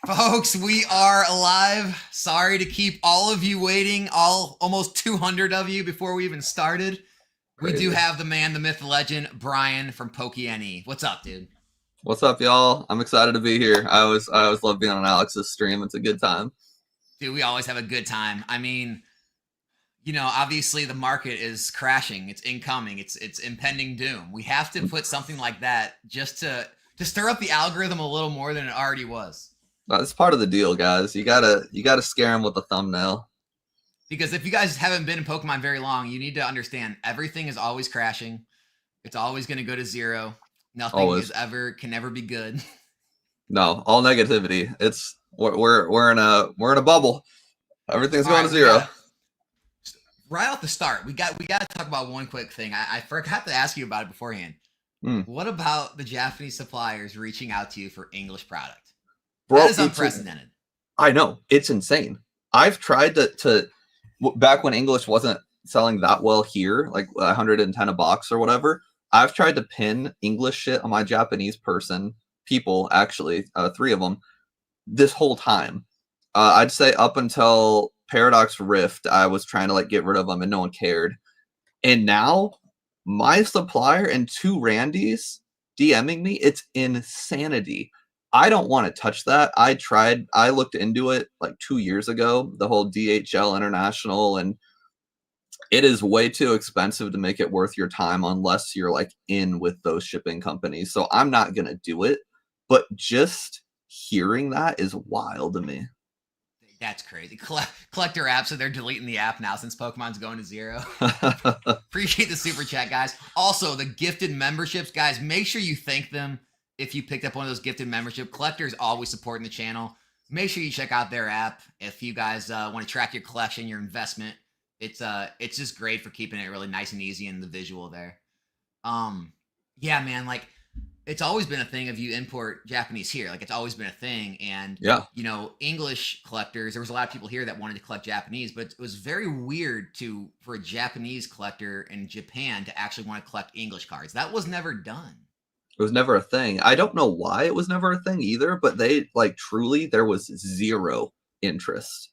Folks, we are live. Sorry to keep all of you waiting, almost 200 of you before we even started. We do Crazy. have the man, the myth, the legend, Brian from PokeNE. What's up, dude? What's up, y'all? I'm excited to be here. I always love being on Alex's stream. It's a good time. Dude, we always have a good time. I mean, obviously the market is crashing. It's incoming. It's impending doom. We have to put something like that just to stir up the algorithm a little more than it already was. That's part of the deal, guys. You gotta scare them with a thumbnail. Because if you guys haven't been in Pokemon very long, you need to understand everything is always crashing. It's always going to go to zero. Nothing is Always. ever can ever be good. No, all negativity. It's we're in a bubble. Everything's All going to right, we zero. got right off the start. We got to talk about one quick thing. I forgot to ask you about it beforehand. Hmm. What about the Japanese suppliers reaching out to you for English product? That Bro, is unprecedented. I know it's insane. I've tried to back when English wasn't selling that well here, like 110 a box or whatever. I've tried to pin English shit on my Japanese people actually, three of them this whole time. I'd say up until Paradox Rift, I was trying to like get rid of them and no one cared. And now my supplier and two Randys DMing me, it's insanity. I don't want to touch that. I looked into it like 2 years ago, the whole DHL International, and it is way too expensive to make it worth your time unless you're like in with those shipping companies. So I'm not going to do it. But just hearing that is wild to me. That's crazy. Collector apps, so they're deleting the app now since Pokemon's going to zero. Appreciate the super chat, guys. Also, the gifted memberships, guys, make sure you thank them if you picked up one of those gifted membership. Collectors always supporting the channel. Make sure you check out their app if you guys want to track your collection, your investment. It's just great for keeping it really nice and easy in the visual there. Yeah, man, like it's always been a thing of you import Japanese here. Like it's always been a thing. And, Yeah. English collectors, there was a lot of people here that wanted to collect Japanese, but it was very weird for a Japanese collector in Japan to actually want to collect English cards. That was never done. It was never a thing. I don't know why it was never a thing either, but they like truly there was zero interest.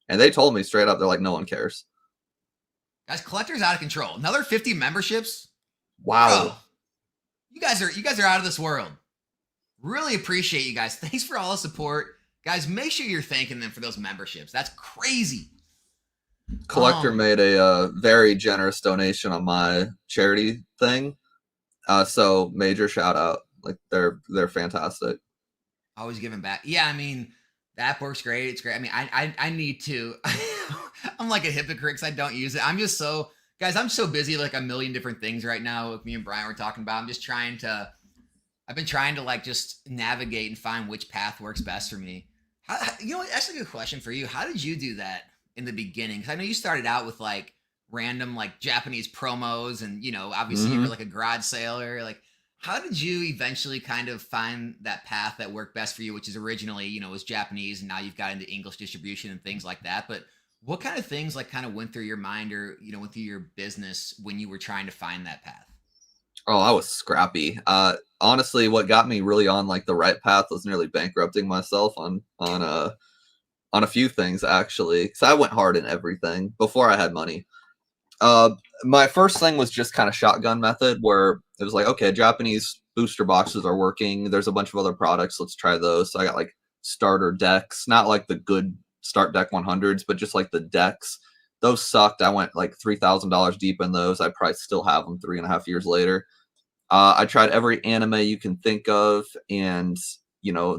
And they told me straight up, they're like, no one cares. Guys, collectors out of control. Another 50 memberships? Bro, Wow. you guys are out of this world. Really appreciate you guys. Thanks for all the support. Guys, make sure you're thanking them for those memberships. That's crazy. Collector made a very generous donation on my charity thing. So major shout out. Like they're fantastic. Always giving back. Yeah, I mean, that works great. It's great. I mean, I need to. I'm like a hypocrite because I don't use it. I'm just so guys. I'm so busy like a million different things right now. With me and Brian, we're talking about. I'm just trying to. I've been trying to like just navigate and find which path works best for me. What? That's a good question for you. How did you do that in the beginning? Because I know you started out with like random like Japanese promos, and obviously you were Mm-hmm. like a garage sailor. Like, how did you eventually kind of find that path that worked best for you, which is originally was Japanese, and now you've got into English distribution and things like that. But what kind of things like kind of went through your mind or went through your business when you were trying to find that path? Oh, I was scrappy. Honestly, what got me really on like the right path was nearly bankrupting myself on a few things actually. Because I went hard in everything before I had money. Uh, my first thing was just kind of shotgun method, where it was like, okay, Japanese booster boxes are working. There's a bunch of other products. Let's try those. So I got like starter decks, not like the good start deck 100s, but just like the decks. Those sucked. I went like $3,000 deep in those. I probably still have them 3.5 years later. I tried every anime you can think of, and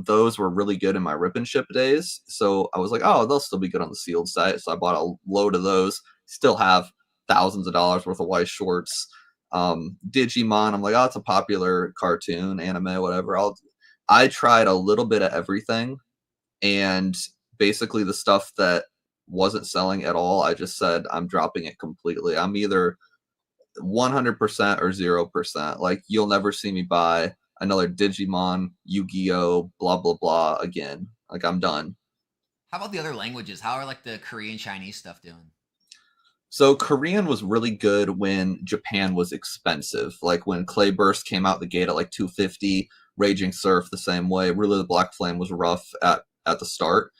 those were really good in my rip and ship days. So I was like, oh, they'll still be good on the sealed site. So I bought a load of those. Still have thousands of dollars worth of white shorts. Digimon, I'm like, oh, it's a popular cartoon, anime, whatever. I tried a little bit of everything, and basically the stuff that wasn't selling at all, I just said I'm dropping it completely. I'm either 100% or 0%. Like you'll never see me buy another Digimon, Yu-Gi-Oh, blah blah blah again. Like I'm done. How about the other languages? How are like the Korean Chinese stuff doing? So Korean was really good when Japan was expensive. Like when Clayburst came out the gate at like 250, Raging Surf the same way. Really the Black Flame was rough at at the start.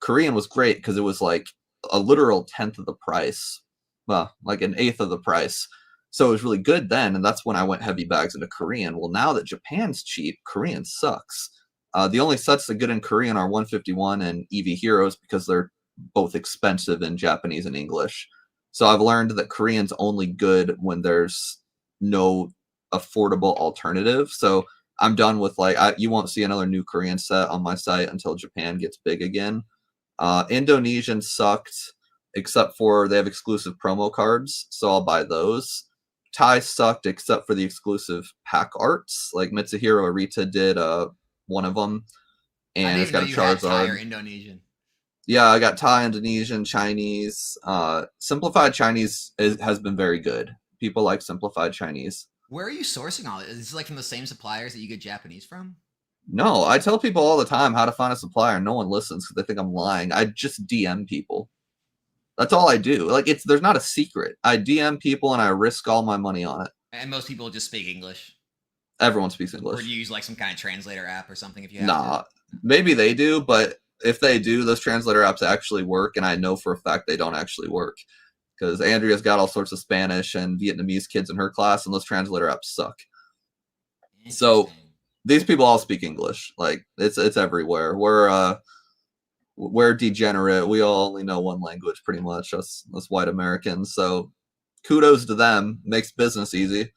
Korean was great because it was like a literal 10th of the price. Well, like an eighth of the price. So it was really good then, and that's when I went heavy bags into Korean. Well, now that Japan's cheap, Korean sucks. The only sets that good in Korean are 151 and EV Heroes because they're both expensive in Japanese and English. So I've learned that Korean's only good when there's no affordable alternative. So I'm done with you won't see another new Korean set on my site until Japan gets big again. Indonesian sucked, except for they have exclusive promo cards, so I'll buy those. Thai sucked except for the exclusive pack arts, like Mitsuhiro Arita did one of them, and it's got a Charizard. Thai or Indonesian. Yeah, I got Thai, Indonesian, Chinese. Simplified Chinese has been very good. People like simplified Chinese. Where are you sourcing all this? Is this like from the same suppliers that you get Japanese from? No, I tell people all the time how to find a supplier, and no one listens because they think I'm lying. I just DM people. That's all I do. Like there's not a secret. I DM people and I risk all my money on it. And most people just speak English. Everyone speaks English. Or do you use like some kind of translator app or something if you have to? Maybe they do, but if they do, those translator apps actually work, and I know for a fact they don't actually work. Because Andrea's got all sorts of Spanish and Vietnamese kids in her class, and those translator apps suck. So these people all speak English. Like it's everywhere. We're degenerate. We all only know one language pretty much, us white Americans. So kudos to them. Makes business easy.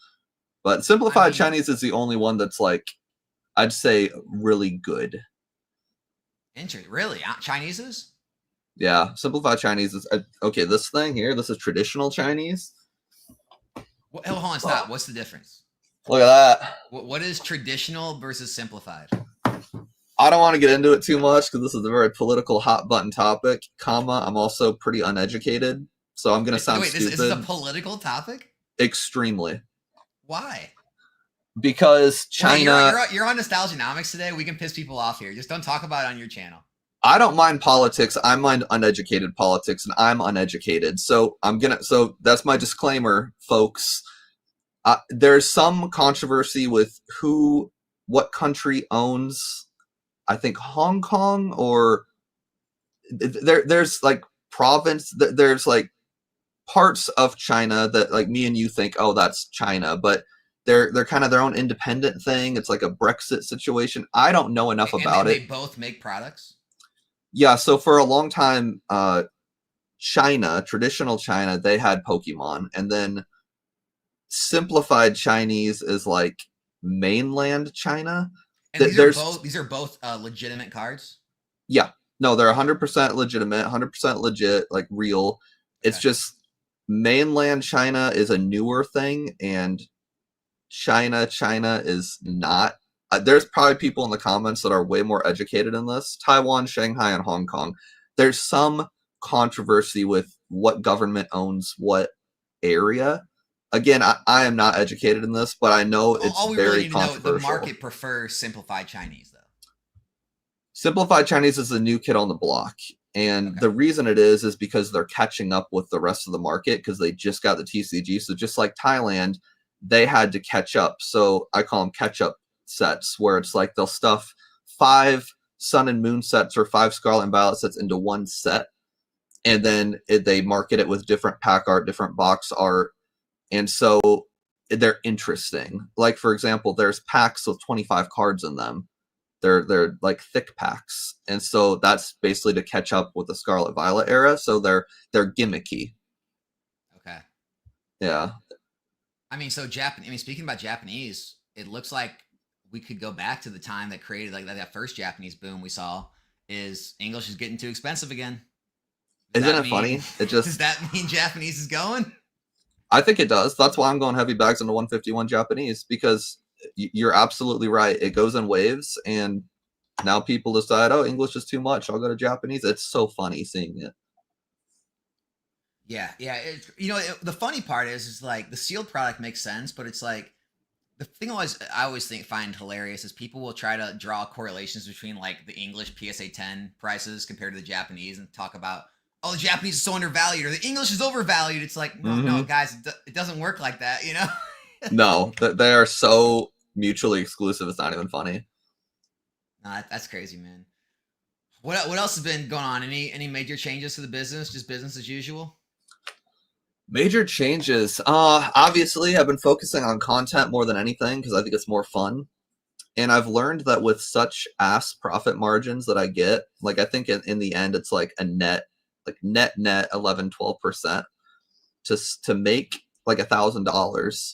But simplified Chinese is the only one that's like, I'd say, really good. Interesting. Really? Chinese is? Yeah, simplified Chinese is okay. This thing here, this is traditional Chinese. Hold on, stop. What's the difference? Look at that. What is traditional versus simplified? I don't want to get into it too much because this is a very political hot button topic. I'm also pretty uneducated, so I'm going to sound stupid. Is this a political topic? Extremely. Why? Because China. Wait, you're on Nostalgianomics today. We can piss people off here. Just don't talk about it on your channel. I don't mind politics. I mind uneducated politics, and I'm uneducated. So So that's my disclaimer, folks. There's some controversy with what country owns, I think, Hong Kong, or there's like province. There's like parts of China that like me and you think, oh, that's China, but they're kind of their own independent thing. It's like a Brexit situation. I don't know enough about it. They both make products? Yeah, so for a long time, China, traditional China, they had Pokemon, and then simplified Chinese is like mainland China. And these are both legitimate cards? Yeah. No, they're 100% legitimate, 100% legit, like real. It's just mainland China is a newer thing, and China is not. There's probably people in the comments that are way more educated in this. Taiwan, Shanghai, and Hong Kong. There's some controversy with what government owns what area. Again, I am not educated in this, but I know it's very controversial. The market prefers simplified Chinese, though. Simplified Chinese is the new kid on the block. And the reason it is because they're catching up with the rest of the market because they just got the TCG. So just like Thailand, they had to catch up. So I call them catch-up sets, where it's like they'll stuff 5 Sun and Moon sets or 5 Scarlet and Violet sets into one set. And then they market it with different pack art, different box art. And so they're interesting. Like, for example, there's packs with 25 cards in them. They're like thick packs. And so that's basically to catch up with the Scarlet Violet era. So they're gimmicky. Okay. Yeah. I mean, speaking about Japanese, it looks like we could go back to the time that created like that first Japanese boom we saw. Is English is getting too expensive again. Isn't it funny? Does that mean Japanese is going? I think it does. That's why I'm going heavy bags into 151 Japanese, because you're absolutely right. It goes in waves, and now people decide, oh, English is too much, I'll go to Japanese. It's so funny seeing it. Yeah. The funny part is like the sealed product makes sense, but it's like the thing I always find hilarious is people will try to draw correlations between like the English PSA 10 prices compared to the Japanese and talk about, oh, the Japanese is so undervalued or the English is overvalued. It's like, no, guys, it doesn't work like that, you know? No, they are so mutually exclusive. It's not even funny. No, that's crazy, man. What else has been going on? Any major changes to the business? Just business as usual? Major changes. Obviously, I've been focusing on content more than anything because I think it's more fun. And I've learned that with such ass profit margins that I get, like I think in the end, it's like a net 11-12% to make like $1,000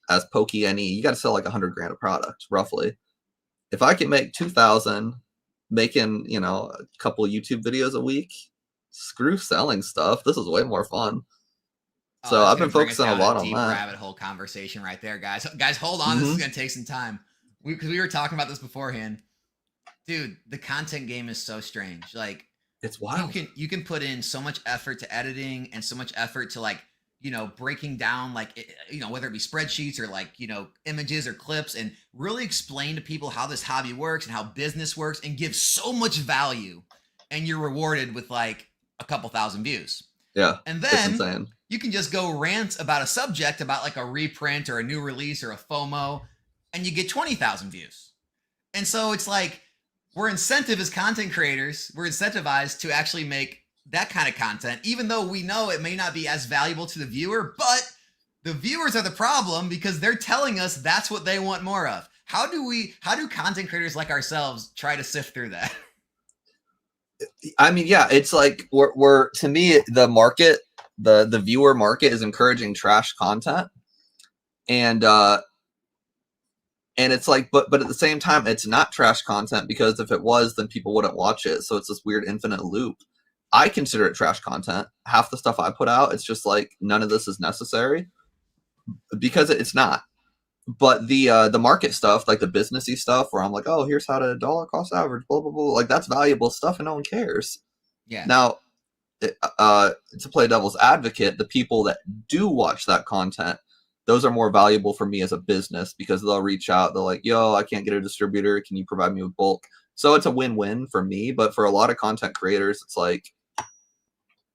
as PokeNE. You got to sell like 100 grand of product roughly. If I can make 2,000 making, a couple YouTube videos a week, screw selling stuff. This is way more fun. Oh, So that's I've gonna been bring us focusing a down lot a on deep that. rabbit hole conversation right there, guys. Guys, hold on. This is gonna take some time. Because we were talking about this beforehand, dude. The content game is so strange. Like, It's wild. you can put in so much effort to editing and so much effort to like breaking down like whether it be spreadsheets or like images or clips, and really explain to people how this hobby works and how business works, and give so much value, and you're rewarded with like a couple thousand views. Yeah, And it's then insane. you can just go rant about a subject, about like a reprint or a new release or a FOMO, and you get 20,000 views. And so it's like, we're incentive as content creators, we're incentivized to actually make that kind of content, even though we know it may not be as valuable to the viewer, but the viewers are the problem because they're telling us that's what they want more of. How do content creators like ourselves try to sift through that? I mean, yeah, it's like we're to me the market, the viewer market is encouraging trash content, and it's like, but at the same time, it's not trash content, because if it was, then people wouldn't watch it. So it's this weird infinite loop. I consider it trash content. Half the stuff I put out, it's just like none of this is necessary, because it's not. But the market stuff, like the businessy stuff, where I'm like, oh, here's how to dollar cost average, blah blah blah, like that's valuable stuff, and no one cares. Yeah. Now, to play devil's advocate, the people that do watch that content, those are more valuable for me as a business, because they'll reach out. They're like, yo, I can't get a distributor. Can you provide me with bulk? So it's a win-win for me. But for a lot of content creators, it's like,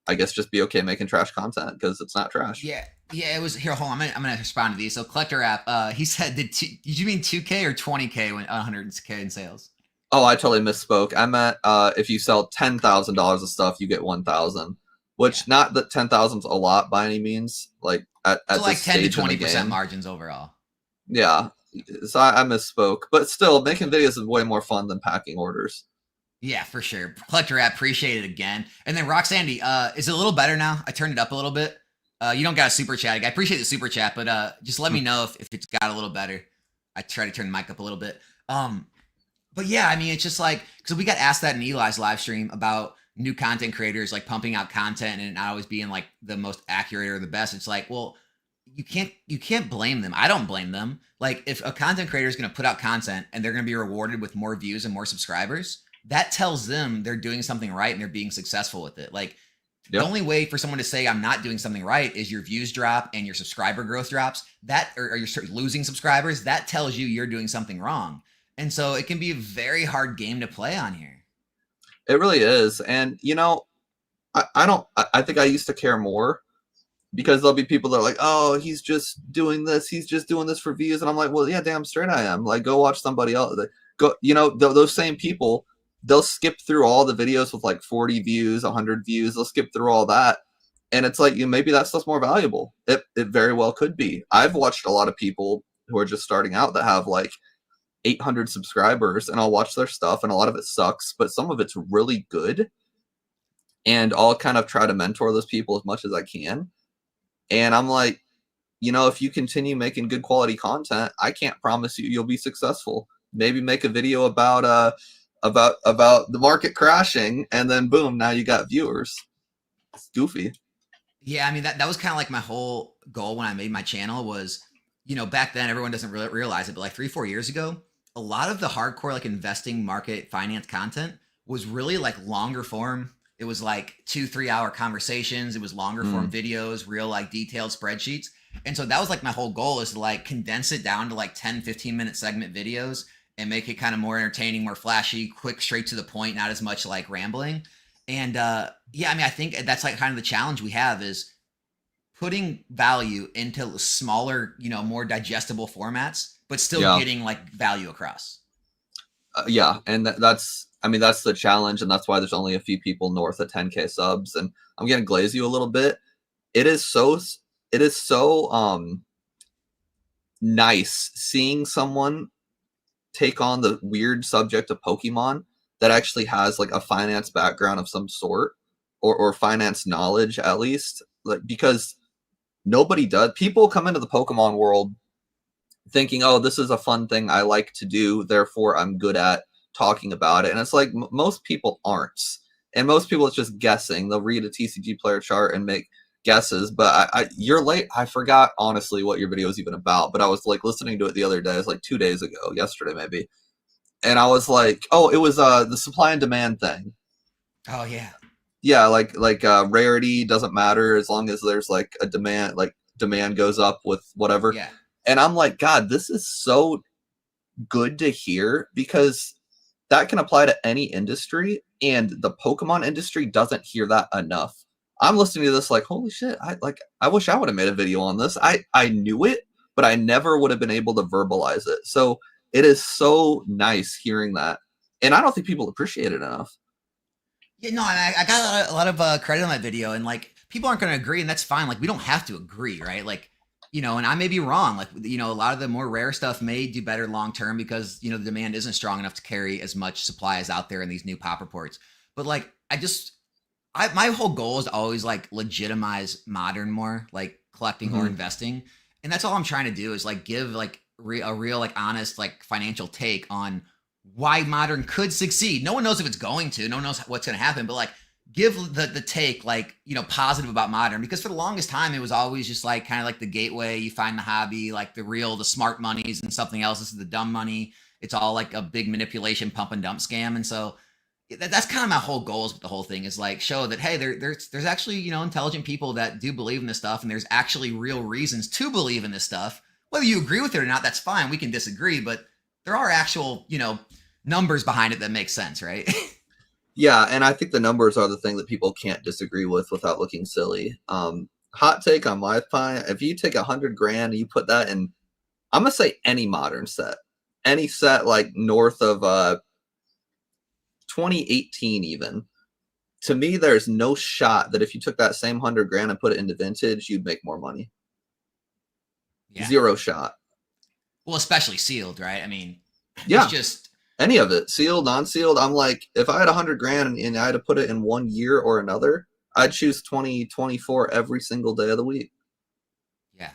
I guess just be okay making trash content because it's not trash. Yeah. It was here. Hold on, I'm gonna respond to these. So Collector App, he said, did you mean 2K or 20K when 100K in sales? Oh, I totally misspoke. I meant if you sell $10,000 of stuff, you get 1,000. Which, not that 10,000 is a lot by any means. Like at so like this 10 to stage in the 20% game. margins overall. Yeah, so I misspoke, but still, making videos is way more fun than packing orders. Yeah, for sure. Collector App, appreciate it again. And then Roxandy, is it a little better now? I turned it up a little bit. You don't got a super chat. I appreciate the super chat, but just let me know if it's got a little better. I try to turn the mic up a little bit. But yeah, I mean, it's just like, because we got asked that in Eli's live stream about new content creators like pumping out content and not always being like the most accurate or the best. It's like, well, you can't blame them. I don't blame them. Like, if a content creator is going to put out content and they're going to be rewarded with more views and more subscribers, that tells them they're doing something right and they're being successful with it. Like, the only way for someone to say I'm not doing something right is your views drop and your subscriber growth drops. That, or you're losing subscribers. That tells you you're doing something wrong. And so it can be a very hard game to play on here. It really is. And, I think I used to care more, because there'll be people that are like, oh, he's just doing this. He's just doing this for views. And I'm like, well, yeah, damn straight I am. Like, go watch somebody else. Go, those same people, they'll skip through all the videos with like 40 views, 100 views. They'll skip through all that. And it's like, maybe that stuff's more valuable. It very well could be. I've watched a lot of people who are just starting out that have like 800 subscribers, and I'll watch their stuff, and a lot of it sucks, but some of it's really good. And I'll kind of try to mentor those people as much as I can. And I'm like, if you continue making good quality content, I can't promise you'll be successful. Maybe make a video about the market crashing, and then boom, now you got viewers. It's goofy. Yeah, I mean, that was kind of like my whole goal when I made my channel was, back then everyone doesn't really realize it, but like 3-4 years ago, a lot of the hardcore like investing, market, finance content was really like longer form. It was like 2-3 hour conversations. It was longer form videos, real like detailed spreadsheets. And so that was like my whole goal, is to like condense it down to like 10-15 minute segment videos and make it kind of more entertaining, more flashy, quick, straight to the point, not as much like rambling. And yeah, I mean, I think that's like kind of the challenge we have, is putting value into smaller, more digestible formats, but still getting like value across. Yeah, and that's I mean, that's the challenge, and that's why there's only a few people north of 10K subs. And I'm gonna glaze you a little bit. It is so nice seeing someone take on the weird subject of Pokemon that actually has like a finance background of some sort, or finance knowledge at least, like, because nobody does. People come into the Pokemon world thinking, oh, this is a fun thing I like to do, therefore I'm good at talking about it. And it's like most people aren't. And most people, it's just guessing. They'll read a TCG player chart and make guesses. But you're late. I forgot, honestly, what your video was even about. But I was like listening to it the other day. It was like 2 days ago, yesterday maybe. And I was like, oh, it was the supply and demand thing. Oh yeah. Yeah, like rarity doesn't matter as long as there's like a demand, like demand goes up with whatever. Yeah. And I'm like, God, this is so good to hear, because that can apply to any industry, and the Pokemon industry doesn't hear that enough. I'm listening to this like, holy shit, I wish I would have made a video on this. I knew it, but I never would have been able to verbalize it. So it is so nice hearing that. And I don't think people appreciate it enough. Yeah, no, I got a lot of credit on that video, and like people aren't going to agree, and that's fine. Like we don't have to agree, right? Like, and I may be wrong. Like, a lot of the more rare stuff may do better long term because the demand isn't strong enough to carry as much supply as out there in these new pop reports. But like, my whole goal is to always like legitimize modern more, like collecting or investing, and that's all I'm trying to do is like give like a real like honest like financial take on why modern could succeed. No one knows if it's going to. No one knows what's going to happen. But like, give the take like positive about modern, because for the longest time it was always just like kind of like the gateway. You find the hobby, like the smart monies, and something else. This is the dumb money. It's all like a big manipulation pump and dump scam. And so that's kind of my whole goals with the whole thing is like show that hey, there's actually intelligent people that do believe in this stuff, and there's actually real reasons to believe in this stuff. Whether you agree with it or not, that's fine. We can disagree, but there are actual, numbers behind it that make sense, right? Yeah, and I think the numbers are the thing that people can't disagree with without looking silly. Hot take on my part: if you take $100,000 and you put that in, I'm gonna say any modern set, any set like north of 2018 even. To me, there's no shot that if you took that same $100,000 and put it into vintage, you'd make more money. Yeah. Zero shot. Well, especially sealed, right? I mean, yeah, it's just any of it, sealed, non-sealed. I'm like, if I had $100,000 and I had to put it in 1 year or another, I'd choose 2024 every single day of the week. Yeah.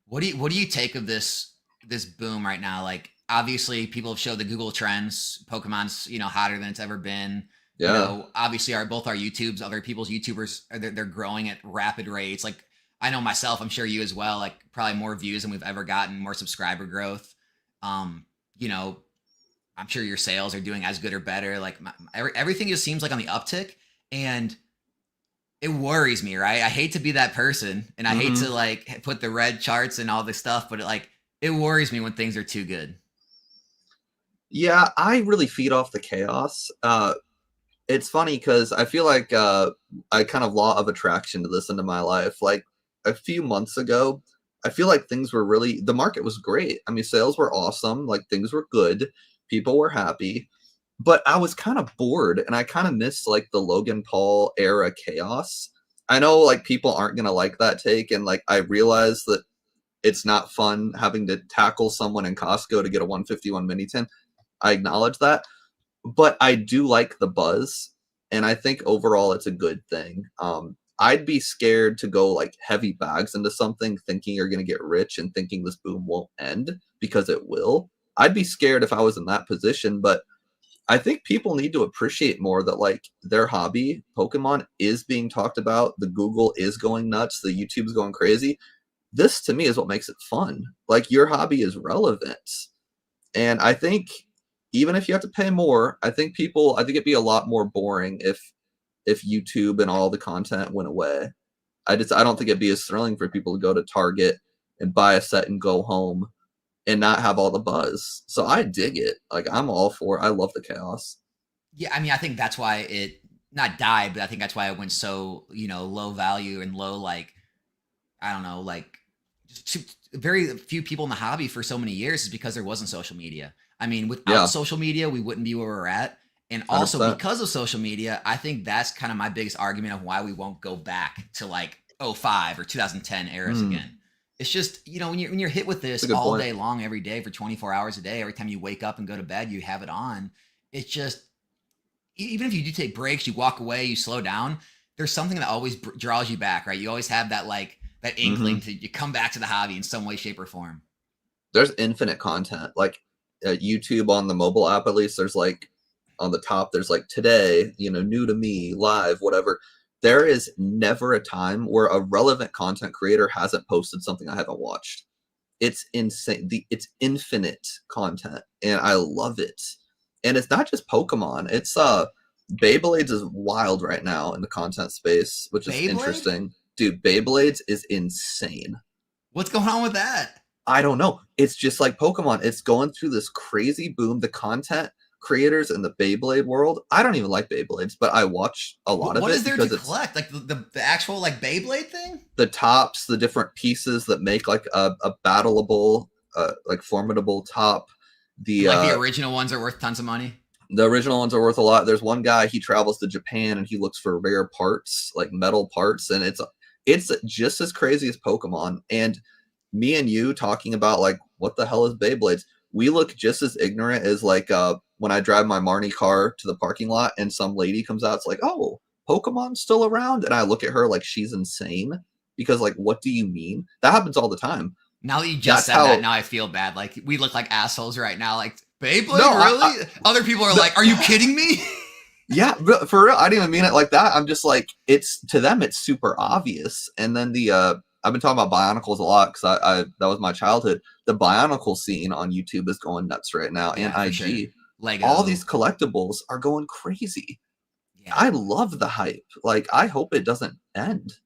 What do you take of this boom right now? Like, obviously, people have showed the Google Trends. Pokemon's hotter than it's ever been. Yeah. Obviously, both our YouTubes, other people's YouTubers, they're growing at rapid rates. Like, I know myself, I'm sure you as well. Like, probably more views than we've ever gotten, more subscriber growth. I'm sure your sales are doing as good or better. Like everything just seems like on the uptick, and it worries me, right? I hate to be that person, and I hate to like put the red charts and all this stuff, but it worries me when things are too good. Yeah, I really feed off the chaos. It's funny because I feel like I kind of law of attraction to this into my life. Like a few months ago, I feel like things were the market was great. I mean, sales were awesome. Like things were good. People were happy. But I was kind of bored, and I kind of missed like the Logan Paul era chaos. I know like people aren't going to like that take. And like I realize that it's not fun having to tackle someone in Costco to get a 151 mini tin. I acknowledge that. But I do like the buzz, and I think overall it's a good thing. I'd be scared to go like heavy bags into something thinking you're going to get rich and thinking this boom won't end, because it will. I'd be scared if I was in that position, but I think people need to appreciate more that like their hobby, Pokemon, is being talked about. The Google is going nuts. The YouTube's going crazy. This to me is what makes it fun. Like your hobby is relevant. And I think even if you have to pay more, I think it'd be a lot more boring if YouTube and all the content went away. I don't think it'd be as thrilling for people to go to Target and buy a set and go home and not have all the buzz. So I dig it. Like I'm all for it. I love the chaos. Yeah, I mean, I think that's why it not died, but I think that's why it went so low value and low like I don't know like just very few people in the hobby for so many years is because there wasn't social media. I mean, without social media, we wouldn't be where we're at. And also 100%. because of social media, I think that's kind of my biggest argument of why we won't go back to like '05 or 2010 eras again. It's just, when you're hit with That's a this good all point. day long, every day for 24 hours a day, every time you wake up and go to bed, you have it on. It's just, even if you do take breaks, you walk away, you slow down, there's something that always draws you back, right? You always have that like that inkling to you come back to the hobby in some way, shape, or form. There's infinite content. Like YouTube on the mobile app, at least, there's like on the top, there's like today, new to me, live, whatever. There is never a time where a relevant content creator hasn't posted something I haven't watched. It's insane. It's infinite content, and I love it. And it's not just Pokemon. It's Beyblades is wild right now in the content space, which is interesting. Dude, Beyblades is insane. What's going on with that? I don't know. It's just like Pokemon. It's going through this crazy boom. The content creators in the Beyblade world. I don't even like Beyblades, but I watch a lot of it. What is there to collect? Like the actual like Beyblade thing? The tops, the different pieces that make like a battleable, like formidable top. The original ones are worth tons of money. The original ones are worth a lot. There's one guy, he travels to Japan and he looks for rare parts, like metal parts, and it's just as crazy as Pokemon. And me and you talking about like what the hell is Beyblades? We look just as ignorant as like when I drive my Marnie car to the parking lot and some lady comes out, it's like, oh, Pokemon's still around, and I look at her like she's insane because like, what do you mean? That happens all the time. Now that you just said that, now I feel bad. Like we look like assholes right now. Like Beyblade, no, really? Other people are like, "Are you kidding me?" Yeah, but for real, I didn't even mean it like that. I'm just like, it's to them, it's super obvious. And then I've been talking about Bionicles a lot because I that was my childhood. The Bionicle scene on YouTube is going nuts right now, and IG. Sure. Lego. All these collectibles are going crazy. Yeah. I love the hype. Like, I hope it doesn't end.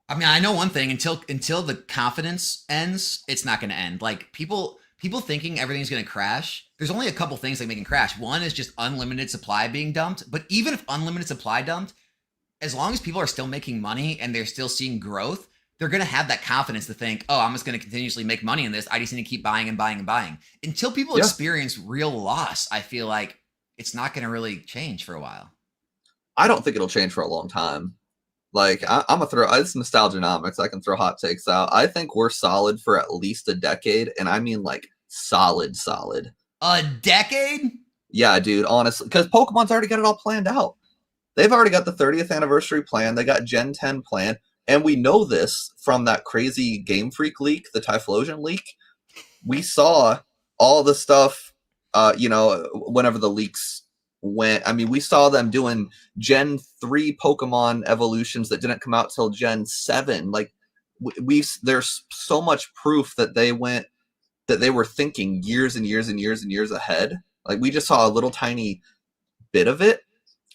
I mean, I know one thing: until the confidence ends, it's not going to end. Like people thinking everything's going to crash. There's only a couple things that make it crash. One is just unlimited supply being dumped. But even if unlimited supply dumped, as long as people are still making money and they're still seeing growth, they're going to have that confidence to think, oh, I'm just going to continuously make money in this. I just need to keep buying and buying and buying. Until people experience real loss, I feel like it's not going to really change for a while. I don't think it'll change for a long time. Like, I'm going to throw, it's nostalgianomics. I can throw hot takes out. I think we're solid for at least a decade. And I mean, like, solid. A decade? Yeah, dude, honestly. Because Pokemon's already got it all planned out. They've already got the 30th anniversary plan. They got Gen 10 plan. And we know this from that crazy Game Freak leak, the Typhlosion leak. We saw all the stuff, whenever the leaks went. I mean, we saw them doing Gen 3 Pokemon evolutions that didn't come out till Gen 7. Like, there's so much proof that they were thinking years and years and years and years ahead. Like, we just saw a little tiny bit of it.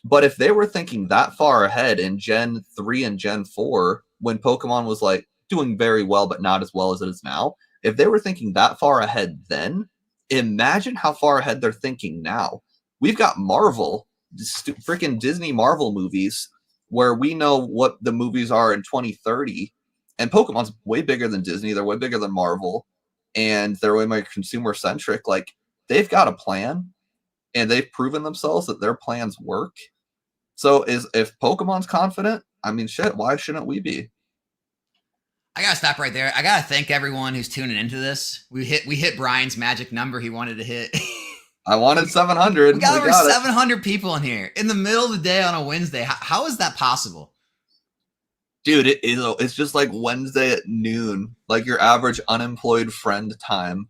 But if they were thinking that far ahead in Gen 3 and Gen 4, when Pokemon was like doing very well, but not as well as it is now, if they were thinking that far ahead then, imagine how far ahead they're thinking now. We've got Marvel, freaking Disney Marvel movies, where we know what the movies are in 2030, and Pokemon's way bigger than Disney. They're way bigger than Marvel, and they're way more consumer centric. Like, they've got a plan. And they've proven themselves that their plans work. So if Pokemon's confident, I mean, shit, why shouldn't we be? I gotta stop right there. I gotta thank everyone who's tuning into this. We hit Brian's magic number he wanted to hit. I wanted 700. We got over 700 people in here in the middle of the day on a Wednesday. How is that possible? Dude, it's just like Wednesday at noon, like your average unemployed friend time.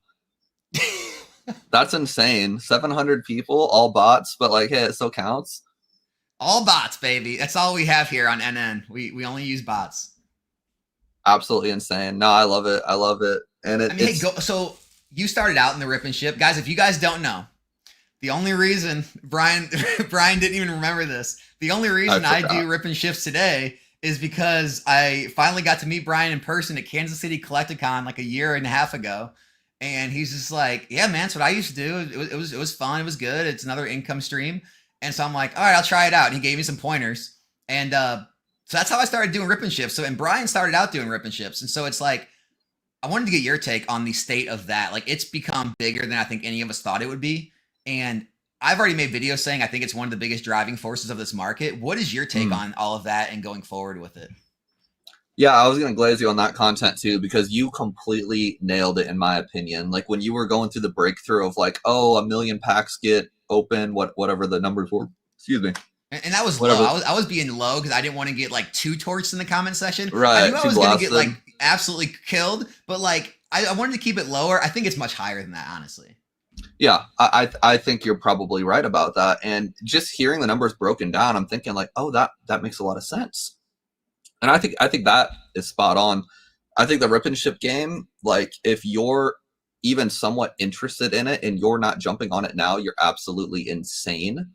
That's insane. 700 people, all bots, but like, hey, it still counts. All bots, baby. That's all we have here on NN. We only use bots. Absolutely insane. No, I love it. And so you started out in the Rip and Ship. Guys, if you guys don't know, the only reason Brian didn't even remember this. The only reason I do Rip and Ships today is because I finally got to meet Brian in person at Kansas City Collecticon like a year and a half ago. And he's just like, yeah, man, that's what I used to do. It was fun. It was good. It's another income stream. And so I'm like, all right, I'll try it out. And he gave me some pointers. And so that's how I started doing Rip and Ships. So, and Brian started out doing Rip and Ships. And so it's like, I wanted to get your take on the state of that. Like, it's become bigger than I think any of us thought it would be. And I've already made videos saying I think it's one of the biggest driving forces of this market. What is your take on all of that and going forward with it? Yeah, I was going to glaze you on that content too, because you completely nailed it, in my opinion. Like when you were going through the breakthrough of like, oh, 1 million packs get open, whatever the numbers were. Excuse me. And that was Whatever. low. I was being low because I didn't want to get like too torched in the comment section. I Right. knew I Too was going to get blasted. like absolutely killed, but like I wanted to keep it lower. I think it's much higher than that, honestly. Yeah, I think you're probably right about that. And just hearing the numbers broken down, I'm thinking like, oh, that makes a lot of sense. And I think that is spot on. I think the rip and ship game, like if you're even somewhat interested in it and you're not jumping on it now, you're absolutely insane.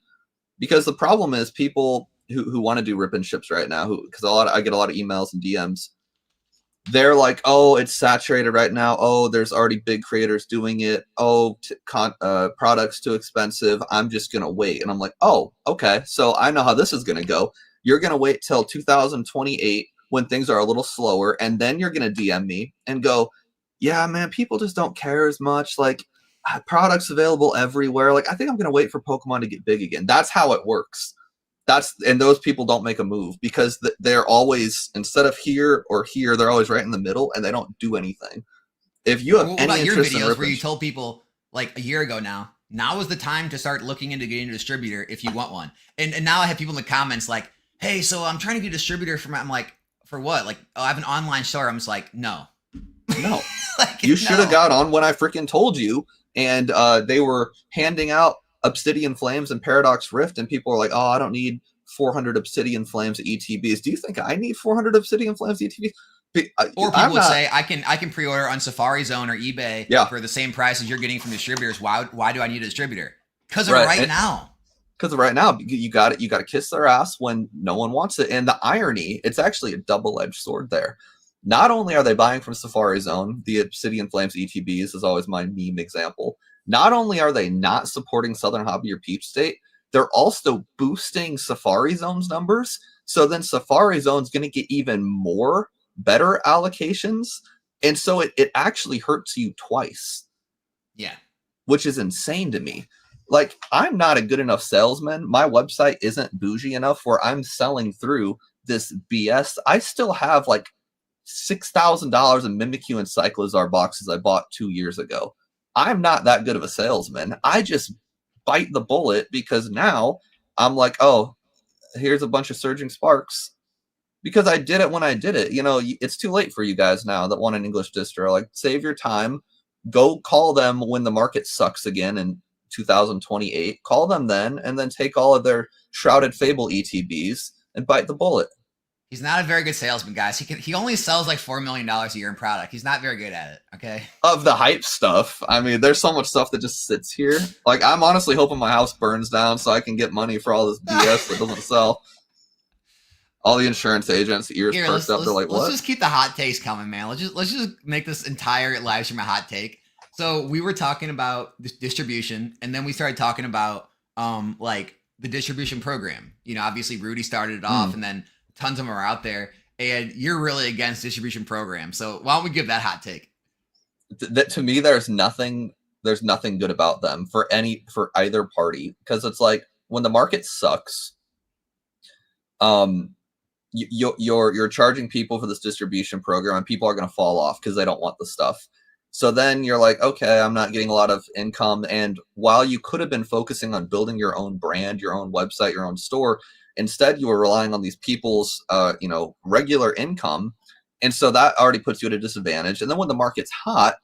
Because the problem is people who want to do rip and ships right now, because I get a lot of emails and DMs. They're like, oh, it's saturated right now. Oh, there's already big creators doing it. Oh, product's too expensive. I'm just going to wait. And I'm like, oh, okay. So I know how this is going to go. You're going to wait till 2028 when things are a little slower. And then you're going to DM me and go, yeah, man, people just don't care as much. Like products available everywhere. Like I think I'm going to wait for Pokemon to get big again. That's how it works. And those people don't make a move because they're always, instead of here or here, they're always right in the middle and they don't do anything. If you have What any about your interest in videos where you told people like a year ago now is the time to start looking into getting a distributor if you want one. And now I have people in the comments like, hey, so I'm trying to get a distributor for I'm like, for what? Like, oh, I have an online store. I'm just like, no. Like, you should have got on when I freaking told you. And they were handing out Obsidian Flames and Paradox Rift, and people are like, oh, I don't need 400 Obsidian Flames ETBs. Do you think I need 400 Obsidian Flames ETBs? Or people would say I can pre-order on Safari Zone or eBay for the same price as you're getting from distributors. Why do I need a distributor? Because of right now. Because of right now, you got to kiss their ass when no one wants it. And the irony, it's actually a double-edged sword there. Not only are they buying from Safari Zone, the Obsidian Flames ETBs is always my meme example. Not only are they not supporting Southern Hobby or Peach State, they're also boosting Safari Zone's numbers. So then Safari Zone's going to get even more better allocations. And so it actually hurts you twice. Yeah. Which is insane to me. Like, I'm not a good enough salesman. My website isn't bougie enough where I'm selling through this BS. I still have like $6,000 in Mimikyu and Cyclozar boxes I bought 2 years ago. I'm not that good of a salesman. I just bite the bullet because now I'm like, oh, here's a bunch of Surging Sparks. Because I did it when I did it. You know, it's too late for you guys now that want an English distro. Like, save your time. Go call them when the market sucks again in 2028. Call them then, and then take all of their Shrouded Fable ETBs and bite the bullet. He's not a very good salesman, guys. He only sells like $4 million a year in product. He's not very good at it. Okay. Of the hype stuff, I mean, there's so much stuff that just sits here. Like, I'm honestly hoping my house burns down so I can get money for all this BS that doesn't sell. All the insurance agents' ears perked up. They're like, "What?" Let's just keep the hot takes coming, man. Let's just make this entire live stream a hot take. So we were talking about distribution, and then we started talking about like the distribution program. You know, obviously Rudy started it off, and then tons of them are out there. And you're really against distribution programs. So why don't we give that hot take? That to me, there's nothing good about them for either party, because it's like when the market sucks, you're charging people for this distribution program, and people are going to fall off because they don't want the stuff. So then you're like, okay, I'm not getting a lot of income. And while you could have been focusing on building your own brand, your own website, your own store, instead you were relying on these people's, regular income. And so that already puts you at a disadvantage. And then when the market's hot,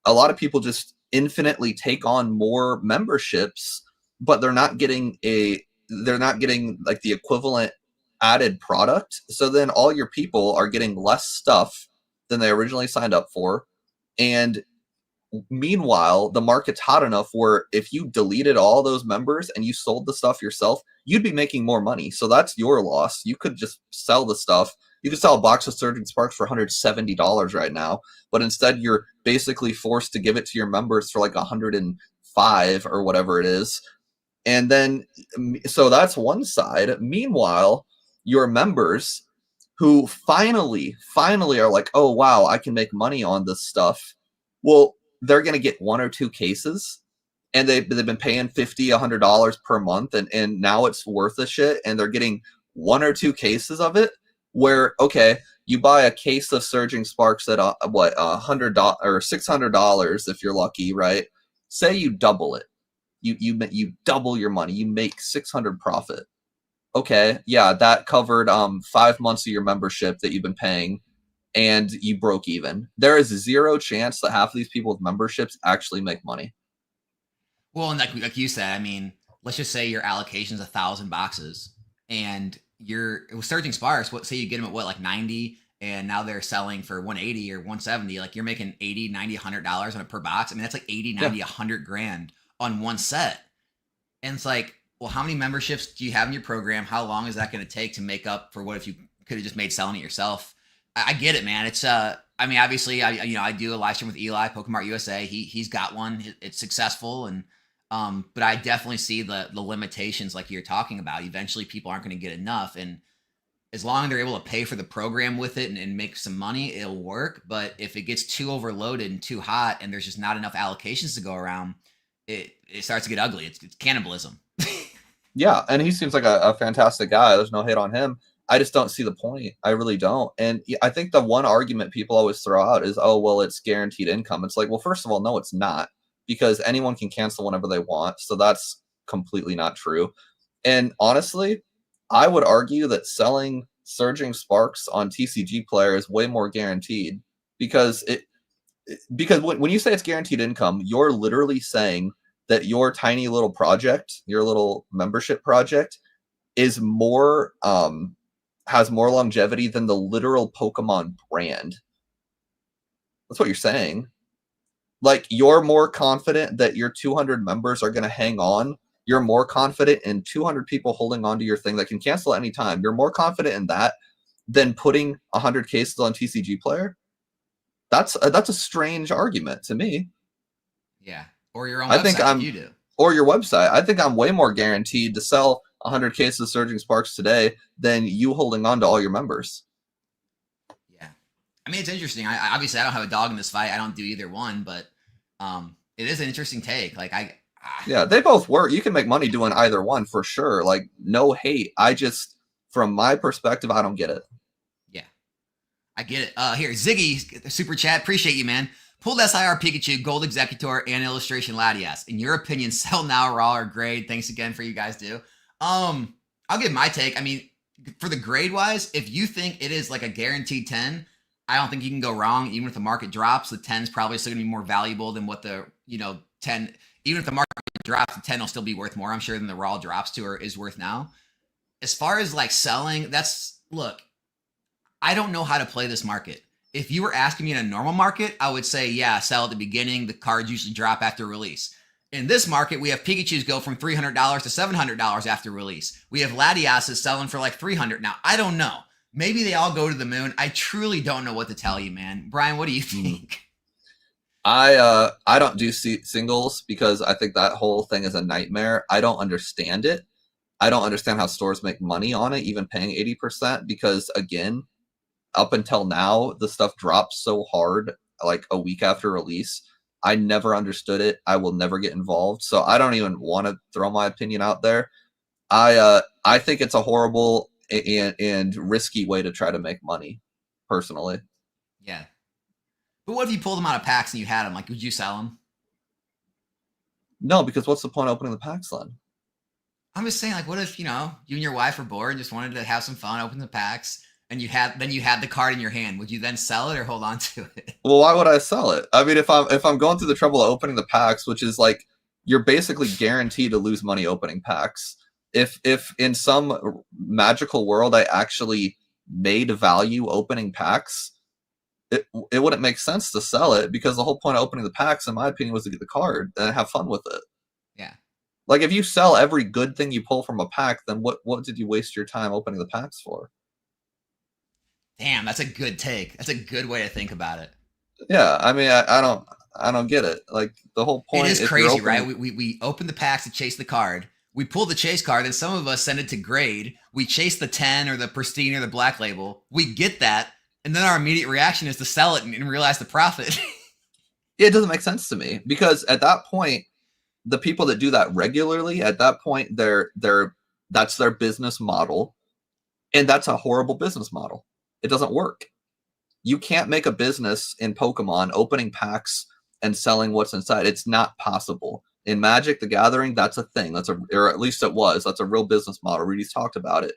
a lot of people just infinitely take on more memberships, but they're not getting like the equivalent added product. So then all your people are getting less stuff than they originally signed up for. And meanwhile, the market's hot enough where if you deleted all those members and you sold the stuff yourself, you'd be making more money. So that's your loss. You could just sell the stuff. You could sell a box of Surging Sparks for $170 right now, but instead you're basically forced to give it to your members for like $105 or whatever it is. And then, so that's one side. Meanwhile, your members who finally are like, oh, wow, I can make money on this stuff. Well, they're going to get 1 or 2 cases. and they've been paying $50, $100 per month, and now it's worth the shit, and they're getting 1 or 2 cases of it. Where, okay, you buy a case of Surging Sparks at $100 or $600 if you're lucky, right? Say you double it, you double your money, you make 600 profit. Okay, yeah, that covered 5 months of your membership that you've been paying, and you broke even. There is 0 chance that half of these people with memberships actually make money. Well, and like you said, I mean, let's just say your allocation is 1,000 boxes, and it was Surging Sparks. What say you get them at what, like 90, and now they're selling for 180 or 170. Like you're making 80, 90, $100 on it per box. I mean, that's like 80, 90, 100 grand on one set. And it's like, well, how many memberships do you have in your program? How long is that going to take to make up for what if you could have just made selling it yourself? I get it, man. It's I mean, obviously, I do a live stream with Eli, Pokemart USA. He's got one. It's successful, and but I definitely see the limitations like you're talking about. Eventually, people aren't going to get enough, and as long as they're able to pay for the program with it and make some money, it'll work. But if it gets too overloaded and too hot, and there's just not enough allocations to go around, it starts to get ugly. It's cannibalism. Yeah, and he seems like a fantastic guy. There's no hate on him. I just don't see the point. I really don't. And I think the one argument people always throw out is, oh, well, it's guaranteed income. It's like, well, first of all, no, it's not, because anyone can cancel whenever they want. So that's completely not true. And honestly, I would argue that selling Surging Sparks on TCG Player is way more guaranteed, because when you say it's guaranteed income, you're literally saying that your tiny little project, your little membership project, is more has more longevity than the literal Pokemon brand. That's what you're saying. Like, you're more confident that your 200 members are going to hang on. You're more confident in 200 people holding on to your thing that can cancel at any time. You're more confident in that than putting 100 cases on TCG Player. That's a strange argument to me. Yeah. Or your own website, if you do. Or your website. I think I'm way more guaranteed to sell 100 cases of Surging Sparks today than you holding on to all your members. Yeah. I mean, it's interesting. Obviously, I don't have a dog in this fight. I don't do either one, but it is an interesting take. Like, yeah, they both work. You can make money doing either one for sure. Like, no hate. I just, from my perspective, I don't get it. Yeah. I get it. Here, Ziggy, super chat. Appreciate you, man. Pulled SIR Pikachu, Gold Executor, and Illustration Latias. In your opinion, sell now, raw, or grade? Thanks again for you guys do. I'll give my take. I mean, for the grade wise, if you think it is like a guaranteed 10, I don't think you can go wrong. Even if the market drops, the 10 is probably still gonna be more valuable than what the 10. Even if the market drops, the 10 will still be worth more, I'm sure, than the raw drops to or is worth now. As far as like selling, look, I don't know how to play this market. If you were asking me in a normal market, I would say, yeah, sell at the beginning. The cards usually drop after release. In this market, we have Pikachus go from $300 to $700 after release. We have Latias selling for like $300. Now, I don't know. Maybe they all go to the moon. I truly don't know what to tell you, man. Brian, what do you think? I don't do singles because I think that whole thing is a nightmare. I don't understand it. I don't understand how stores make money on it, even paying 80%, because, again, up until now, the stuff drops so hard, like a week after release. I never understood it. I will never get involved. So I don't even want to throw my opinion out there. I think it's a horrible and risky way to try to make money, personally. Yeah. But what if you pulled them out of packs and you had them? Like, would you sell them? No, because what's the point of opening the packs then? I'm just saying, like, what if, you and your wife are bored and just wanted to have some fun, open the packs, and you had the card in your hand? Would you then sell it or hold on to it? Well, why would I sell it? I mean, if I'm going through the trouble of opening the packs, which is like, you're basically guaranteed to lose money opening packs. If in some magical world I actually made value opening packs, it wouldn't make sense to sell it, because the whole point of opening the packs, in my opinion, was to get the card and have fun with it. Yeah. Like, if you sell every good thing you pull from a pack, then what did you waste your time opening the packs for? Damn, that's a good take. That's a good way to think about it. Yeah, I mean, I don't get it. Like, the whole point. It is crazy, right? We open the packs to chase the card. We pull the chase card, and some of us send it to grade. We chase the 10 or the pristine or the black label. We get that, and then our immediate reaction is to sell it and realize the profit. It doesn't make sense to me, because at that point, the people that do that regularly, at that point, that's their business model, and that's a horrible business model. It doesn't work. You can't make a business in Pokemon opening packs and selling what's inside. It's not possible. In Magic the Gathering, that's a thing. Or at least it was. That's a real business model. Rudy's talked about it.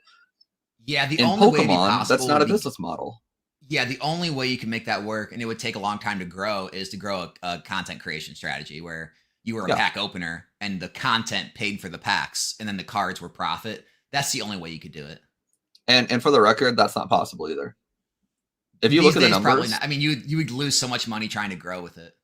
Yeah, the In only way it'd be Pokemon, possible that's not would a be, business model. yeah, the only way you can make that work, and it would take a long time to grow, is to grow a content creation strategy where you were a Yeah. pack opener and the content paid for the packs, and then the cards were profit. That's the only way you could do it. And for the record, that's not possible either. If you These look at the days, numbers, probably not. I mean, you would lose so much money trying to grow with it.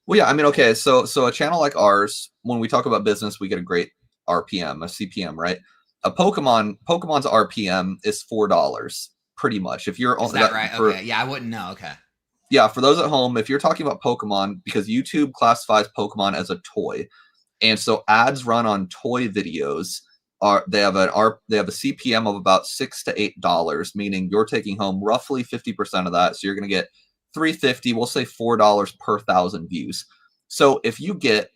well, yeah, I mean, okay, so a channel like ours, when we talk about business, we get a great RPM, a CPM, right? Pokemon's RPM is $4, pretty much. If you're Is that right? Okay, yeah, I wouldn't know. Okay. Yeah, for those at home, if you're talking about Pokemon, because YouTube classifies Pokemon as a toy, and so ads run on toy videos they have a CPM of about $6 to $8, meaning you're taking home roughly 50% of that. So you're going to get $3.50, we'll say $4 per 1,000 views. So if you get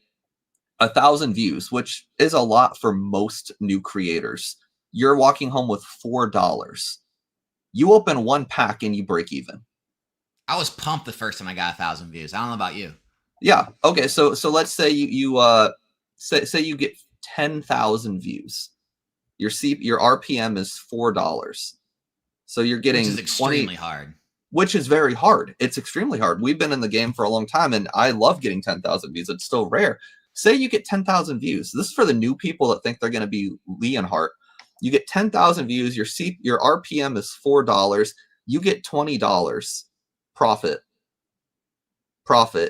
1,000 views, which is a lot for most new creators, you're walking home with $4. You open one pack and you break even. I was pumped the first time I got 1,000 views. I don't know about you. Yeah. Okay. So let's say say you get 10,000 views. Your RPM is $4. So you're getting, which is extremely hard. Which is very hard. It's extremely hard. We've been in the game for a long time, and I love getting 10,000 views. It's still rare. Say you get 10,000 views. This is for the new people that think they're going to be Leonhardt. You get 10,000 views. Your RPM is $4. You get $20 profit,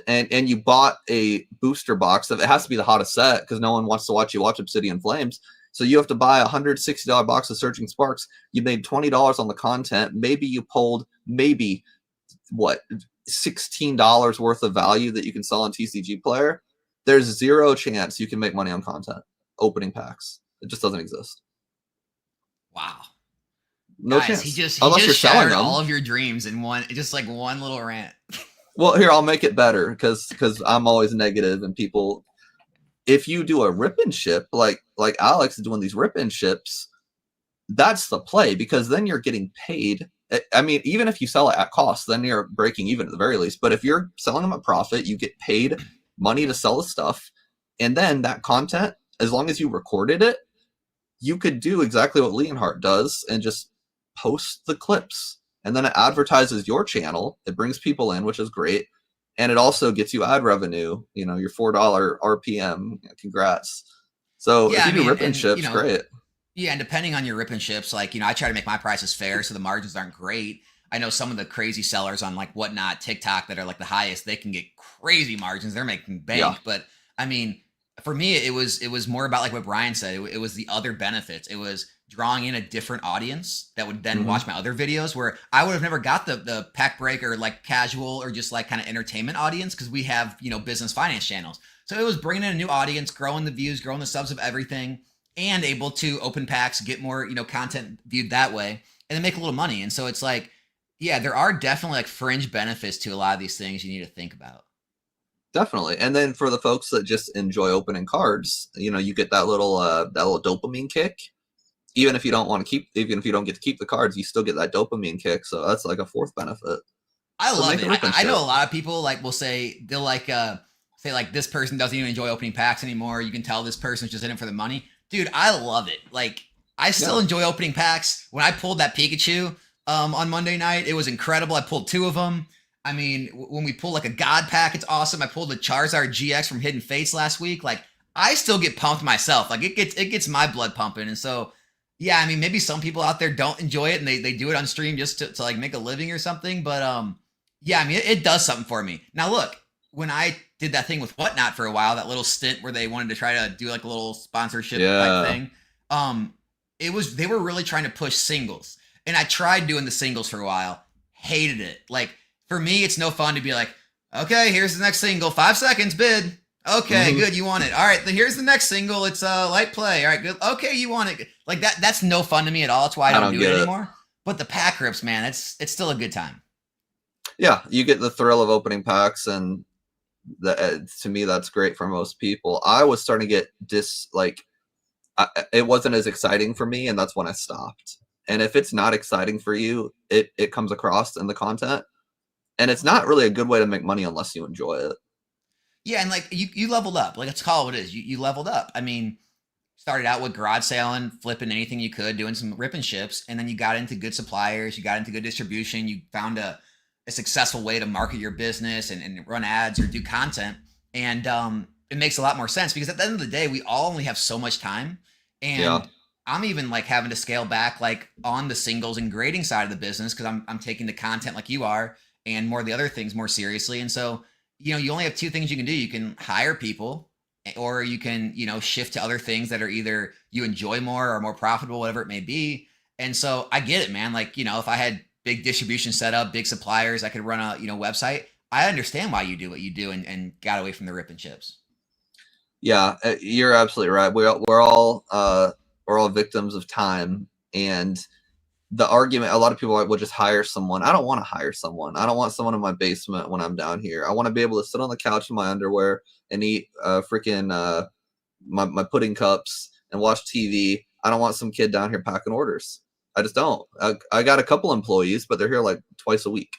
and you bought a booster box. It has to be the hottest set because no one wants to watch you watch Obsidian Flames. So you have to buy a $160 box of Surging Sparks. You made $20 on the content. Maybe you pulled $16 worth of value that you can sell on TCG Player. There's zero chance you can make money on content opening packs. It just doesn't exist. Wow. No Guys, chance. He just you're shattered all of your dreams in one little rant. Well, here, I'll make it better because I'm always negative, and people, if you do a rip and ship like Alex is doing these rip and ships, that's the play, because then you're getting paid. I mean, even if you sell it at cost, then you're breaking even at the very least. But if you're selling them at profit, you get paid money to sell the stuff. And then that content, as long as you recorded it, you could do exactly what Leonhardt does and just post the clips. And then it advertises your channel. It brings people in, which is great. And it also gets you ad revenue, your $4 RPM. Congrats. So if you do rip and ships, great. Yeah, and depending on your rip and ships, I try to make my prices fair so the margins aren't great. I know some of the crazy sellers on whatnot, TikTok, that are the highest, they can get crazy margins. They're making bank. Yeah. But I mean, for me, it was more about what Brian said. It was the other benefits. It was drawing in a different audience that would then watch my other videos, where I would have never got the pack breaker, casual or just kind of entertainment audience, because we have, business finance channels. So it was bringing in a new audience, growing the views, growing the subs of everything, and able to open packs, get more, content viewed that way, and then make a little money. And so it's yeah, there are definitely fringe benefits to a lot of these things you need to think about. Definitely. And then for the folks that just enjoy opening cards, you get that little dopamine kick. Even if you don't get to keep the cards, you still get that dopamine kick. So that's a fourth benefit. I love it. I know a lot of people will say they'll say this person doesn't even enjoy opening packs anymore. You can tell this person's just in it for the money. Dude, I love it. I still enjoy opening packs. When I pulled that Pikachu on Monday night, it was incredible. I pulled 2 of them. I mean, when we pull a God pack, it's awesome. I pulled the Charizard GX from Hidden Fates last week. I still get pumped myself. It gets my blood pumping. And so, yeah, I mean, maybe some people out there don't enjoy it and they do it on stream just to make a living or something. But yeah, I mean, it does something for me. Now, look, when I did that thing with Whatnot for a while, that little stint where they wanted to try to do a little sponsorship type thing, they were really trying to push singles. And I tried doing the singles for a while, hated it. For me, it's no fun to be okay, here's the next single, 5 seconds bid. Okay, good, you want it. All right, here's the next single. It's light play. All right, good. Okay, you want it. That's no fun to me at all. That's why I don't do it anymore. But the pack rips, man, it's still a good time. Yeah, you get the thrill of opening packs, and To me, that's great for most people. I was starting to get it wasn't as exciting for me, and that's when I stopped. And if it's not exciting for you, it comes across in the content, and it's not really a good way to make money unless you enjoy it. Yeah, and like you leveled up. Like let's call it what it is. You leveled up. I mean, started out with garage selling, flipping anything you could, doing some rip and ships, and then you got into good suppliers, you got into good distribution, you found a successful way to market your business and run ads or do content. And it makes a lot more sense because at the end of the day, we all only have so much time. Yeah. And I'm even like having to scale back like on the singles and grading side of the business because I'm taking the content like you are and more of the other things more seriously. And so, you only have two things you can do. You can hire people or you can, shift to other things that are either you enjoy more or more profitable, whatever it may be. And so I get it, man. Like, if I had big distribution set up, big suppliers, I could run a, website. I understand why you do what you do and got away from the rip and chips. Yeah, you're absolutely right. We're all victims of time, and the argument, a lot of people are like, well, just hire someone. I don't want to hire someone. I don't want someone in my basement when I'm down here. I want to be able to sit on the couch in my underwear and eat my pudding cups and watch TV. I don't want some kid down here packing orders. I just don't. I got a couple employees, but they're here like twice a week.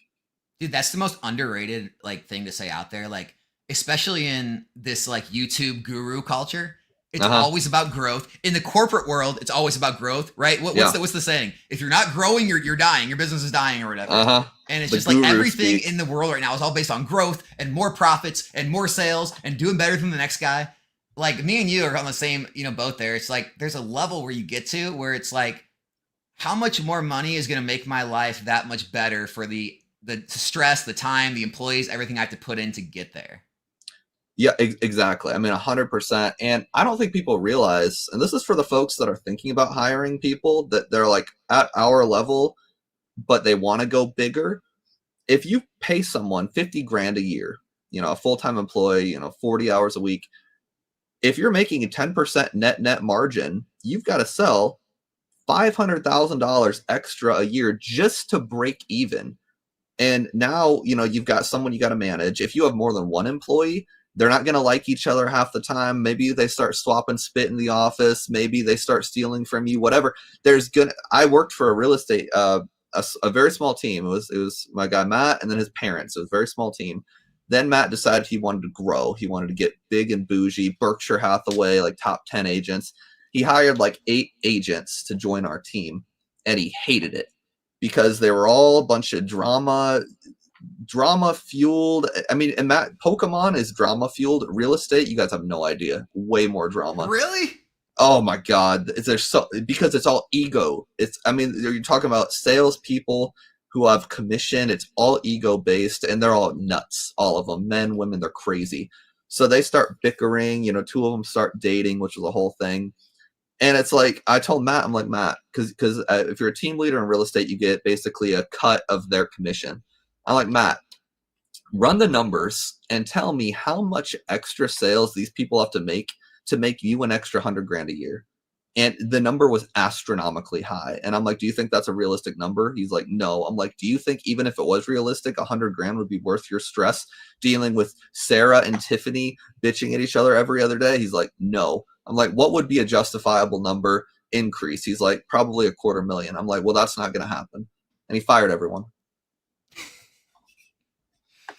Dude, that's the most underrated like thing to say out there. Like, especially in this like YouTube guru culture, it's always about growth. In the corporate world, it's always about growth, right? What's the saying? If you're not growing, you're dying. Your business is dying or whatever. And it's just like everything in the world right now is all based on growth and more profits and more sales and doing better than the next guy. Like me and you are on the same, boat there. It's like there's a level where you get to where it's like, how much more money is going to make my life that much better for the stress, the time, the employees, everything I have to put in to get there. Yeah, exactly. I mean, 100%. And I don't think people realize, and this is for the folks that are thinking about hiring people, that they're like at our level, but they want to go bigger. If you pay someone 50 grand a year, a full-time employee, 40 hours a week, if you're making a 10% net margin, you've got to sell $500,000 extra a year just to break even. And now, you've got someone you got to manage. If you have more than one employee, they're not going to like each other half the time. Maybe they start swapping spit in the office. Maybe they start stealing from you, whatever. I worked for a real estate, a very small team. It was my guy, Matt, and then his parents. It was a very small team. Then Matt decided he wanted to grow. He wanted to get big and bougie, Berkshire Hathaway, like top 10 agents. He hired like 8 agents to join our team, and he hated it because they were all a bunch of drama fueled. I mean, and Matt, Pokemon is drama fueled. Real estate, you guys have no idea. Way more drama. Really? Oh my God. Because it's all ego. You're talking about salespeople who have commission. It's all ego based, and they're all nuts. All of them, men, women, they're crazy. So they start bickering. 2 of them start dating, which was a whole thing. And it's like, I told Matt, I'm like, Matt, because if you're a team leader in real estate, you get basically a cut of their commission. I'm like, Matt, run the numbers and tell me how much extra sales these people have to make you an extra 100 grand a year. And the number was astronomically high. And I'm like, do you think that's a realistic number? He's like, no. I'm like, do you think even if it was realistic, 100 grand would be worth your stress dealing with Sarah and Tiffany bitching at each other every other day? He's like, no. I'm like, what would be a justifiable number increase? He's like, probably $250,000. I'm like, well, that's not going to happen. And he fired everyone.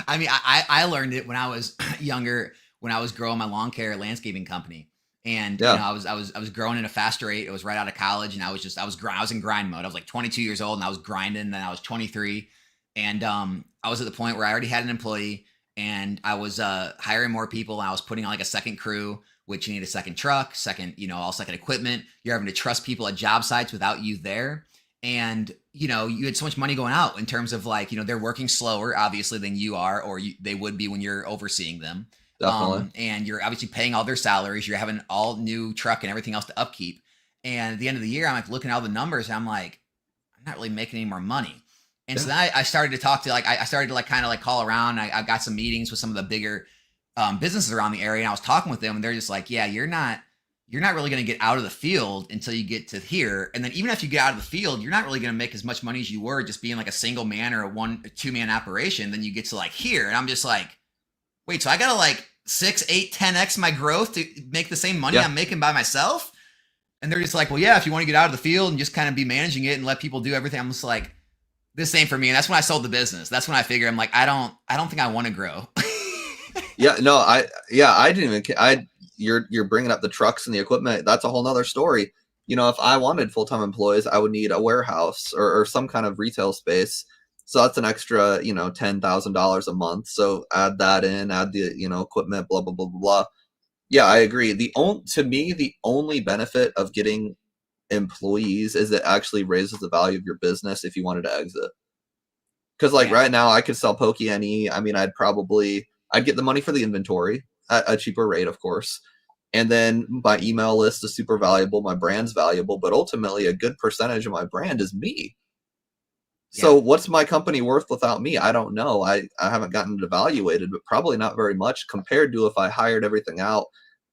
I mean, I learned it when I was younger, when I was growing my lawn care landscaping company. And I was growing at a faster rate. It was right out of college, and I was in grind mode. I was like 22 years old, and I was grinding. And then I was 23, and I was at the point where I already had an employee, and I was hiring more people. And I was putting on like a second crew, which you need a second truck, all second equipment. You're having to trust people at job sites without you there. And, you had so much money going out in terms of like, they're working slower, obviously, than you are, or they would be when you're overseeing them. Definitely. And you're obviously paying all their salaries. You're having all new truck and everything else to upkeep. And at the end of the year, I'm like looking at all the numbers, and I'm like, I'm not really making any more money. And so then I started to talk to I started to kind of call around. I got some meetings with some of the bigger businesses around the area, and I was talking with them, and they're just like, yeah, you're not really going to get out of the field until you get to here. And then even if you get out of the field, you're not really going to make as much money as you were just being like a single man or a 1-2 man operation. Then you get to like here. And I'm just like, Wait, so I gotta like 6, 8, 10x my growth to make the same money Yeah. I'm making by myself? And they're just like, well, yeah, if you want to get out of the field and just kind of be managing it and let people do everything, I'm just like, this ain't for me. And that's when I sold the business. That's when I figured I'm like, I don't think I want to grow. Yeah, no, I didn't even you're bringing up the trucks and the equipment. That's a whole nother story. You know, if I wanted full-time employees, I would need a warehouse or some kind of retail space. So that's an extra, you know, $10,000 a month. So add that in, add the, you know, equipment, blah, blah, blah, blah, blah. Yeah, I agree. To me, the only benefit of getting employees is it actually raises the value of your business if you wanted to exit. Because like right now, I could sell PokeNE. I mean, I'd get the money for the inventory at a cheaper rate, of course. And then my email list is super valuable. My brand's valuable, but ultimately a good percentage of my brand is me. So what's my company worth without me? I don't know. I haven't gotten it evaluated, but probably not very much compared to if I hired everything out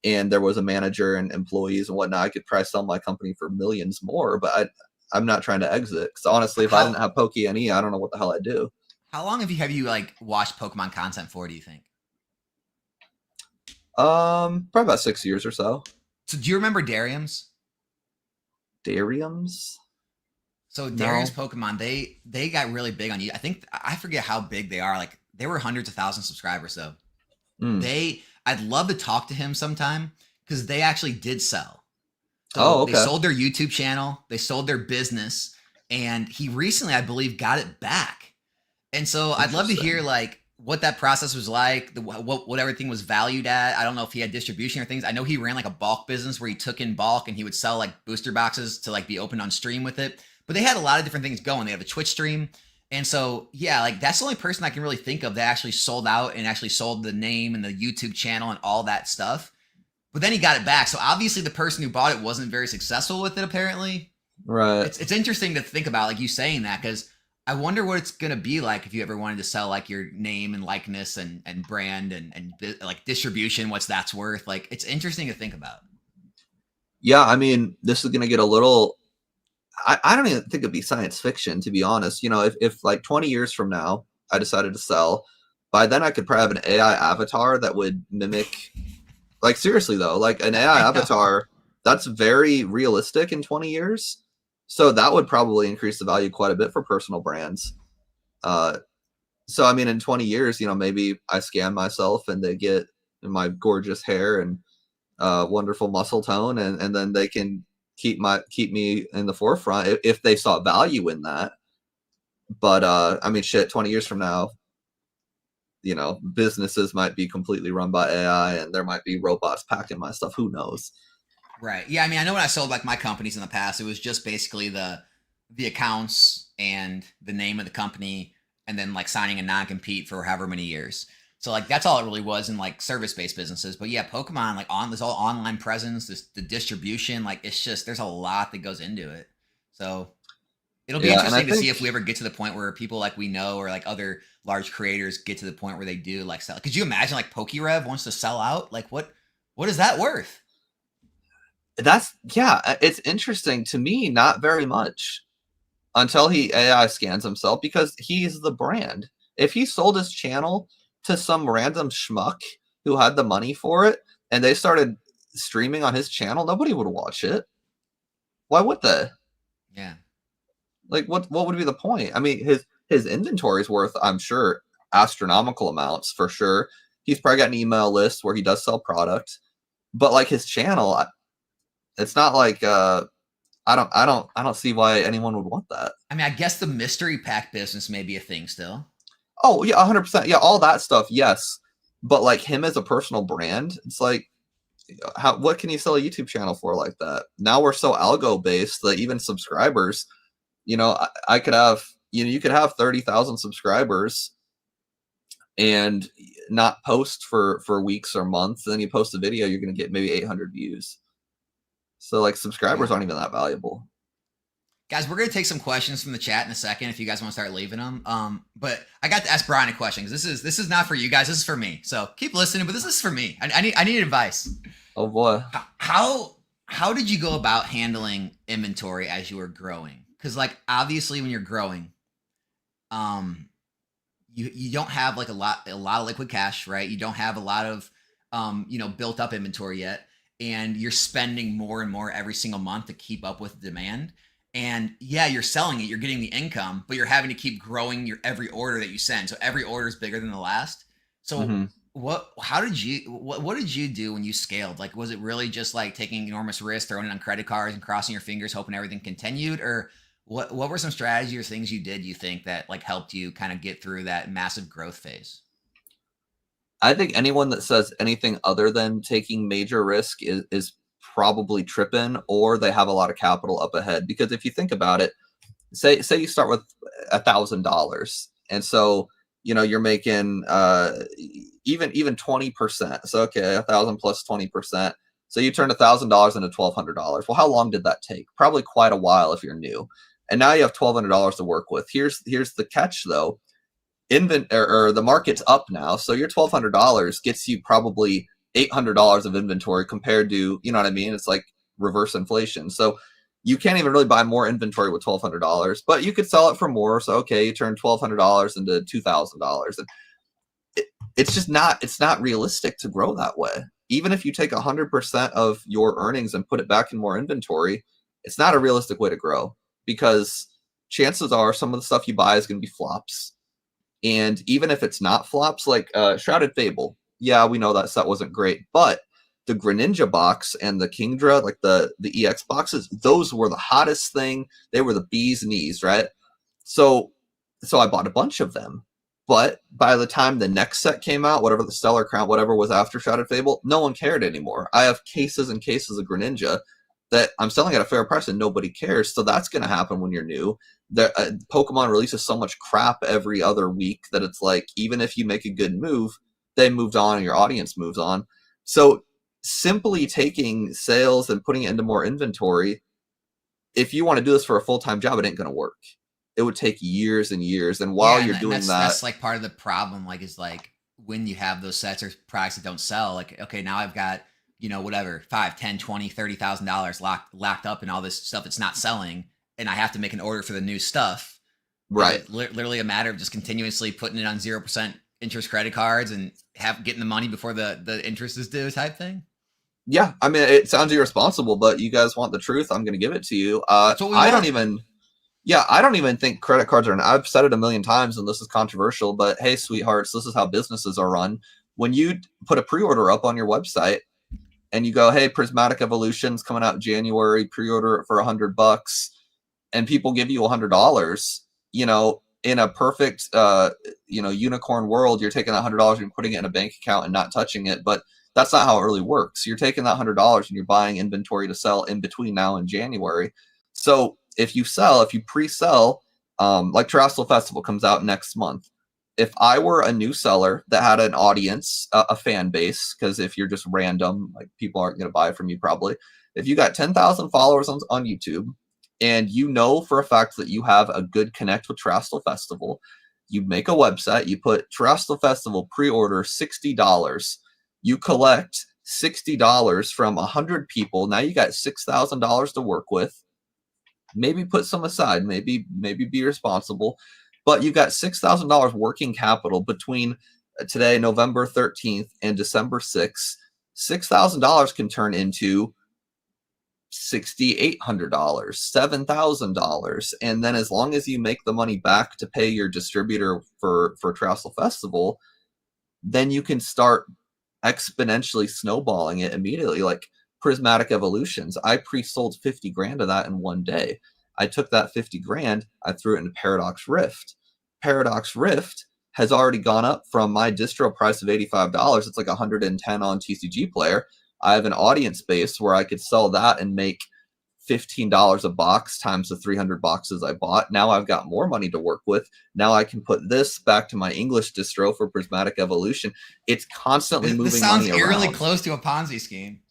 and there was a manager and employees and whatnot. I could probably sell my company for millions more, but I'm not trying to exit. Because honestly, if I didn't have PokeNE, I don't know what the hell I'd do. How long have you like watched Pokemon content for, do you think? Probably about 6 years or so. So do you remember Darium's? Darium's? So Darium's Pokemon, they got really big on you. I think I forget how big they are. Like they were hundreds of thousands of subscribers. So I'd love to talk to him sometime because they actually did sell. So they sold their YouTube channel, they sold their business, and he recently, I believe, got it back. And so I'd love to hear like what that process was like, what everything was valued at. I don't know if he had distribution or things. I know he ran like a bulk business where he took in bulk and he would sell like booster boxes to like be open on stream with it. But they had a lot of different things going. They have a Twitch stream. And so, yeah, like that's the only person I can really think of that actually sold out and actually sold the name and the YouTube channel and all that stuff. But then he got it back. So obviously the person who bought it wasn't very successful with it, apparently. Right. It's interesting to think about, like you saying that, because I wonder what it's going to be like if you ever wanted to sell like your name and likeness and brand and like distribution, what's that's worth. Like, it's interesting to think about. Yeah, I mean, this is going to get a little... I don't even think it'd be science fiction, to be honest. You know, if like 20 years from now, I decided to sell, by then I could probably have an AI avatar that would mimic... Like, seriously, though, like an AI avatar, that's very realistic in 20 years. So that would probably increase the value quite a bit for personal brands. So, I mean, in 20 years, you know, maybe I scan myself and they get my gorgeous hair and wonderful muscle tone, and then they can keep me in the forefront if they saw value in that. But I mean, shit, 20 years from now, you know, businesses might be completely run by AI and there might be robots packing my stuff. Who knows? Right. Yeah. I mean, I know when I sold like my companies in the past, it was just basically the accounts and the name of the company and then like signing a non-compete for however many years. So like that's all it really was in like service-based businesses. But yeah, Pokemon, like there's all online presence, the distribution, like it's just there's a lot that goes into it. So it'll be interesting to see if we ever get to the point where people like we know or like other large creators get to the point where they do like sell. Could you imagine like PokeRev wants to sell out? Like what is that worth? It's interesting to me. Not very much until he AI scans himself because he's the brand. If he sold his channel to some random schmuck who had the money for it and they started streaming on his channel, nobody would watch it. Why would they? Yeah. Like what would be the point? I mean, his inventory is worth, I'm sure, astronomical amounts for sure. He's probably got an email list where he does sell products, but like his channel, it's not like I don't see why anyone would want that. I mean, I guess the mystery pack business may be a thing still. Oh yeah, 100%. Yeah, all that stuff, yes. But like him as a personal brand, it's like, what can you sell a YouTube channel for like that? Now we're so algo based that even subscribers, you know, I could have, you know, you could have 30,000 subscribers and not post for weeks or months. Then you post a video, you're going to get maybe 800 views. So like subscribers aren't even that valuable. Guys, we're going to take some questions from the chat in a second if you guys want to start leaving them. But I got to ask Brian a question because this is not for you guys. This is for me. So keep listening, but this is for me. I need advice. Oh boy. How did you go about handling inventory as you were growing? Because like obviously when you're growing, you don't have like a lot of liquid cash, right? You don't have a lot of built up inventory yet, and you're spending more and more every single month to keep up with demand. And yeah, you're selling it, you're getting the income, but you're having to keep growing your every order that you send. So every order is bigger than the last. So Hmm. what did you do when you scaled? Like, was it really just like taking enormous risks, throwing it on credit cards and crossing your fingers, hoping everything continued? Or what were some strategies or things you did, you think, that like helped you kind of get through that massive growth phase? I think anyone that says anything other than taking major risk is probably tripping, or they have a lot of capital up ahead. Because if you think about it, say you start with $1,000, and so you're making even 20%. So okay, 1,000 plus 20%. So you turned $1,000 into $1,200. Well, how long did that take? Probably quite a while if you're new. And now you have $1,200 to work with. Here's the catch though. Or the market's up now, so your $1,200 gets you probably $800 of inventory compared to, you know what I mean? It's like reverse inflation. So you can't even really buy more inventory with $1,200, but you could sell it for more. So okay, you turn $1,200 into $2,000, and it's not realistic to grow that way. Even if you take 100% of your earnings and put it back in more inventory, it's not a realistic way to grow, because chances are some of the stuff you buy is going to be flops. And even if it's not flops, like Shrouded Fable, yeah, we know that set wasn't great, but the Greninja box and the Kingdra, like the EX boxes, those were the hottest thing. They were the bee's knees, right? So I bought a bunch of them. But by the time the next set came out, whatever the Stellar Crown, whatever was after Shrouded Fable, no one cared anymore. I have cases and cases of Greninja that I'm selling at a fair price and nobody cares. So that's going to happen when you're new. Pokemon releases so much crap every other week that it's like, even if you make a good move, they moved on and your audience moves on. So simply taking sales and putting it into more inventory, if you want to do this for a full-time job, it ain't going to work. It would take years and years. And while Yeah, you're doing that's like part of the problem. Like, is like when you have those sets or products that don't sell. Like, okay, now I've got whatever, 5, 10, 20, $30,000 locked up in all this stuff that's not selling, and I have to make an order for the new stuff. Is right. it literally a matter of just continuously putting it on 0% interest credit cards and getting the money before the interest is due type thing? Yeah, I mean, it sounds irresponsible, but you guys want the truth. I'm going to give it to you. That's what we want. I don't even think credit cards are. I've said it a million times, and this is controversial, but hey, sweethearts, this is how businesses are run. When you put a pre-order up on your website and you go, hey, Prismatic Evolution's coming out in January, pre-order it for $100, and people give you $100, in a perfect, unicorn world, you're taking $100 and putting it in a bank account and not touching it. But that's not how it really works. You're taking that $100 and you're buying inventory to sell in between now and January. So if you pre-sell, like Terrestrial Festival comes out next month. If I were a new seller that had an audience, a fan base, because if you're just random, like people aren't going to buy from you probably. If you got 10,000 followers on YouTube, and for a fact that you have a good connect with Terrestrial Festival, you make a website, you put Terrestrial Festival pre-order $60. You collect $60 from 100 people. Now you got $6,000 to work with. Maybe put some aside, maybe be responsible, but you've got $6,000 working capital between today, November 13th, and December 6th. $6,000 can turn into $6,800, $7,000, and then as long as you make the money back to pay your distributor for Terrestrial Festival, then you can start exponentially snowballing it immediately. Like Prismatic Evolutions, I pre-sold 50 grand of that in one day. I took that 50 grand, I threw it into Paradox Rift. Paradox Rift has already gone up from my distro price of $85. It's like 110 on TCG Player. I have an audience base where I could sell that and make $15 a box times the 300 boxes I bought. Now I've got more money to work with. Now I can put this back to my English distro for Prismatic Evolution. It's constantly moving money around. This sounds eerily close to a Ponzi scheme.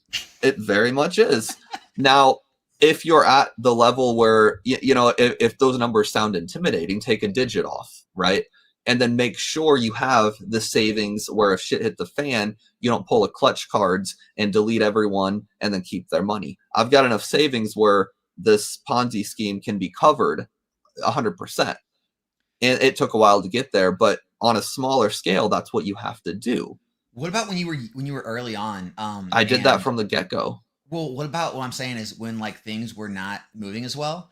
It very much is. Now, if you're at the level where, if those numbers sound intimidating, take a digit off, right? And then make sure you have the savings where if shit hit the fan, you don't pull a clutch cards and delete everyone and then keep their money. I've got enough savings where this Ponzi scheme can be covered 100%. And it took a while to get there, but on a smaller scale, that's what you have to do. What about when you were early on? I did that from the get-go. Well, what about what I'm saying is when like things were not moving as well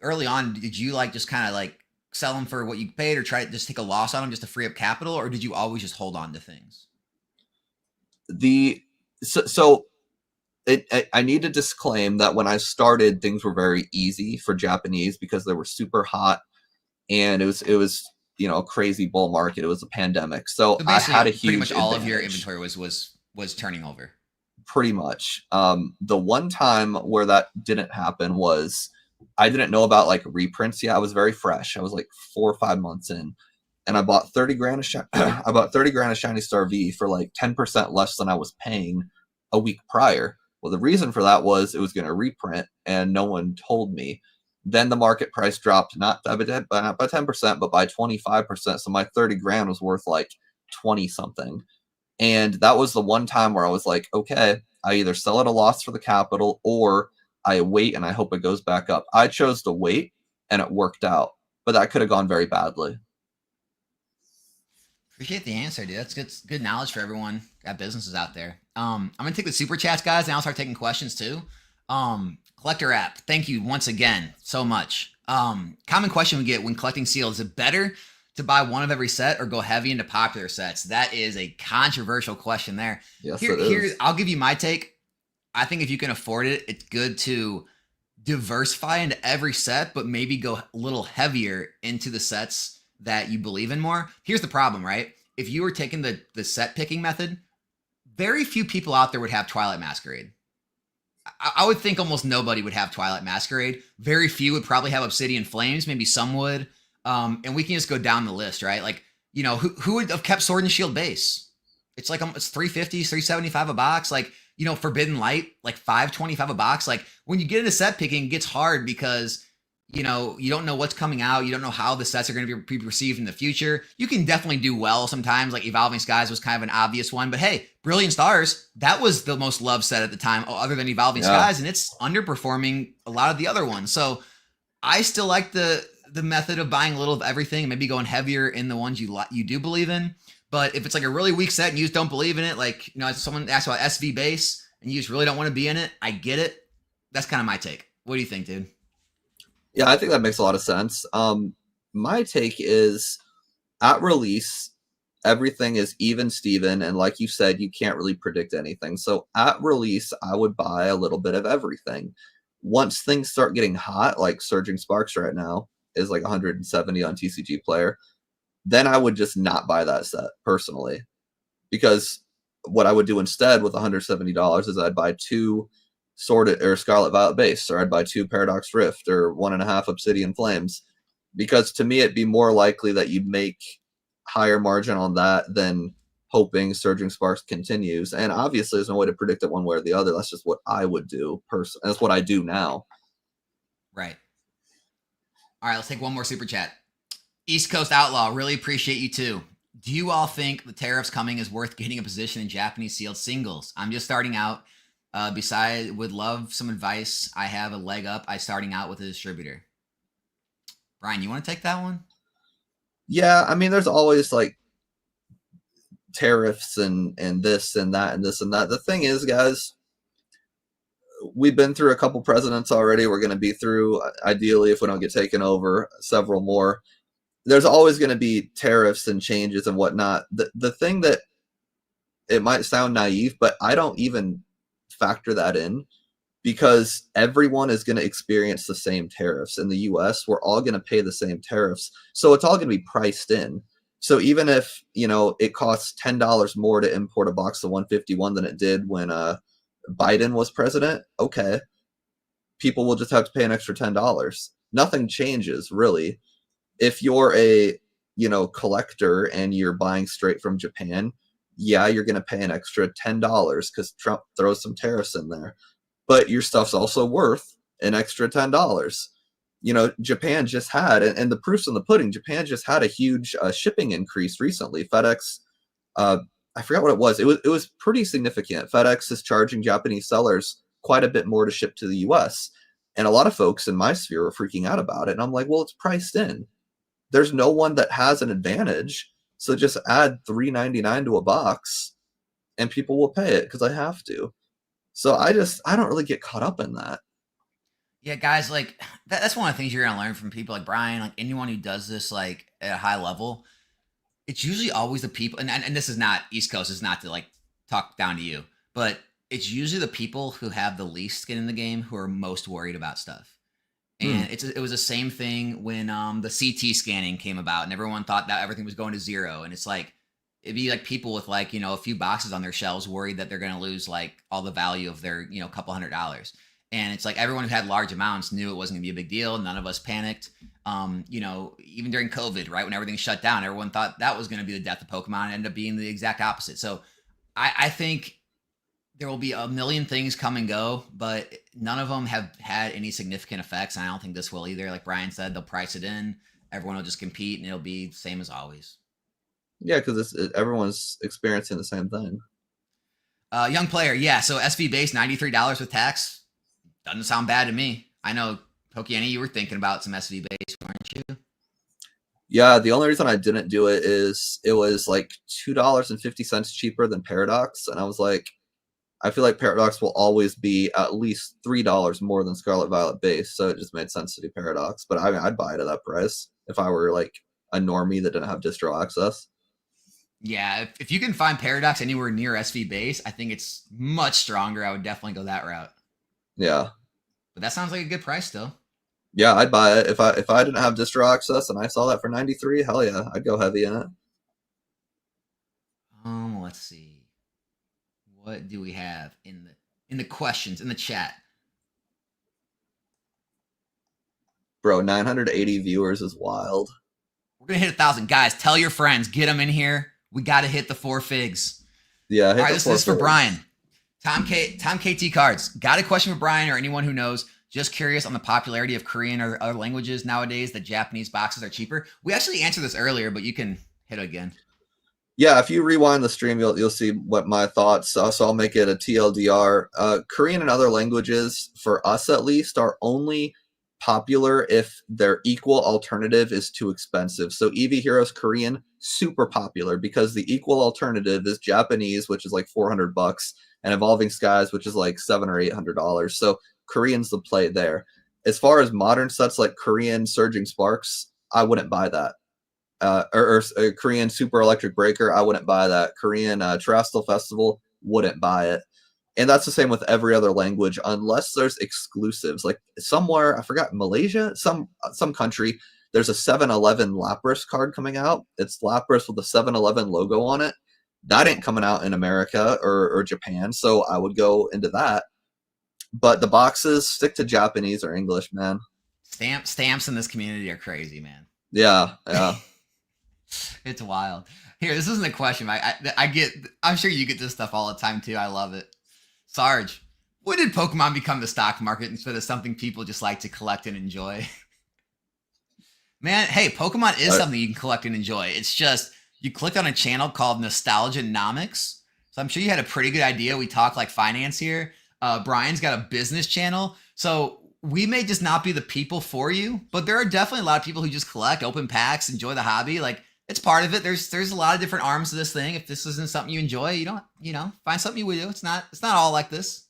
early on? Did you like just kind of like sell them for what you paid, or try to just take a loss on them just to free up capital, or did you always just hold on to things? I need to disclaim that when I started, things were very easy for Japanese because they were super hot, and it was a crazy bull market. It was a pandemic, so I had a huge pretty much all advantage. of your inventory was turning over. Pretty much. The one time where that didn't happen was I didn't know about like reprints yet. I was very fresh. I was like 4 or 5 months in, and I bought 30 grand I bought 30 grand of Shiny Star V for like 10% less than I was paying a week prior. Well, the reason for that was it was going to reprint, and no one told me. Then the market price dropped not by 10%, but by 25%. So my 30 grand was worth like 20 something. And that was the one time where I was like, okay, I either sell at a loss for the capital or I wait and I hope it goes back up. I chose to wait, and it worked out, but that could have gone very badly. Appreciate the answer, dude. That's good knowledge for everyone got businesses out there. I'm gonna take the super chats, guys, and I'll start taking questions too. Collector app, thank you once again so much. Common question we get when collecting seals: is it better to buy one of every set or go heavy into popular sets? That is a controversial question there. Yes, it is. I'll give you my take. I think if you can afford it, it's good to diversify into every set, but maybe go a little heavier into the sets that you believe in more. Here's the problem, right? If you were taking the set picking method, very few people out there would have Twilight Masquerade. I would think almost nobody would have Twilight Masquerade. Very few would probably have Obsidian Flames. Maybe some would. And we can just go down the list, right? Like, who would have kept Sword and Shield base? It's like it's $350, $375 a box. Like, Forbidden Light, like $525 a box. Like, when you get into set picking, it gets hard because you don't know what's coming out. You don't know how the sets are going to be received in the future. You can definitely do well sometimes. Like Evolving Skies was kind of an obvious one, but hey, Brilliant Stars, that was the most loved set at the time, other than Evolving Skies, and it's underperforming a lot of the other ones. So I still like the method of buying a little of everything, maybe going heavier in the ones you do believe in. But if it's like a really weak set and you just don't believe in it, like, someone asked about SV base and you just really don't want to be in it, I get it. That's kind of my take. What do you think, dude? Yeah, I think that makes a lot of sense. My take is at release, everything is even Steven. And like you said, you can't really predict anything. So at release, I would buy a little bit of everything. Once things start getting hot, like Surging Sparks right now is like 170 on TCG Player, then I would just not buy that set personally. Because what I would do instead with $170 is I'd buy 2 Sorted or Scarlet Violet base, or I'd buy 2 Paradox Rift or 1.5 Obsidian Flames, because to me it'd be more likely that you'd make higher margin on that than hoping Surging Sparks continues. And obviously there's no way to predict it one way or the other. That's just what I would do personally. That's what I do now. Right. All right, let's take one more super chat. East Coast Outlaw, really appreciate you too. Do you all think the tariffs coming is worth getting a position in Japanese sealed singles? I'm just starting out. Would love some advice. I have a leg up. I starting out with a distributor. Brian, you want to take that one? Yeah, I mean, there's always like tariffs and this and that and this and that. The thing is, guys, we've been through a couple presidents already. We're going to be through, ideally, if we don't get taken over, several more. There's always going to be tariffs and changes and whatnot. The thing that, it might sound naive, but I don't even factor that in, because everyone is going to experience the same tariffs in the US. We're all going to pay the same tariffs. So it's all going to be priced in. So even if, it costs $10 more to import a box of 151 than it did when Biden was president, okay, people will just have to pay an extra $10. Nothing changes, really. If you're a, collector and you're buying straight from Japan, yeah, you're going to pay an extra $10 because Trump throws some tariffs in there. But your stuff's also worth an extra $10. Japan just had, and the proof's in the pudding, Japan just had a huge shipping increase recently. FedEx, I forgot what it was. It was pretty significant. FedEx is charging Japanese sellers quite a bit more to ship to the US. And a lot of folks in my sphere are freaking out about it. And I'm like, well, it's priced in. There's no one that has an advantage So just add $3.99 to a box, and people will pay it because I have to. So I don't really get caught up in that. Yeah, guys, like that's one of the things you're gonna learn from people like Brian, like anyone who does this like at a high level. It's usually always the people, and this is not East Coast. It's not to like talk down to you, but it's usually the people who have the least skin in the game who are most worried about stuff. Hmm. And it was the same thing when the CT scanning came about, and everyone thought that everything was going to zero. And it's like it'd be like people with like a few boxes on their shelves worried that they're going to lose like all the value of their couple $100. And it's like everyone who had large amounts knew it wasn't going to be a big deal. None of us panicked. Even during COVID, right when everything shut down, everyone thought that was going to be the death of Pokemon. It ended up being the exact opposite. So I think there will be a million things come and go, but none of them have had any significant effects. And I don't think this will either. Like Brian said, they'll price it in. Everyone will just compete, and it'll be the same as always. Yeah, because everyone's experiencing the same thing. Young player, yeah. So SV base $93 with tax doesn't sound bad to me. I know PokeNE, you were thinking about some SV base, weren't you? Yeah, the only reason I didn't do it is it was like $2.50 cheaper than Paradox, and I was like, I feel like Paradox will always be at least $3 more than Scarlet Violet base, so it just made sense to do Paradox. But I mean, I'd buy it at that price if I were like a normie that didn't have distro access. Yeah, if you can find Paradox anywhere near SV base, I think it's much stronger. I would definitely go that route. Yeah, But that sounds like a good price still. yeah, I'd buy it if I didn't have distro access and I saw that for 93. Hell yeah, I'd go heavy in it. Let's see. What do we have in the questions in the chat? Bro, 980 viewers is wild. We're gonna hit 1,000, guys. Tell your friends, get them in here. We got to hit the 4 figs. Yeah, All right, this is for Brian. Tom KT Cards. Got a question for Brian or anyone who knows? Just curious on the popularity of Korean or other languages nowadays that Japanese boxes are cheaper. We actually answered this earlier, but you can hit it again. Yeah, if you rewind the stream, you'll see what my thoughts. So I'll make it a TLDR. Korean and other languages, for us at least, are only popular if their equal alternative is too expensive. So Eevee Heroes Korean, super popular because the equal alternative is Japanese, which is like $400, and Evolving Skies, which is like $700 or $800. So Korean's the play there. As far as modern sets like Korean Surging Sparks, I wouldn't buy that. Or Korean Super Electric Breaker, I wouldn't buy that. Korean Terrestrial Festival, wouldn't buy it. And that's the same with every other language, unless there's exclusives. Like somewhere, I forgot, Malaysia, some country, there's a 7-Eleven Lapras card coming out. It's Lapras with a 7-Eleven logo on it. That ain't coming out in America or Japan, so I would go into that. But the boxes, stick to Japanese or English, man. Stamps in this community are crazy, man. Yeah. It's wild. Here, this isn't a question. I'm sure you get this stuff all the time too. I love it. Sarge, when did Pokemon become the stock market instead of something people just like to collect and enjoy? Man, hey, Pokemon is something you can collect and enjoy. It's just you clicked on a channel called Nostalgianomics. So I'm sure you had a pretty good idea. We talk like finance here. Brian's got a business channel. So we may just not be the people for you, but there are definitely a lot of people who just collect, open packs, enjoy the hobby. Like it's part of it. There's a lot of different arms to this thing. If this isn't something you enjoy, you don't, find something you would do. It's not all like this.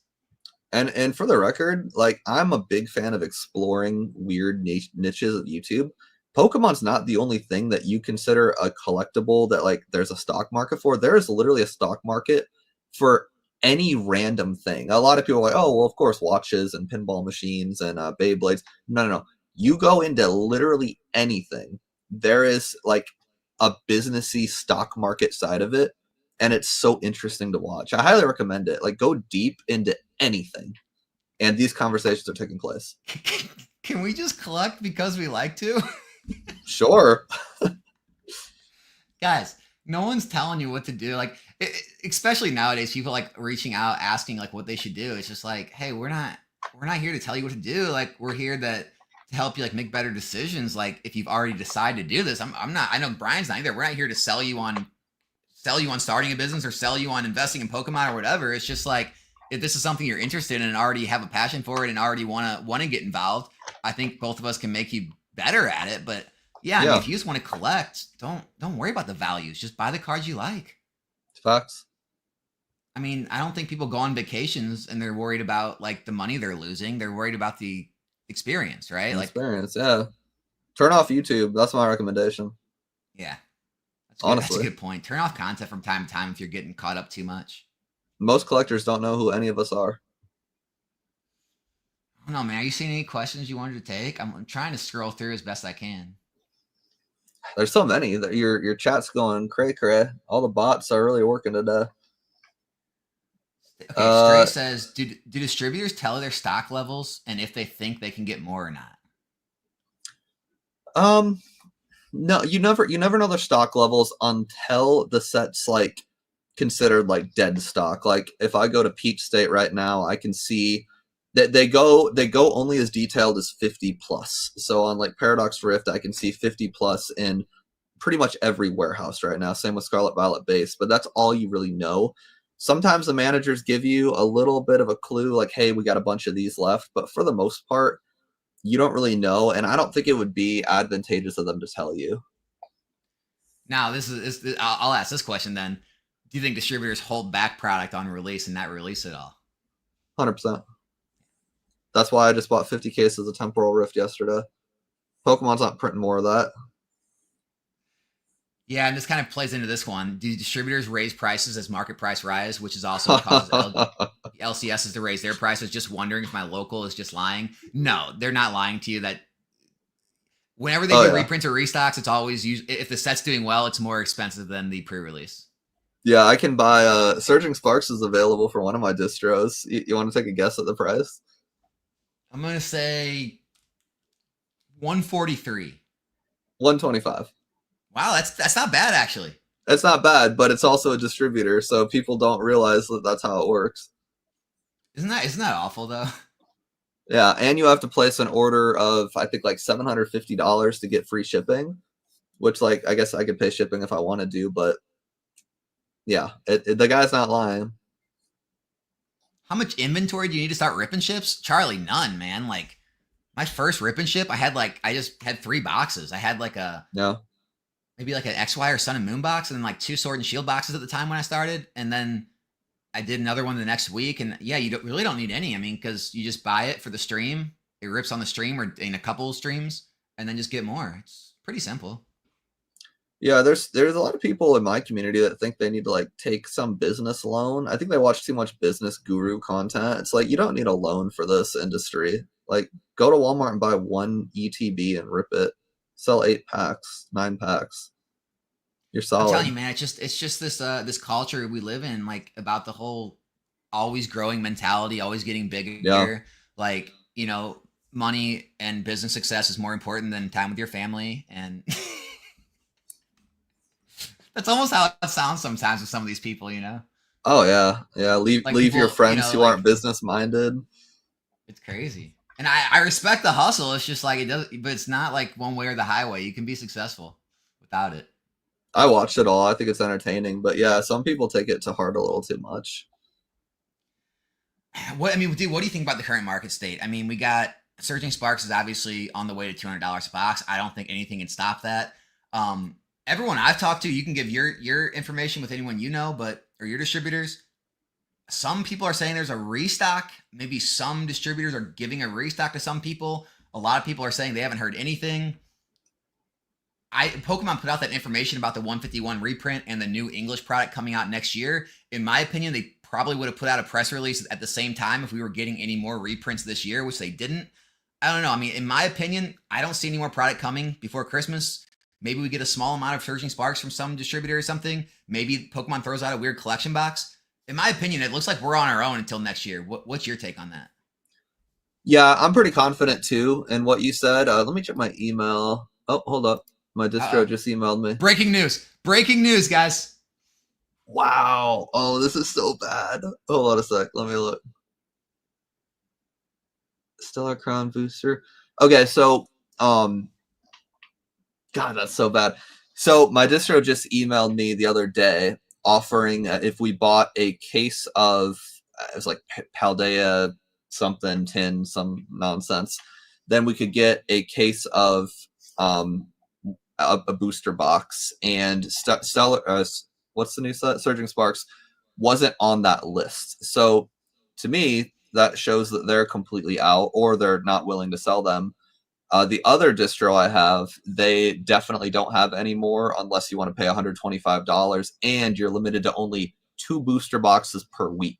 And for the record, like I'm a big fan of exploring weird niches of YouTube. Pokemon's not the only thing that you consider a collectible that like there's a stock market for. There is literally a stock market for any random thing. A lot of people are like, oh, well, of course, watches and pinball machines and Beyblades. No. You go into literally anything. There is like a businessy stock market side of it, and it's so interesting to watch. I highly recommend it. Like, go deep into anything, and these conversations are taking place. Can we just collect because we like to? Sure. Guys, no one's telling you what to do. Like, especially nowadays, people like reaching out, asking like what they should do. It's just like, hey, we're not here to tell you what to do. Like, we're here to help you like make better decisions. Like, if you've already decided to do this, I'm not. I know Brian's not either. We're not here to sell you on starting a business or sell you on investing in Pokemon or whatever. It's just like if this is something you're interested in and already have a passion for it and already want to get involved, I think both of us can make you better at it. But Yeah, I mean, Yeah, if you just want to collect, don't worry about the values. Just buy the cards you like. facts. I mean, I don't think people go on vacations and they're worried about like the money they're losing. They're worried about the experience, right? An Like, experience. Yeah. Turn off YouTube. That's my recommendation. yeah, that's good. That's a Honestly, good point. Turn off content from time to time if you're getting caught up too much. most collectors don't know who any of us are. I don't know, man. Are you seeing any questions you wanted to take? I'm trying to scroll through as best I can. There's so many that your chat's going cray cray. All the bots are really working today. Okay, Stray says, do distributors tell their stock levels and if they think they can get more or not? Um, no, you never know their stock levels until the set's like considered like dead stock. Like if I go to Peach State right now, I can see that they go only as detailed as 50 plus. So on like Paradox Rift, I can see 50 plus in pretty much every warehouse right now. Same with Scarlet Violet base, but that's all you really know. Sometimes the managers give you a little bit of a clue, like, hey, we got a bunch of these left, but for the most part, you don't really know, and I don't think it would be advantageous of them to tell you. Now, I'll ask this question then. Do you think distributors hold back product on release and not release it all? 100%. That's why I just bought 50 cases of Temporal Rift yesterday. Pokemon's not printing more of that. Yeah, and this kind of plays into this one. Do distributors raise prices as market price rise, which is also what causes LCSs to raise their prices? Just wondering if my local is just lying. No, they're not lying to you. That whenever they Oh do yeah. reprints or restocks, it's always if the set's doing well, it's more expensive than the pre-release. Yeah, I can buy Surging Sparks is available for one of my distros. You want to take a guess at the price? I'm gonna say 143. 125. Wow, that's not bad actually. It's not bad, but it's also a distributor, so people don't realize that that's how it works. Isn't that awful though? Yeah, and you have to place an order of I think like $750 to get free shipping, which like I guess I could pay shipping if I want to, but yeah, the guy's not lying. How much inventory do you need to start ripping ships? Charlie, none, man. Like my first ripping ship, I just had 3 boxes. I had like Yeah, maybe like an XY or Sun and Moon box, and then like 2 Sword and Shield boxes at the time when I started, and then I did another one the next week. And yeah, really don't need any. I mean, because you just buy it for the stream, it rips on the stream or in a couple of streams, and then just get more. It's pretty simple. yeah. There's a lot of people in my community that think they need to like take some business loan. I think they watch too much business guru content. It's like you don't need a loan for this industry. Like go to Walmart and buy one ETB and rip it. Sell 8 packs, 9 packs. You're I'm solid. telling you, man, it's just this culture we live in, like about the whole always growing mentality, always getting Yeah. bigger. Like, money and business success is more important than time with your family. And that's almost how it sounds sometimes with some of these people. Oh yeah, yeah. Leave Like leave your people, friends who like aren't business minded. it's crazy. And I respect the hustle. It's just like it does, but it's not like one way or the highway. You can be successful without it. I watched it all. I think it's entertaining, but yeah, some people take it to heart a little too much. What I mean, dude, what do you think about the current market state? I mean, we got Surging Sparks is obviously on the way to $200 a box. I don't think anything can stop that. Everyone I've talked to, you can give your information with anyone or your distributors. Some people are saying there's a restock. Maybe some distributors are giving a restock to some people. A lot of people are saying they haven't heard anything. Pokemon put out that information about the 151 reprint and the new English product coming out next year. In my opinion, they probably would have put out a press release at the same time if we were getting any more reprints this year, which they didn't. I don't know. I mean, in my opinion, I don't see any more product coming before Christmas. Maybe we get a small amount of Surging Sparks from some distributor or something. Maybe Pokemon throws out a weird collection box. In my opinion, it looks like we're on our own until next year. What's your take on that? Yeah, I'm pretty confident too in what you said. Let me check my email. Oh, hold up. My distro just emailed me. Breaking news. Breaking news, guys. Wow. Oh, this is so bad. Hold on a sec. Let me look. Stellar Crown booster. Okay, so God, that's so bad. So my distro just emailed me the other day offering if we bought a case of it was like Paldea something tin some nonsense, then we could get a case of a booster box, and Stellar, what's the new set? Surging Sparks wasn't on that list. So to me, that shows that they're completely out, or they're not willing to sell them. The other distro I have, they definitely don't have any more unless you want to pay $125, and you're limited to only 2 booster boxes per week.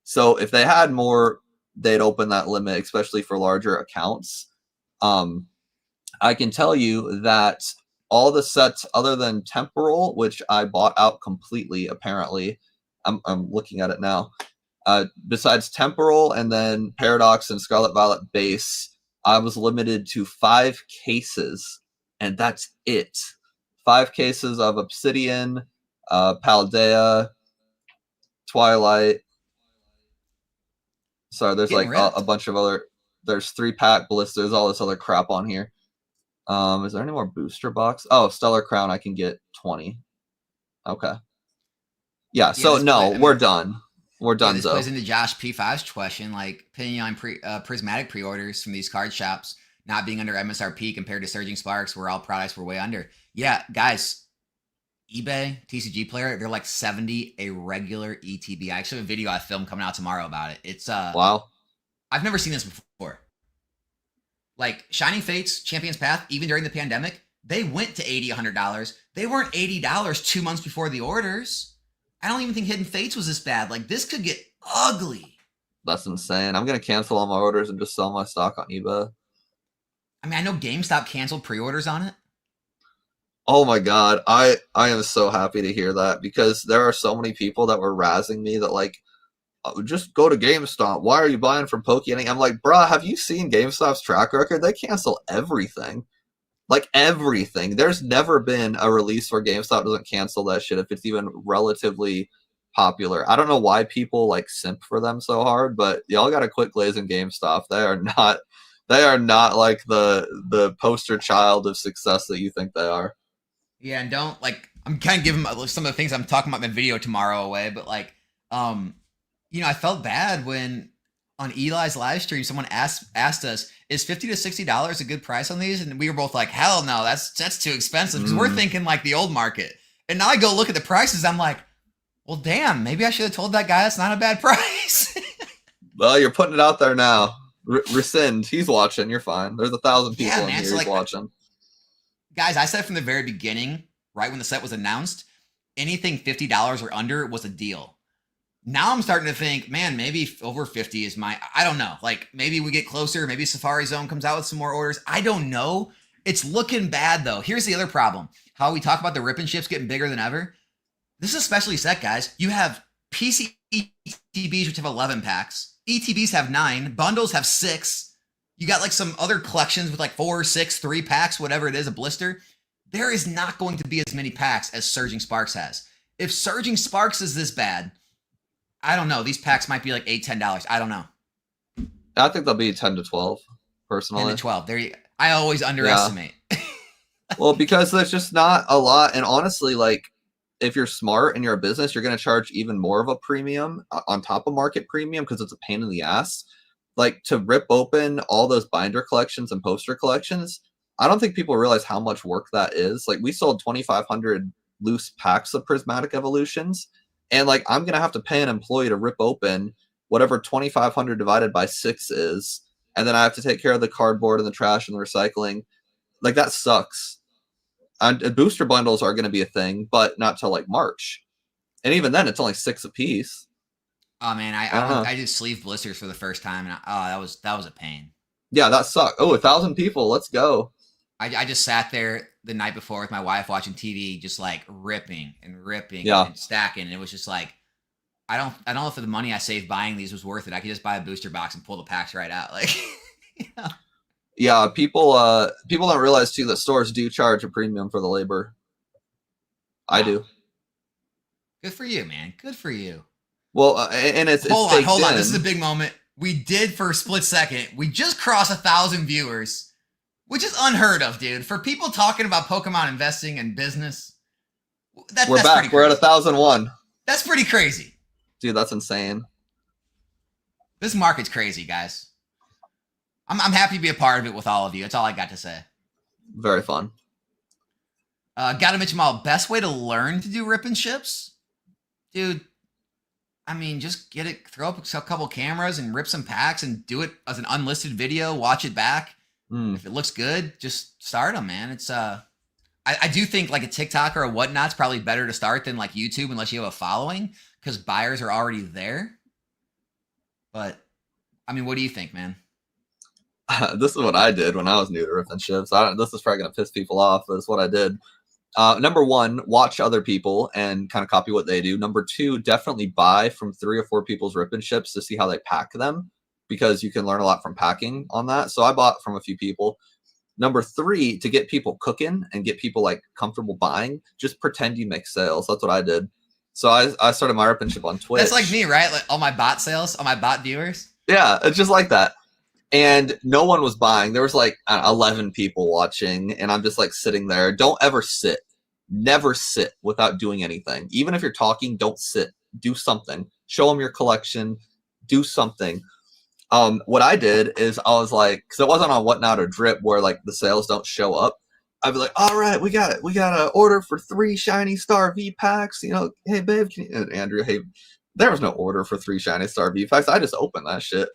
So if they had more, they'd open that limit, especially for larger accounts. I can tell you that all the sets other than Temporal, which I bought out completely, apparently, I'm looking at it now. Besides Temporal and then Paradox and Scarlet Violet base, I was limited to 5 cases, and that's it. 5 cases of Obsidian, Paldea, Twilight. Sorry, there's like a bunch of other. There's 3-pack blisters, all this other crap on here. Is there any more booster box? Oh, Stellar Crown, I can get 20. Okay. Yeah, so no, we're done. We're done. This plays into Josh P5's question, like opinion on prismatic pre-orders from these card shops not being under MSRP compared to Surging Sparks, where all products were way under. Yeah, guys, eBay, TCG Player, they're like 70 a regular ETB. I actually have a video I filmed coming out tomorrow about it. It's wow. I've never seen this before. Like Shining Fates, Champion's Path, even during the pandemic, they went to $80, $100. They weren't $80 2 months before the orders. I don't even think Hidden Fates was this bad. Like, this could get ugly. That's insane. I'm going to cancel all my orders and just sell my stock on eBay. I mean, I know GameStop canceled pre-orders on it. Oh my God. I am so happy to hear that, because there are so many people that were razzing me that like, just go to GameStop. Why are you buying from PokeNE? I'm like, bruh, have you seen GameStop's track record? They cancel everything. Like everything. There's never been a release where GameStop doesn't cancel that shit if it's even relatively popular. I don't know why people like simp for them so hard, but y'all gotta quit glazing GameStop. They are not like the poster child of success that you think they are. Yeah, and don't like, I'm kind of giving some of the things I'm talking about in the video tomorrow away, but like, you know, I felt bad when on Eli's live stream, someone asked us, is $50 to $60 a good price on these? And we were both like, hell no, that's too expensive, because we're thinking like the old market. And now I go look at the prices, I'm like, well, damn, maybe I should have told that guy that's not a bad price. Well, you're putting it out there now. Rescind. He's watching. You're fine. There's 1,000 people in here like, watching. Guys, I said from the very beginning, right when the set was announced, anything $50 or under was a deal. Now I'm starting to think, man, maybe over 50 is I don't know. Like, maybe we get closer. Maybe Safari Zone comes out with some more orders. I don't know. It's looking bad, though. Here's the other problem. How we talk about the rip and ships getting bigger than ever. This is especially set, guys. You have PC ETBs, which have 11 packs. ETBs have 9. Bundles have 6. You got like some other collections with like 4, 6, 3 packs, whatever it is, a blister. There is not going to be as many packs as Surging Sparks has. If Surging Sparks is this bad, I don't know. These packs might be like $8, $10. I don't know. I think they'll be 10 to 12, personally. 10 to 12. I always underestimate. Yeah. Well, because there's just not a lot. And honestly, like, if you're smart and you're a business, you're going to charge even more of a premium on top of market premium, because it's a pain in the ass. Like, to rip open all those binder collections and poster collections, I don't think people realize how much work that is. Like, we sold 2,500 loose packs of Prismatic Evolutions. And like, I'm going to have to pay an employee to rip open whatever 2,500 divided by 6 is. And then I have to take care of the cardboard and the trash and the recycling. Like, that sucks. And booster bundles are going to be a thing, but not till like March. And even then, it's only 6 a piece. Oh man, I did sleeve blisters for the first time, and that was a pain. Yeah, that sucked. Oh, 1,000 people. Let's go. I just sat there the night before with my wife watching TV, just like ripping and stacking. And it was just like, I don't know if the money I saved buying these was worth it. I could just buy a booster box and pull the packs right out. Like, you know. Yeah, people don't realize too that stores do charge a premium for the labor. I do. Good for you, man. Good for you. Well, and it's hold on. This is a big moment. We did for a split second. We just crossed 1,000 viewers. Which is unheard of, dude. For people talking about Pokemon investing and business, we're back. We're at 1,001. That's pretty crazy. Dude, that's insane. This market's crazy, guys. I'm happy to be a part of it with all of you. That's all I got to say. Very fun. Gotta mention, my best way to learn to do rip and ships, dude. I mean, just get it, throw up a couple cameras and rip some packs and do it as an unlisted video. Watch it back. If it looks good, just start them, man. It's I do think like a TikTok or a whatnot's probably better to start than like YouTube unless you have a following, because buyers are already there. But I mean, what do you think, man? This is what I did when I was new to ripping ships. This is probably gonna piss people off, but it's what I did. Number one, watch other people and kind of copy what they do. Number two, definitely buy from 3 or 4 people's ripping ships to see how they pack them, because you can learn a lot from packing on that. So I bought from a few people. Number 3, to get people cooking and get people like comfortable buying, just pretend you make sales. That's what I did. So I started my ripping ship on Twitch. That's like me, right? Like all my bot sales, all my bot viewers. Yeah, it's just like that. And no one was buying. There was like 11 people watching, and I'm just like sitting there. Don't ever sit. Never sit without doing anything. Even if you're talking, don't sit. Do something. Show them your collection. Do something. What I did is I was like, because it wasn't on Whatnot or Drip where like the sales don't show up. I'd be like, all right, we got an order for 3 Shiny Star V packs. You know, hey babe, Andrew, hey, there was no order for 3 Shiny Star V packs. I just opened that shit.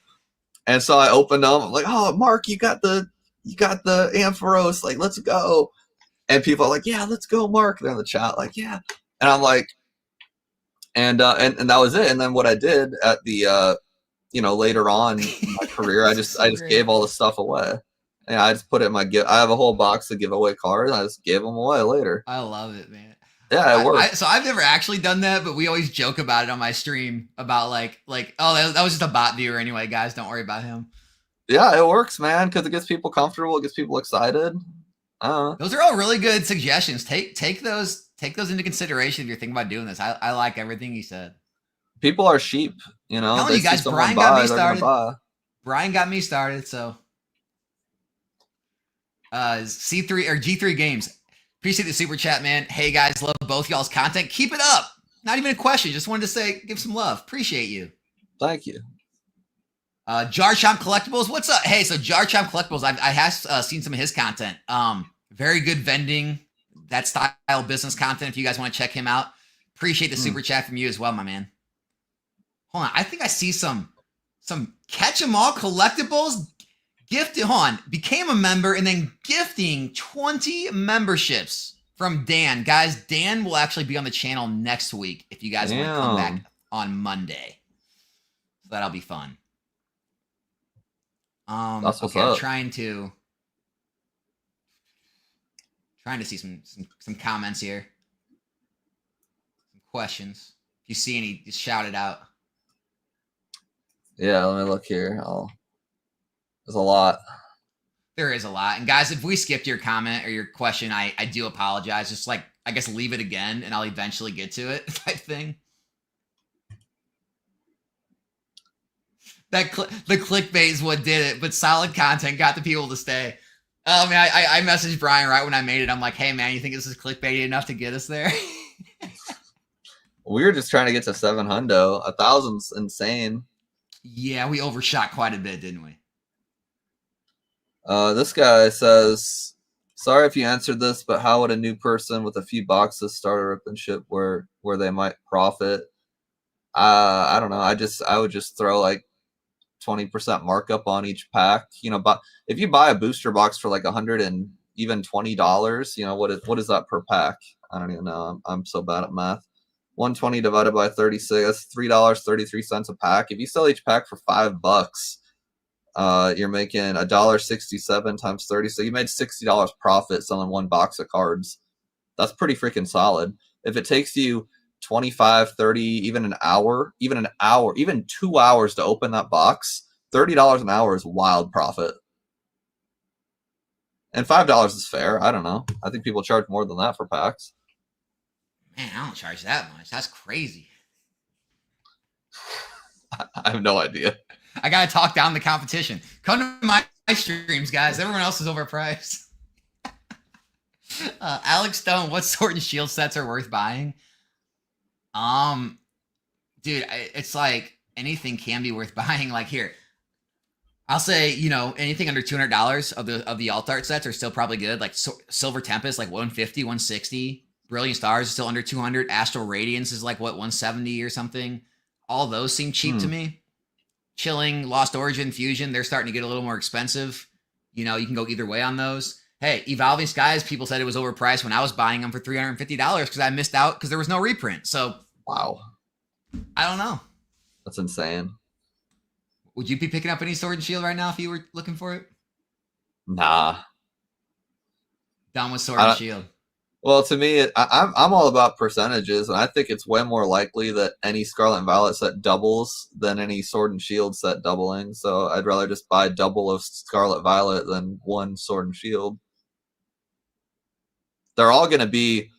And so I opened them. I'm like, oh, Mark, you got the Ampharos. Like, let's go. And people are like, yeah, let's go, Mark. They're in the chat, like, yeah. And I'm like, and that was it. And then what I did at the, later on in my career, I just gave all the stuff away. Yeah, I just put it in my I have a whole box of giveaway cards. I just gave them away later. I love it, man. Yeah, it works. So I've never actually done that, but we always joke about it on my stream about like, oh, that was just a bot viewer anyway, guys. Don't worry about him. Yeah, it works, man, because it gets people comfortable. It gets people excited. Those are all really good suggestions. Take those into consideration if you're thinking about doing this. I like everything you said. People are sheep, you know. I'm telling you guys, Brian got me started. Brian got me started, so C3 or G3 Games. Appreciate the super chat, man. Hey guys, love both y'all's content. Keep it up. Not even a question. Just wanted to say, give some love. Appreciate you. Thank you. Jar Chomp Collectibles, what's up? Hey, so Jar Chomp Collectibles, I have seen some of his content. Very good vending, that style business content. If you guys want to check him out, appreciate the super chat from you as well, my man. Hold on, I think I see some Catch 'em All Collectibles gifted. Hold on, became a member and then gifting 20 memberships from Dan. Guys, Dan will actually be on the channel next week if you guys want to come back on Monday. So that'll be fun. That's what's okay, up. I'm trying to see some comments here. Some questions. If you see any, just shout it out. Yeah, let me look here. There's a lot. There is a lot. And guys, if we skipped your comment or your question, I do apologize. Just like, I guess leave it again and I'll eventually get to it type thing. The clickbait is what did it, but solid content got the people to stay. Oh man, I messaged Brian right when I made it. I'm like, hey man, you think this is clickbaity enough to get us there? We were just trying to get to 700. 1,000's insane. Yeah, we overshot quite a bit, didn't we? This guy says, sorry if you answered this, but how would a new person with a few boxes start a rip and ship where they might profit? I don't know. I would just throw like 20% markup on each pack. You know, but if you buy a booster box for like $100 and even $20, you know, what is that per pack? I don't even know. I'm so bad at math. 120 divided by 36, that's $3.33 a pack. If you sell each pack for $5, you're making $1.67 times 30. So you made $60 profit selling one box of cards. That's pretty freaking solid. If it takes you 25, 30, even 2 hours to open that box, $30 an hour is wild profit. And $5 is fair. I don't know. I think people charge more than that for packs. Man, I don't charge that much. That's crazy. I have no idea. I gotta talk down the competition. Come to my streams, guys. Everyone else is overpriced. Alex Stone, what sword and shield sets are worth buying? Dude, it's like anything can be worth buying. Like here, I'll say, you know, anything under $200 of the alt art sets are still probably good. Like Silver Tempest, like 150, 160. Brilliant Stars is still under 200. Astral Radiance is like what 170 or something. All those seem cheap to me. Chilling, Lost Origin, Fusion, they're starting to get a little more expensive. You know, you can go either way on those. Hey, Evolving Skies, people said it was overpriced when I was buying them for $350 because I missed out because there was no reprint. So, wow, I don't know. That's insane. Would you be picking up any Sword and Shield right now if you were looking for it? Nah. Done with Sword and Shield. Well, to me, I'm all about percentages, and I think it's way more likely that any Scarlet and Violet set doubles than any Sword and Shield set doubling. So I'd rather just buy double of Scarlet Violet than one Sword and Shield. They're all going to be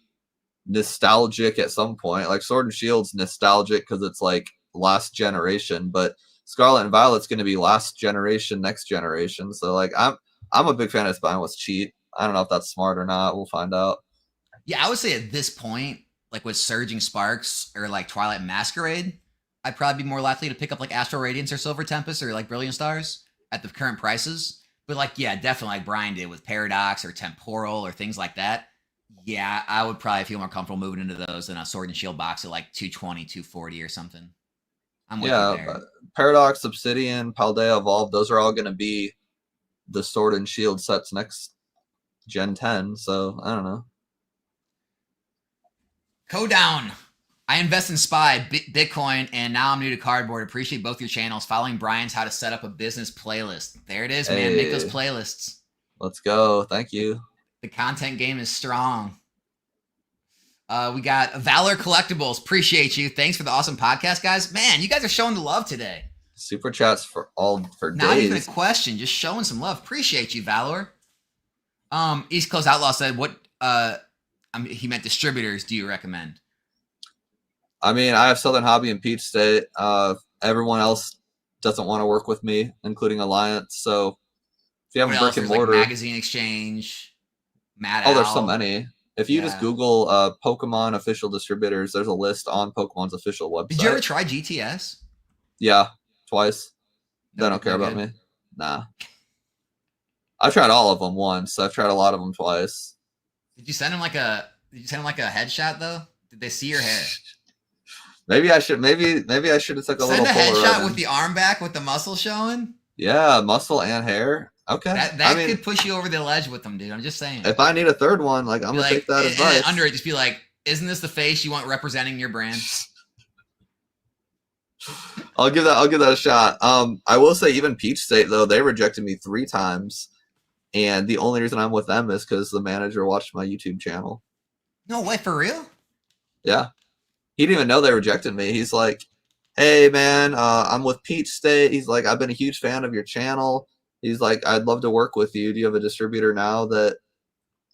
nostalgic at some point. Like Sword and Shield's nostalgic because it's like last generation, but Scarlet and Violet's going to be last generation, next generation. So like I'm a big fan of just buying what's cheap. I don't know if that's smart or not. We'll find out. Yeah, I would say at this point, like with Surging Sparks or like Twilight Masquerade, I'd probably be more likely to pick up like Astral Radiance or Silver Tempest or like Brilliant Stars at the current prices. But like, yeah, definitely like Brian did with Paradox or Temporal or things like that. Yeah, I would probably feel more comfortable moving into those than a Sword and Shield box at like 220, 240 or something. I'm with you there. Paradox, Obsidian, Paldea, Evolve, those are all going to be the Sword and Shield sets next Gen 10. So I don't know. Down. I invest in SPY, Bitcoin, and now I'm new to Cardboard. Appreciate both your channels. Following Brian's how to set up a business playlist. There it is, man. Make those playlists. Let's go. Thank you. The content game is strong. We got Valor Collectibles. Appreciate you. Thanks for the awesome podcast, guys. Man, you guys are showing the love today. Super chats for days. Not even a question, just showing some love. Appreciate you, Valor. East Coast Outlaw said, "What?" He meant distributors. Do you recommend? I mean, I have Southern Hobby and Peach State. Everyone else doesn't want to work with me, including Alliance. So if you have a brick and mortar, like Magazine Exchange, there's so many. If you just Google Pokemon official distributors, there's a list on Pokemon's official website. Did you ever try GTS? Yeah, twice. They don't care about me. Nah. I've tried all of them once. I've tried a lot of them twice. Did you send him like a headshot though? Did they see your hair? Maybe I should. Maybe I should have took a little. Send a headshot with the arm back with the muscle showing. Yeah, muscle and hair. Okay, that could push you over the ledge with them, dude. I'm just saying. If I need a third one, like I'm gonna take that advice. And under it, just be like, "Isn't this the face you want representing your brand?" I'll give that a shot. I will say, even Peach State though, they rejected me 3 times. And the only reason I'm with them is because the manager watched my YouTube channel. No way, for real? Yeah. He didn't even know they rejected me. He's like, "Hey, man, I'm with Peach State." He's like, "I've been a huge fan of your channel." He's like, "I'd love to work with you. Do you have a distributor now that,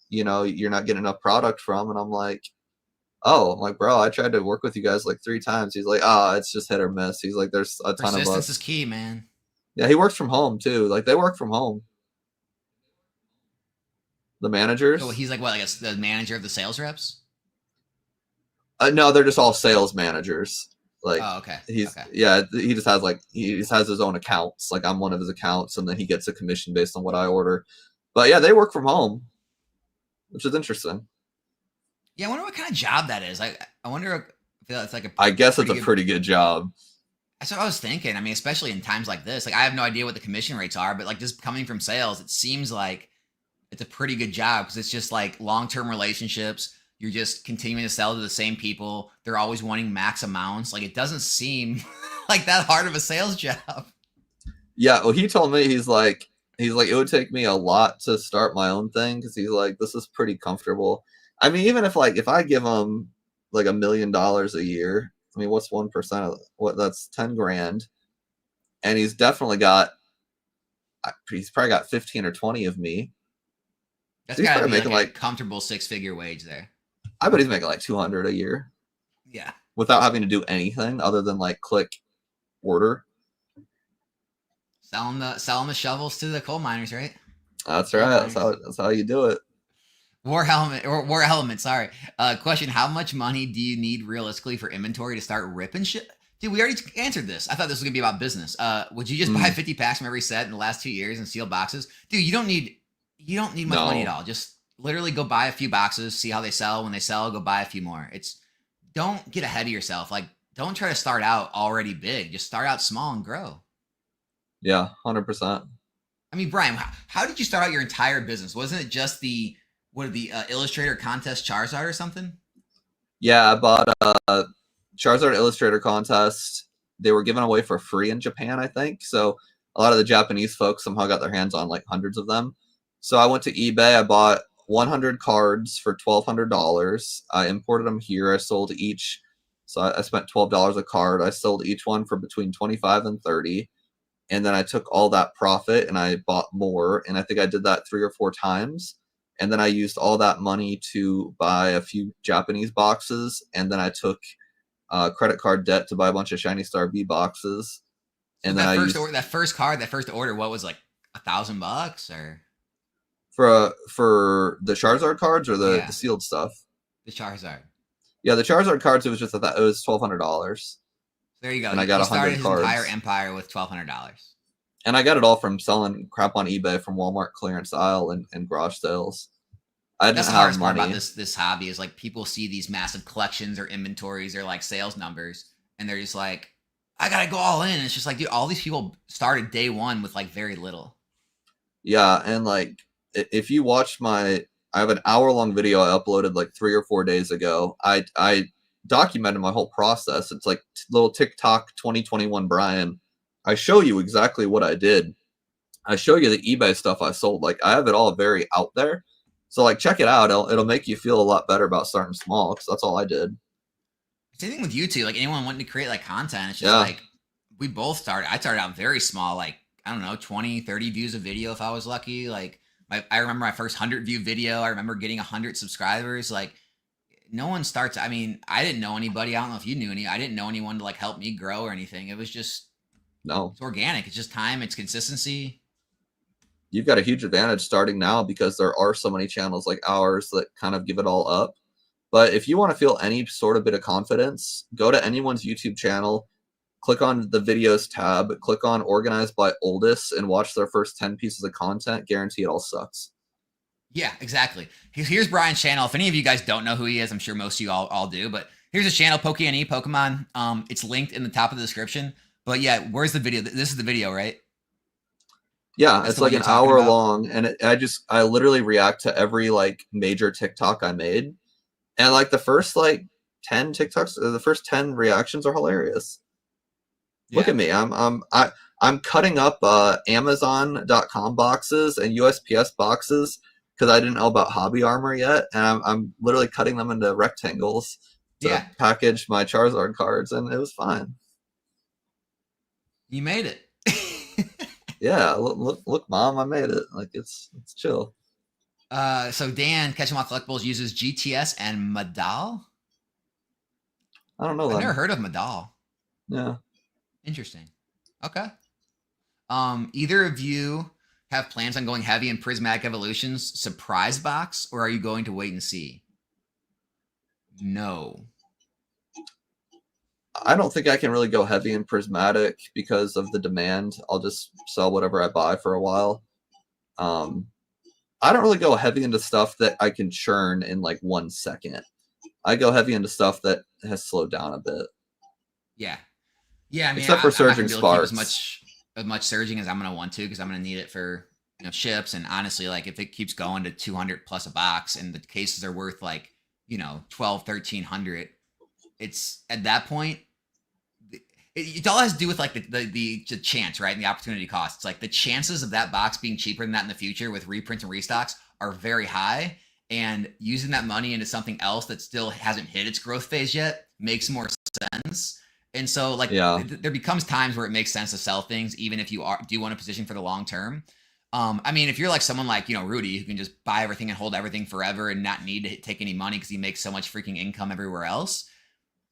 you know, you're not getting enough product from?" And I'm like, "Oh," I'm like, "Bro, I tried to work with you guys like 3 times." He's like, "It's just hit or miss." He's like, "There's a ton of us." Persistence is key, man. Yeah, he works from home, too. Like, they work from home. The managers. So he's like what, like the manager of the sales reps? No, they're just all sales managers. Like, okay. He just has his own accounts. Like, I'm one of his accounts, and then he gets a commission based on what I order. But yeah, they work from home, which is interesting. Yeah, I wonder what kind of job that is. I wonder if it's like I guess it's a pretty good job. That's what I was thinking. I mean, especially in times like this. Like, I have no idea what the commission rates are, but like just coming from sales, it seems like it's a pretty good job because it's just like long-term relationships. You're just continuing to sell to the same people. They're always wanting max amounts. Like, it doesn't seem like that hard of a sales job. Yeah, well, he told me he's like it would take me a lot to start my own thing because he's like, this is pretty comfortable. I mean, even if I give him like $1 million a year, I mean, what's 1% of what? That's 10 grand, and he's probably got 15 or 20 of me. That's got to be like a comfortable 6-figure wage there. I bet he's making like 200 a year. Yeah. Without having to do anything other than like click order. Selling the shovels to the coal miners, right? That's right. That's how you do it. War Element. Sorry. Question: how much money do you need realistically for inventory to start ripping shit? Dude, we already answered this. I thought this was gonna be about business. Would you just buy 50 packs from every set in the last 2 years and seal boxes? Dude, you don't need much money at No. all. Just literally go buy a few boxes, see how they sell. When they sell, go buy a few more. Don't get ahead of yourself. Like, don't try to start out already big. Just start out small and grow. Yeah, 100%. I mean, Brian, how did you start out your entire business? Wasn't it just the Illustrator contest Charizard or something? Yeah, I bought a Charizard Illustrator contest. They were given away for free in Japan, I think. So a lot of the Japanese folks somehow got their hands on like hundreds of them. So I went to eBay. I bought 100 cards for $1,200. I imported them here. I sold each. So I spent $12 a card. I sold each one for between 25 and 30. And then I took all that profit and I bought more. And I think I did that 3 or 4 times. And then I used all that money to buy a few Japanese boxes. And then I took credit card debt to buy a bunch of Shiny Star V boxes. So And then that first order, what was like $1,000 or for the Charizard cards or the sealed stuff? The Charizard. Yeah, the Charizard cards. It was just it was $1,200. There you go. And I got 100 started his cards. entire empire with $1,200. And I got it all from selling crap on eBay from Walmart clearance aisle and garage sales. I didn't That's the have hardest money. part about this hobby is like people see these massive collections or inventories or like sales numbers, and they're just like, I gotta go all in. And it's just like, dude, all these people started day one with like very little. Yeah, and like if you watch I have an hour-long video I uploaded like 3 or 4 days ago. I documented my whole process. It's like little TikTok 2021 Brian. I show you exactly what I did. I show you the eBay stuff I sold. Like I have it all very out there. So like check it out. It'll make you feel a lot better about starting small because that's all I did. Same thing with YouTube. Like anyone wanting to create like content, it's just like we both started. I started out very small, like I don't know, 20, 30 views a video if I was lucky. Like I remember my first 100-view video. I remember getting 100 subscribers. Like no one starts. I mean, I didn't know anybody. I don't know if you knew any. I didn't know anyone to like help me grow or anything. It was just it's organic. It's just time. It's consistency. You've got a huge advantage starting now because there are so many channels like ours that kind of give it all up. But if you want to feel any sort of bit of confidence, go to anyone's YouTube channel, click on the videos tab, click on organized by oldest, and watch their first 10 pieces of content. Guarantee it all sucks. Yeah, exactly. Here's Brian's channel. If any of you guys don't know who he is, I'm sure most of you all do. But here's his channel, PokeNE, Pokemon. It's linked in the top of the description. But yeah, where's the video? This is the video, right? Yeah, it's like an hour long, and I literally react to every like major TikTok I made, and like the first like 10 TikToks, the first 10 reactions are hilarious. Yeah. Look at me, I'm cutting up Amazon.com boxes and USPS boxes because I didn't know about Hobby Armor yet, and I'm literally cutting them into rectangles to package my Charizard cards, and it was fine. You made it. Yeah, look, Mom, I made it. Like it's chill. So Dan, Catch 'em All Collectibles uses GTS and Madal. I don't know. I've never heard of Madal. Yeah. Interesting. Okay. Either of you have plans on going heavy in Prismatic Evolutions surprise box, or are you going to wait and see? No. I don't think I can really go heavy in Prismatic because of the demand. I'll just sell whatever I buy for a while. I don't really go heavy into stuff that I can churn in like 1 second. I go heavy into stuff that has slowed down a bit. Yeah. Yeah, I mean, except for Surging Sparks. As much surging as I'm going to want to because I'm going to need it for ships. And honestly, like if it keeps going to 200 plus a box and the cases are worth like, 12, 1300, it's at that point, it all has to do with like the chance, right? And the opportunity cost. It's like the chances of that box being cheaper than that in the future with reprints and restocks are very high. And using that money into something else that still hasn't hit its growth phase yet makes more sense. And so like there becomes times where it makes sense to sell things, even if you do want a position for the long term. I mean, if you're like someone like, Rudy, who can just buy everything and hold everything forever and not need to take any money because he makes so much freaking income everywhere else,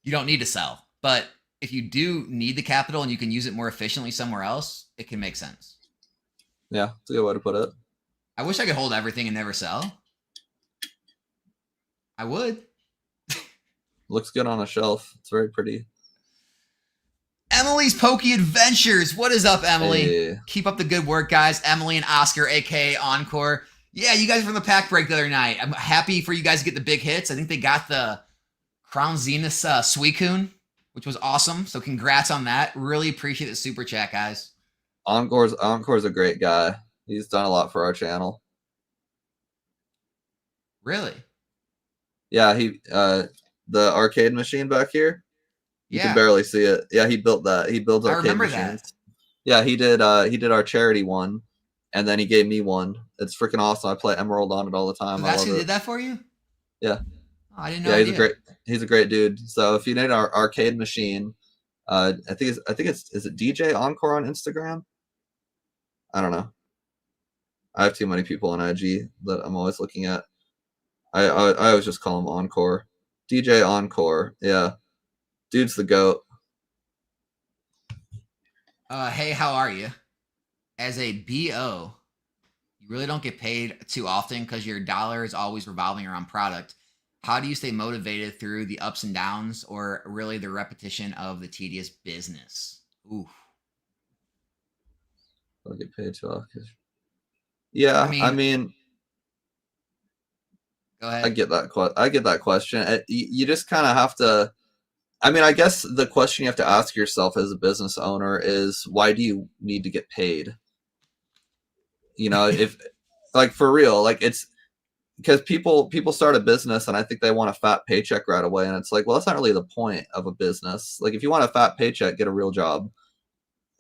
you don't need to sell. But if you do need the capital and you can use it more efficiently somewhere else, it can make sense. Yeah, that's a good way to put it. I wish I could hold everything and never sell. I would. Looks good on a shelf. It's very pretty. Emily's Poke Adventures. What is up, Emily? Hey. Keep up the good work, guys. Emily and Oscar, aka Encore. Yeah, you guys were from the pack break the other night. I'm happy for you guys to get the big hits. I think they got the Crown Zenith Suicune, which was awesome. So congrats on that. Really appreciate the super chat, guys. Encore's a great guy. He's done a lot for our channel. Really? Yeah, he the arcade machine back here. You can barely see it. Yeah, he built that. He builds arcade machines. That. Yeah, he did our charity one, and then he gave me one. It's freaking awesome. I play Emerald on it all the time. So that's who did that for you? Yeah. Oh, I didn't know. Yeah, he's a great dude. So if you need our arcade machine, I think it's is it DJ Encore on Instagram? I don't know. I have too many people on IG that I'm always looking at. I always just call him Encore. DJ Encore. Yeah. Dude's the GOAT. Hey, how are you? As a BO, you really don't get paid too often because your dollar is always revolving around product. How do you stay motivated through the ups and downs or really the repetition of the tedious business? Ooh. I'll get paid too often. Yeah, I mean go ahead. I get that question. You just kind of have to. I mean, I guess the question you have to ask yourself as a business owner is, why do you need to get paid? You know, if like for real, like it's because people start a business and I think they want a fat paycheck right away, and it's like, well, that's not really the point of a business. Like, if you want a fat paycheck, get a real job.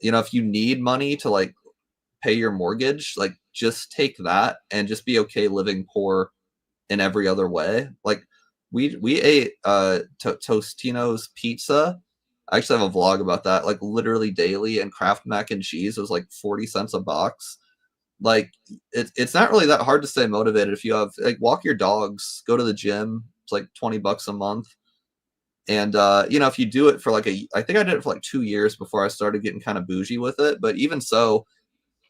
You know, if you need money to like pay your mortgage, like just take that and just be okay living poor in every other way. Like we ate Tostino's pizza. I actually have a vlog about that, like literally daily, and Kraft mac and cheese was like 40 cents a box. Like it's not really that hard to stay motivated if you have like walk your dogs, go to the gym. It's like $20 a month. And you know, if you do it for like I think I did it for like 2 years before I started getting kind of bougie with it. But even so,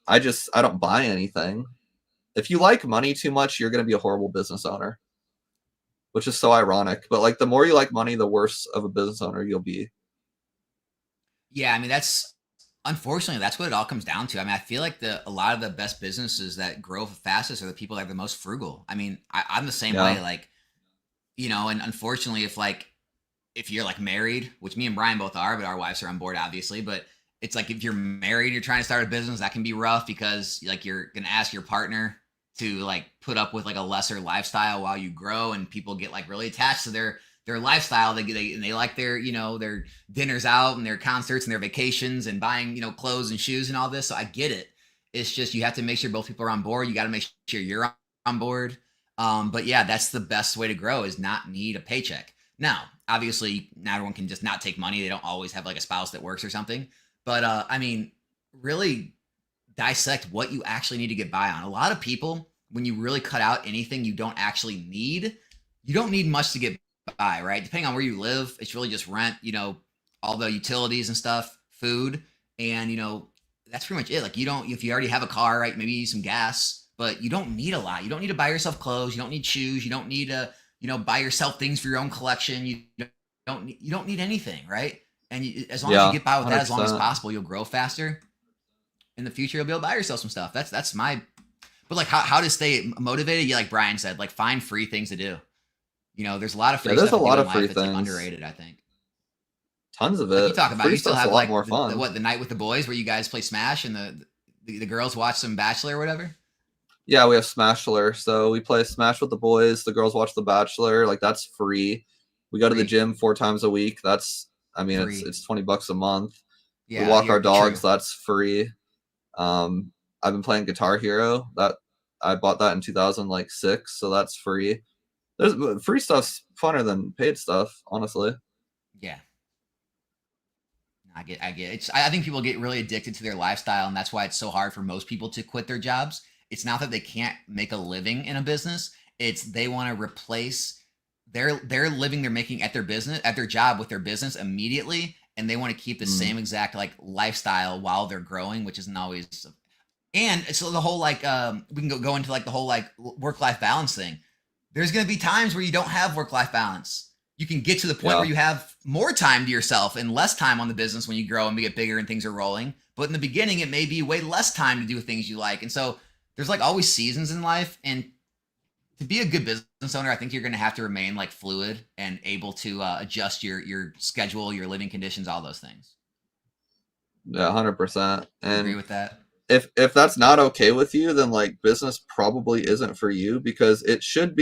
I don't buy anything. If you like money too much, you're going to be a horrible business owner, which is so ironic. But like the more you like money, the worse of a business owner you'll be. Yeah, I mean, unfortunately, that's what it all comes down to. I mean, I feel like a lot of the best businesses that grow fastest are the people that are the most frugal. I mean, I'm the same way. Like, you know, and unfortunately, if you're like married, which me and Brian both are, but our wives are on board, obviously. But it's like if you're married, you're trying to start a business, that can be rough because like you're gonna ask your partner to like put up with like a lesser lifestyle while you grow, and people get like really attached to their lifestyle. They like their, you know, their dinners out and their concerts and their vacations and buying, you know, clothes and shoes and all this. So I get it. It's just you have to make sure both people are on board. You got to make sure you're on board. But yeah, that's the best way to grow, is not need a paycheck. Now, obviously, not everyone can just not take money. They don't always have like a spouse that works or something. But I mean, really dissect what you actually need to get by on. A lot of people, when you really cut out anything you don't actually need, you don't need much to get by, right? Depending on where you live, it's really just rent, you know, all the utilities and stuff, food, and you know, that's pretty much it. Like if you already have a car, right, maybe you need some gas, but you don't need a lot. You don't need to buy yourself clothes. You don't need shoes. You don't need to, you know, buy yourself things for your own collection. You don't need anything, right? And as long as you get by with 100%. That, as long as possible, you'll grow faster. In the future, you'll be able to buy yourself some stuff. That's my. But like how to stay motivated? Yeah, like Brian said, like find free things to do. You know, there's a lot of free stuff. There's a lot of free things. Like underrated, I think. Tons of it. Like you talk about, you still have like more fun. The night with the boys where you guys play Smash and the girls watch some Bachelor or whatever. Yeah, we have Smashler, so we play Smash with the boys. The girls watch The Bachelor. Like that's free. We go to the gym 4 times a week. That's it's $20 a month. Yeah, we walk our dogs. True. That's free. I've been playing Guitar Hero. That I bought that in 2006, so that's free. There's free stuff's funner than paid stuff, honestly. Yeah, I get it. I think people get really addicted to their lifestyle, and that's why it's so hard for most people to quit their jobs. It's not that they can't make a living in a business. It's they want to replace their living they're making at their job with their business immediately, and they want to keep the same exact like lifestyle while they're growing, which isn't always. And so the whole like we can go into like the whole like work-life balance thing. There's going to be times where you don't have work-life balance. you can get to the point Yeah. where you have more time to yourself and less time on the business when you grow and get bigger and things are rolling. But in the beginning, it may be way less time to do things you like. And so there's like always seasons in life. And to be a good business owner, I think you're going to have to remain like fluid and able to adjust your schedule, your living conditions, all those things. Yeah, 100%. I agree And with that. if that's not okay with you, then like business probably isn't for you, because it should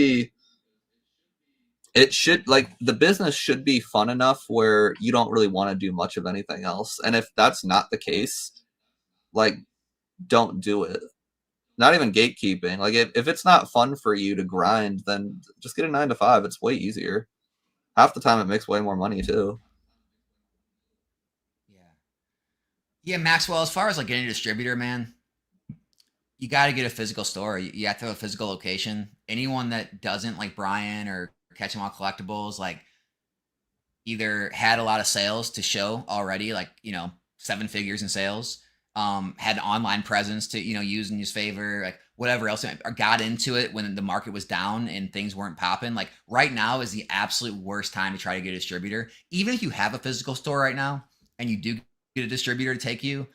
like the business should be fun enough where you don't really want to do much of anything else. And if that's not the case, like don't do it. Not even gatekeeping. Like if it's not fun for you to grind, then just get a 9 to 5. It's way easier. Half the time it makes way more money too. Yeah. Yeah, Maxwell, as far as like getting a distributor, man, you got to get a physical store. You have to have a physical location. Anyone that doesn't, like Brian or Catch 'em All Collectibles, like either had a lot of sales to show already, like, 7 figures in sales, had an online presence to, use in his favor, like whatever else, or got into it when the market was down and things weren't popping. Like right now is the absolute worst time to try to get a distributor. Even if you have a physical store right now and you do get a distributor to take you,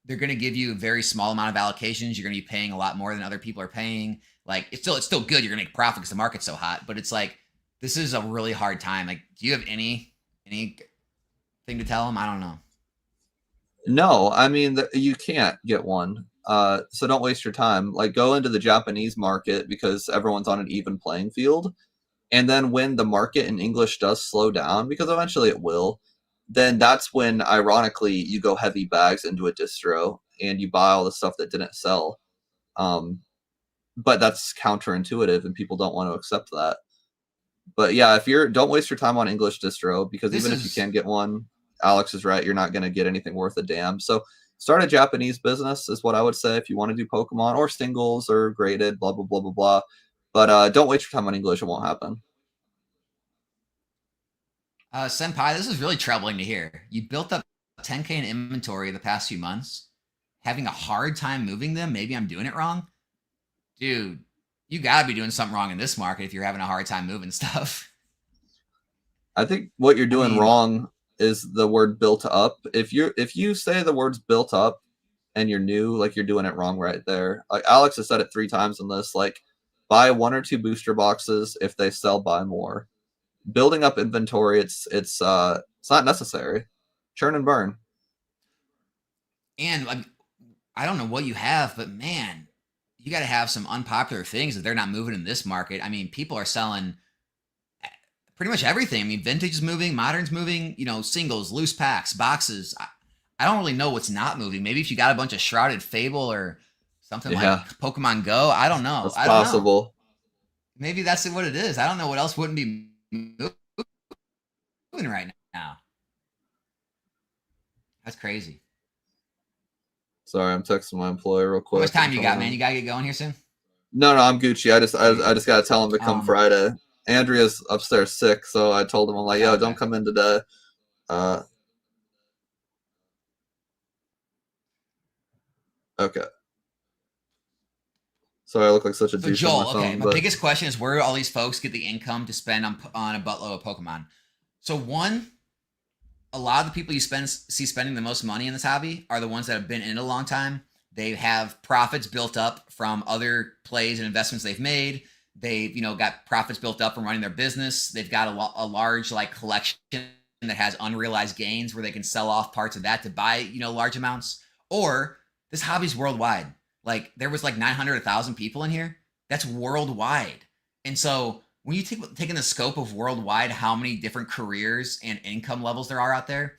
they're going to give you a very small amount of allocations. You're going to be paying a lot more than other people are paying. Like it's still good. You're going to make profit because the market's so hot, but it's like, this is a really hard time. Like, do you have anything to tell them? I don't know. No, I mean you can't get one. So don't waste your time. Like go into the Japanese market because everyone's on an even playing field. And then when the market in English does slow down, because eventually it will, then that's when ironically you go heavy bags into a distro and you buy all the stuff that didn't sell. But that's counterintuitive and people don't want to accept that. But yeah, don't waste your time on English distro, because even if you can get one, Alex is right, you're not going to get anything worth a damn. So start a Japanese business is what I would say if you want to do Pokemon or singles or graded, blah, blah, blah, blah, blah. But don't waste your time on English. It won't happen. Senpai, this is really troubling to hear. You built up 10K in inventory the past few months, having a hard time moving them. Maybe I'm doing it wrong. Dude, you got to be doing something wrong in this market if you're having a hard time moving stuff. I think what you're I doing mean, wrong is the word built up. If you say the words built up and you're new, like you're doing it wrong right there. Like Alex has said it 3 times in this, like buy 1 or 2 booster boxes. If they sell, buy more. Building up inventory, it's not necessary. Churn and burn. and I don't know what you have, but man, you got to have some unpopular things that they're not moving in this market. I mean, people are selling pretty much everything. I mean, vintage is moving, modern's moving, singles, loose packs, boxes. I don't really know what's not moving. Maybe if you got a bunch of Shrouded Fable or something like Pokemon Go, I don't know. That's I don't possible. know. Maybe that's what it is. I don't know what else wouldn't be moving right now. That's crazy. Sorry, I'm texting my employer real quick. How much time you got, man? You gotta get going here soon. No, I'm Gucci. I just gotta tell him to come Friday. Andrea's upstairs sick, so I told him, I'm like, yo, don't come in today. Okay. Sorry, I look like such a douche. Joel, on my phone, my biggest question is where do all these folks get the income to spend on a buttload of Pokemon? So one, a lot of the people you see spending the most money in this hobby are the ones that have been in it a long time. They have profits built up from other plays and investments they've made. They've, got profits built up from running their business. They've got a large like collection that has unrealized gains where they can sell off parts of that to buy, large amounts. Or this hobby's worldwide. Like there was like 900, 1,000 people in here. That's worldwide. And so when you take in the scope of worldwide, how many different careers and income levels there are out there,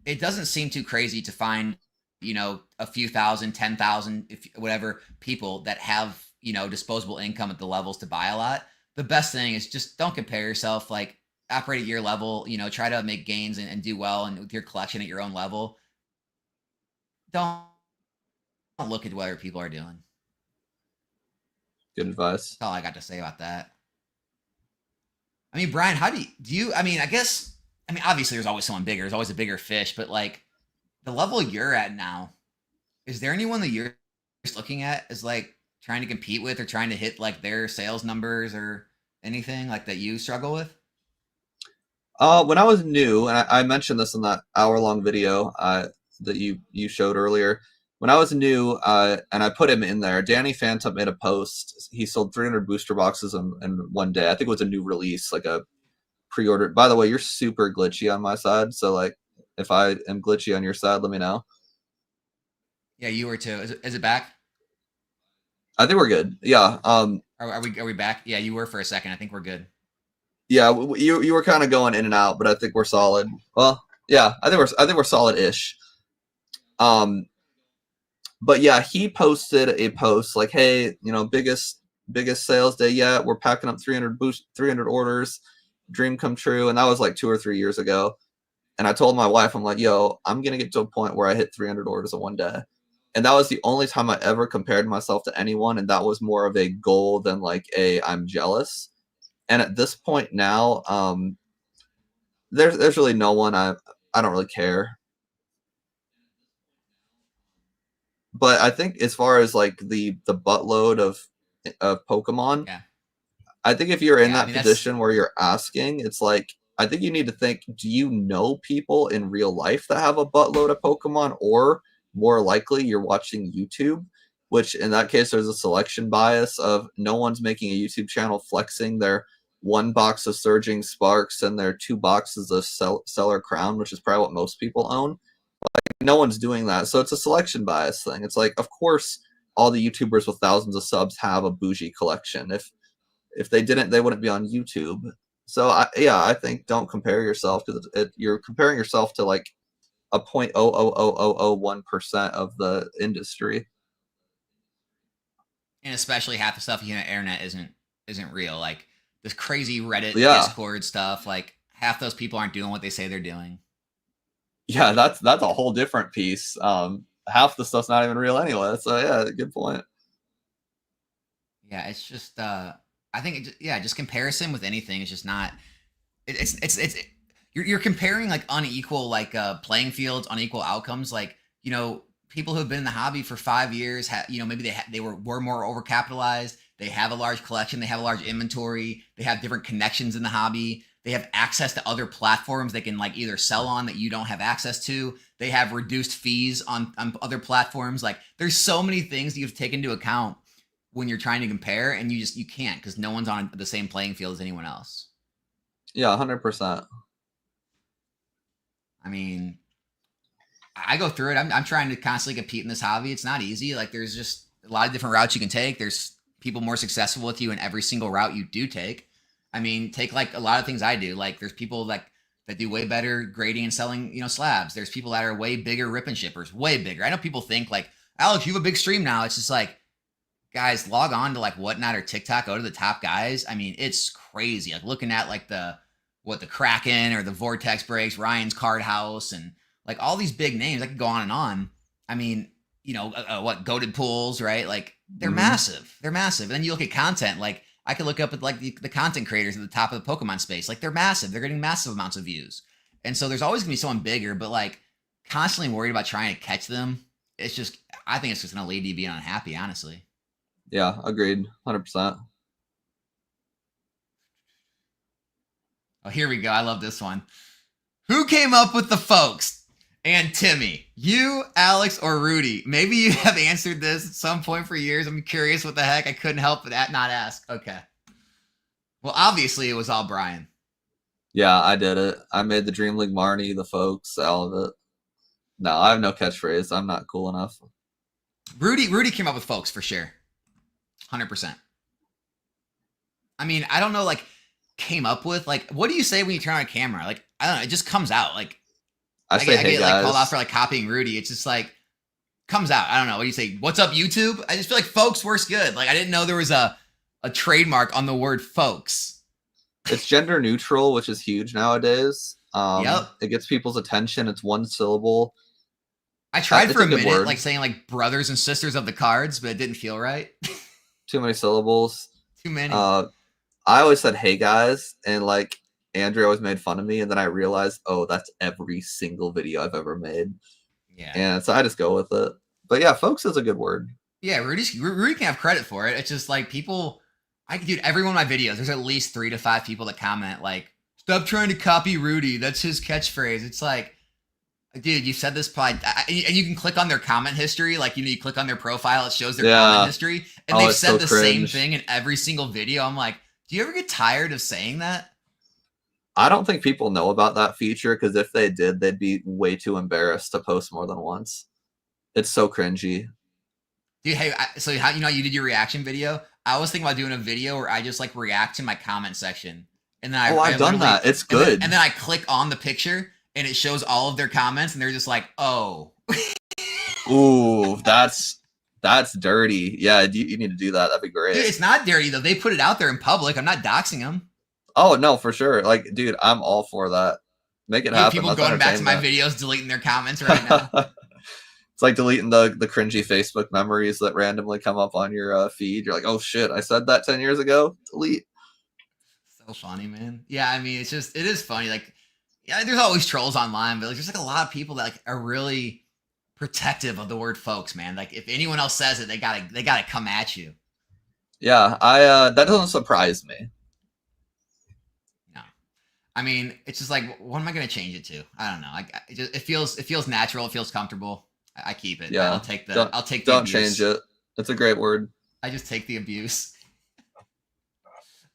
it doesn't seem too crazy to find, a few thousand, 10,000, whatever people that have, disposable income at the levels to buy a lot. The best thing is just don't compare yourself. Like operate at your level, try to make gains and do well and with your collection at your own level. Don't look at what other people are doing. Good advice. That's all I got to say about that. I mean, Brian, how do you, I mean, obviously there's always someone bigger. There's always a bigger fish, but like the level you're at now, is there anyone that you're just looking at as like trying to compete with or trying to hit like their sales numbers or anything like that you struggle with? When I was new, and I mentioned this in that hour-long video that you showed earlier. When I was new, and I put him in there, Danny Phantom made a post. He sold 300 booster boxes in one day. I think it was a new release, like a pre-order. By the way, you're super glitchy on my side, so like if I am glitchy on your side, let me know. Yeah, you were too. Is it back? I think we're good. Yeah. Are we back? Yeah, you were for a second. I think we're good. Yeah, you were kind of going in and out, but I think we're solid. Well, yeah, I think we're solid-ish. But yeah, he posted a post like, "Hey, biggest sales day yet. We're packing up 300 orders. Dream come true." And that was like 2 or 3 years ago. And I told my wife, I'm like, "Yo, I'm gonna get to a point where I hit 300 orders in one day." And that was the only time I ever compared myself to anyone, and that was more of a goal than like a I'm jealous. And at this point now, there's really no one I don't really care. But I think as far as like the buttload of Pokemon, Yeah. I think if you're in Yeah, I that mean, position where you're asking, it's like I think you need to think: do you know people in real life that have a buttload of Pokemon, or more likely you're watching YouTube? Which in that case, there's a selection bias of no one's making a YouTube channel flexing their one box of Surging Sparks and their two boxes of Seller Crown, which is probably what most people own. No one's doing that, so it's a selection bias thing. It's like, of course, all the YouTubers with thousands of subs have a bougie collection. If they didn't, they wouldn't be on YouTube. So I think don't compare yourself, because you're comparing yourself to like a 0.00001% of the industry. and especially half the stuff you on the internet isn't real. Like this crazy Reddit Yeah, Discord stuff. Like half those people aren't doing what they say they're doing. yeah, that's a whole different piece. Half the stuff's not even real anyway. So yeah, good point. Yeah, it's just I think just comparison with anything is just not. It's you're comparing like unequal like playing fields, unequal outcomes. Like people who have been in the hobby for 5 years, maybe they were more overcapitalized. They have a large collection. They have a large inventory. They have different connections in the hobby. They have access to other platforms they can like either sell on that you don't have access to. They have reduced fees on other platforms. Like there's so many things that you have to take into account when you're trying to compare, and you can't because no one's on the same playing field as anyone else. Yeah, 100%. I mean, I go through it. I'm trying to constantly compete in this hobby. It's not easy. Like there's just a lot of different routes you can take. There's people more successful with you in every single route you do take. I mean, take like a lot of things I do. Like there's people that do way better grading and selling, slabs. There's people that are way bigger rip and shippers, way bigger. I know people think like, Alex, you have a big stream now. It's just like, guys, log on to like Whatnot or TikTok, go to the top guys. I mean, it's crazy. Like looking at like the Kraken or the Vortex Breaks, Ryan's Card House, and like all these big names. I could go on and on. I mean, what Goated Pools, right? Like they're massive. They're massive. And then you look at content. Like I could look up at like the content creators at the top of the Pokemon space. Like they're massive. They're getting massive amounts of views. And so there's always gonna be someone bigger, but like constantly worried about trying to catch them. It's just, I think it's just gonna lead to you being unhappy, honestly. Yeah, agreed. 100%. Oh, here we go. I love this one. Who came up with the folks? And Timmy, you, Alex, or Rudy? Maybe you have answered this at some point for years. I'm curious what the heck. I couldn't help but not ask. Okay. Well, obviously it was all Brian. Yeah, I did it. I made the Dream League Marnie, the folks, all of it. No, I have no catchphrase. I'm not cool enough. Rudy came up with folks for sure. 100%. I mean, I don't know, like, came up with, like, what do you say when you turn on a camera? Like, I don't know, it just comes out. Like, I say, hey, get guys. like called out for like copying Rudy. It's just like comes out. I don't know. What do you say? What's up, YouTube? I just feel like folks works good. Like I didn't know there was a trademark on the word folks. It's gender neutral, which is huge nowadays. Yep. It gets people's attention. It's one syllable. I tried for a minute, word. like saying like brothers and sisters of the cards, but it didn't feel right. Too many syllables. Too many. I always said, hey guys, and like Andrew always made fun of me, and then I realized, oh, that's every single video I've ever made. Yeah. And so I just go with it. But yeah, folks is a good word. Yeah, Rudy can have credit for it. It's just like people, dude, every one of my videos, there's at least 3 to 5 people that comment like Stop trying to copy Rudy. That's his catchphrase. It's like, dude, you said this probably, and you can click on their comment history. Like, you click on their profile, it shows their comment history, and they've it's said so the same thing in every single video. I'm like, do you ever get tired of saying that? I don't think people know about that feature because if they did, they'd be way too embarrassed to post more than once. It's so cringy. Dude, hey, so how you did your reaction video? I was thinking about doing a video where I just like react to my comment section, and then I've done that. It's good. And then I click on the picture, and it shows all of their comments, and they're just like, "Oh." Ooh, that's dirty. Yeah, you need to do that. That'd be great. Dude, it's not dirty though. They put it out there in public. I'm not doxing them. Oh no, for sure. Like, dude, I'm all for that. Make it happen. People going back to my videos, deleting their comments right now. It's like deleting the cringy Facebook memories that randomly come up on your feed. You're like, oh shit, I said that 10 years ago. Delete. So funny, man. Yeah, I mean, it is funny. Like, yeah, there's always trolls online, but like, there's like a lot of people that like are really protective of the word folks, man. Like, if anyone else says it, they gotta come at you. Yeah, that doesn't surprise me. No, I mean, it's just like, what am I gonna change it to? I don't know. It feels natural. It feels comfortable. I keep it. Yeah, I'll take the don't abuse. Change it. It's a great word. I just take the abuse.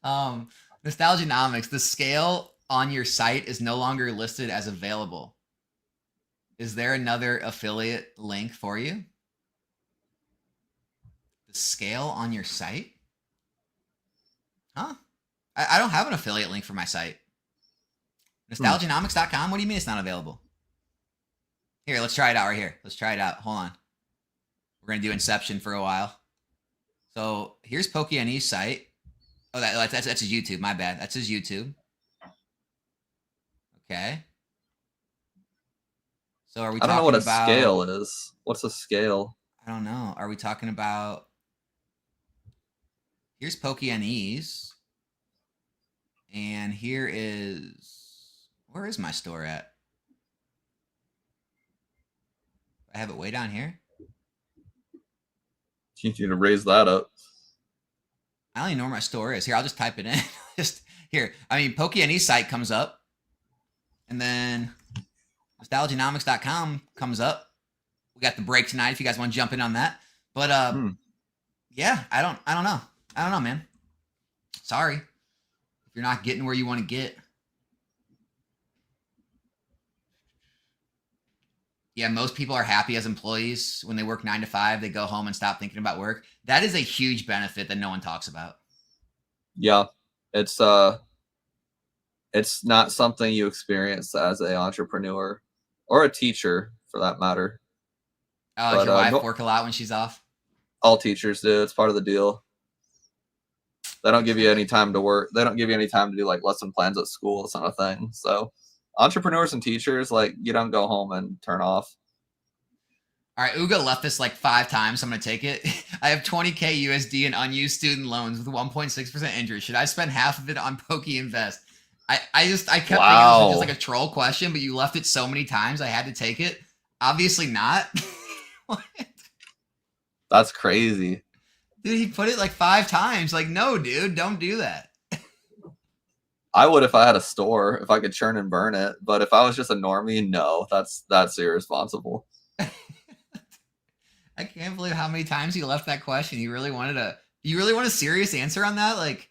Nostalgianomics, the scale on your site is no longer listed as available. Is there another affiliate link for you? The scale on your site? Huh? I don't have an affiliate link for my site. Nostalgianomics.com? What do you mean it's not available? Here, let's try it out right here. Let's try it out. Hold on. We're going to do Inception for a while. So here's PokeNE's site. Oh, that's his YouTube. My bad. That's his YouTube. Okay. So are we talking about... I don't know what a scale is. What's a scale? I don't know. Are we talking about... Here's PokeNE's. And here is... Where is my store at? I have it way down here. You need to raise that up. I don't even know where my store is. Here, I'll just type it in. Just here. I mean, PokeNE's site comes up. And then nostalgianomics.com comes up. We got the break tonight if you guys want to jump in on that. But yeah, I don't know. I don't know, man. Sorry. If you're not getting where you want to get. Yeah, most people are happy as employees when they work 9 to 5. They go home and stop thinking about work. That is a huge benefit that no one talks about. Yeah, it's not something you experience as an entrepreneur or a teacher, for that matter. Oh, does your wife work a lot when she's off? All teachers do. It's part of the deal. They don't give you any time to work. They don't give you any time to do like lesson plans at school. It's not a thing. So entrepreneurs and teachers, like, you don't go home and turn off. All right, Uga left this like 5 times. So I'm going to take it. I have 20K USD in unused student loans with 1.6% interest. Should I spend half of it on PokeInvest? I kept thinking it was just like a troll question, but you left it so many times I had to take it. Obviously not. What? That's crazy. Dude, he put it like 5 times. Like, no, dude, don't do that. I would if I had a store, if I could churn and burn it. But if I was just a normie, no, that's irresponsible. I can't believe how many times he left that question. You really want a serious answer on that? Like,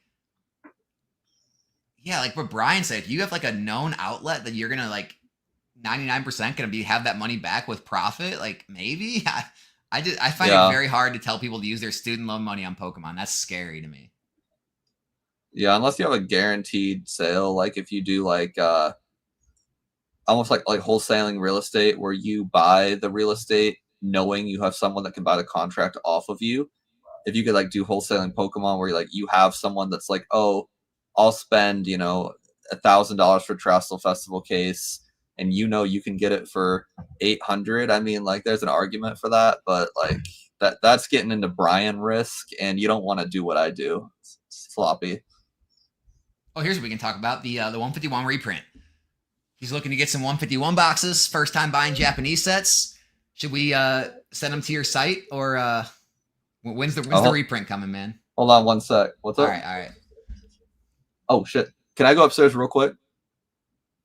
yeah, like what Brian said, if you have like a known outlet that you're gonna like 99% gonna have that money back with profit, like maybe. I find it very hard to tell people to use their student loan money on Pokemon. That's scary to me. Yeah, unless you have a guaranteed sale, like if you do like almost like wholesaling real estate, where you buy the real estate knowing you have someone that can buy the contract off of you. If you could like do wholesaling Pokemon where you have someone that's like, oh, I'll spend $1,000 for Terrestrial Festival case, and you can get it for 800. I mean, like, there's an argument for that, but like that's getting into Brian risk, and you don't want to do what I do. It's sloppy. Oh, here's what we can talk about: the 151 reprint. He's looking to get some 151 boxes. First time buying Japanese sets. Should we send them to your site, or when's the reprint coming, man? Hold on one sec. What's up? All right. Oh shit! Can I go upstairs real quick?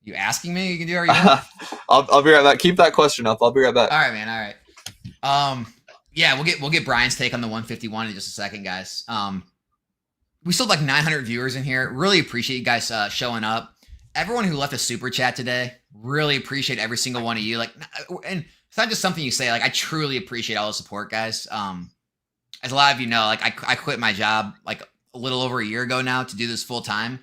You asking me? You can do whatever you want. I'll be right back. Keep that question up. I'll be right back. All right, man. All right. Yeah, we'll get Brian's take on the 151 in just a second, guys. We still have like 900 viewers in here. Really appreciate you guys showing up. Everyone who left a super chat today, really appreciate every single one of you. Like, and it's not just something you say. Like, I truly appreciate all the support, guys. As a lot of you know, like I quit my job like a little over a year ago now to do this full time,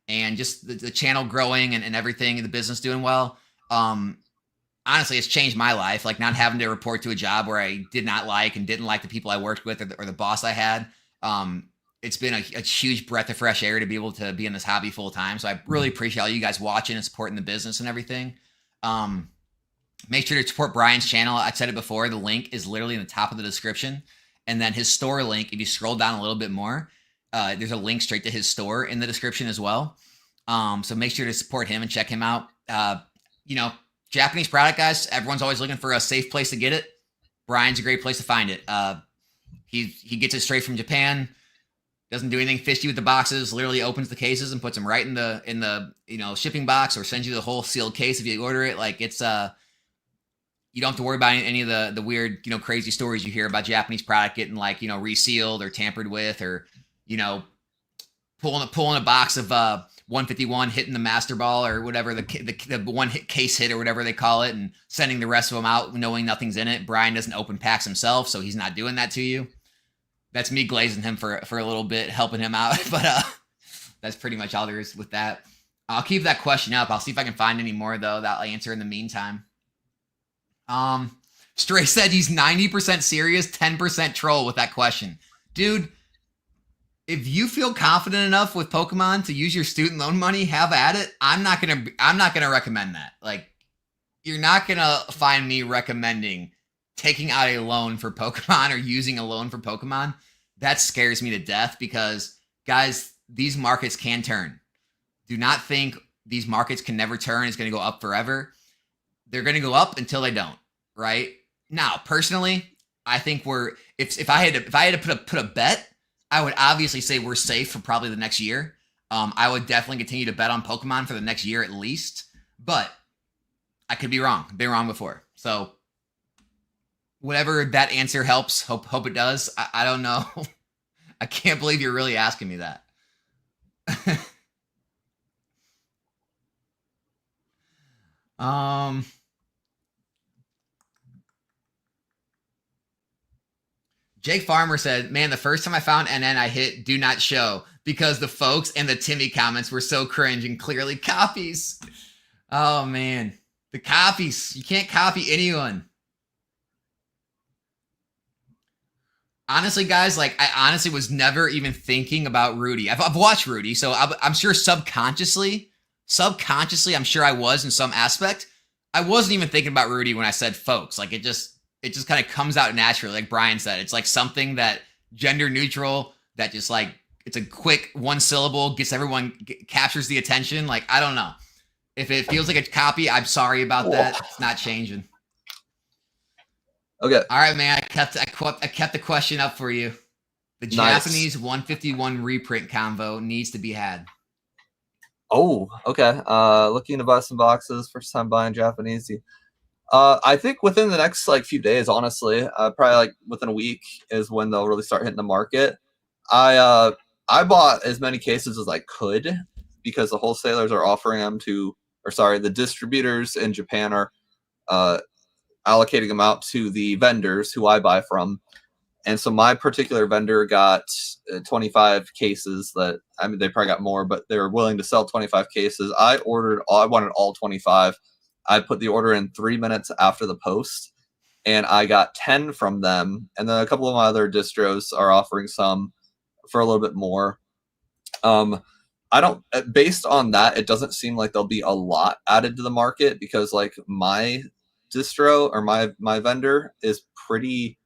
and just the channel growing and everything, and the business doing well. Honestly, it's changed my life. Like not having to report to a job where I did not like and didn't like the people I worked with or the boss I had. It's been a huge breath of fresh air to be able to be in this hobby full time. So I really appreciate all you guys watching and supporting the business and everything. Make sure to support Brian's channel. I said it before. The link is literally in the top of the description. And then his store link, if you scroll down a little bit more, there's a link straight to his store in the description as well. So make sure to support him and check him out. Japanese product, guys, everyone's always looking for a safe place to get it. Brian's a great place to find it. He gets it straight from Japan. Doesn't do anything fishy with the boxes. Literally opens the cases and puts them right in the shipping box, or sends you the whole sealed case if you order it. Like it's you don't have to worry about any of the weird crazy stories you hear about Japanese product getting like resealed or tampered with, or pulling a box of 151, hitting the master ball or whatever, the one hit case hit or whatever they call it, and sending the rest of them out knowing nothing's in it. Brian doesn't open packs himself, so he's not doing that to you. That's me glazing him for a little bit, helping him out. But that's pretty much all there is with that. I'll keep that question up. I'll see if I can find any more, though, that I'll answer in the meantime. Stray said he's 90% serious, 10% troll with that question. Dude, if you feel confident enough with Pokemon to use your student loan money, have at it. I'm not gonna recommend that. Like, you're not gonna find me recommending taking out a loan for Pokemon or using a loan for Pokemon. That scares me to death because, guys, these markets can turn. Do not think these markets can never turn. It's going to go up forever. They're going to go up until they don't, right? Now, personally, I think if I had to put a bet, I would obviously say we're safe for probably the next year. I would definitely continue to bet on Pokemon for the next year at least, but I could be wrong. Been wrong before. So whatever that answer helps, hope it does. I don't know. I can't believe you're really asking me that. Jake Farmer said, man, the first time I found NN, I hit do not show because the folks and the Timmy comments were so cringe and clearly copies. Oh, man. The copies. You can't copy anyone. Honestly, guys, like I honestly was never even thinking about Rudy. I've watched Rudy, so I'm sure subconsciously, I'm sure I was in some aspect. I wasn't even thinking about Rudy when I said folks. Like it just kind of comes out naturally. Like Brian said, it's like something that gender neutral, that just like it's a quick one syllable, gets everyone, captures the attention. Like I don't know if it feels like a copy. I'm sorry about that. It's not changing. Okay. All right, man. I kept the question up for you. The Japanese 151 reprint convo needs to be had. Oh, okay. Looking to buy some boxes. First time buying Japanese. I think within the next few days, honestly, probably like within a week is when they'll really start hitting the market. I bought as many cases as I could because the wholesalers are offering them the distributors in Japan are allocating them out to the vendors who I buy from. And so my particular vendor got 25 cases that, I mean, they probably got more, but they were willing to sell 25 cases. I wanted all 25. I put the order in 3 minutes after the post, and I got 10 from them. And then a couple of my other distros are offering some for a little bit more. Based on that, it doesn't seem like there'll be a lot added to the market because like my distro or my vendor is pretty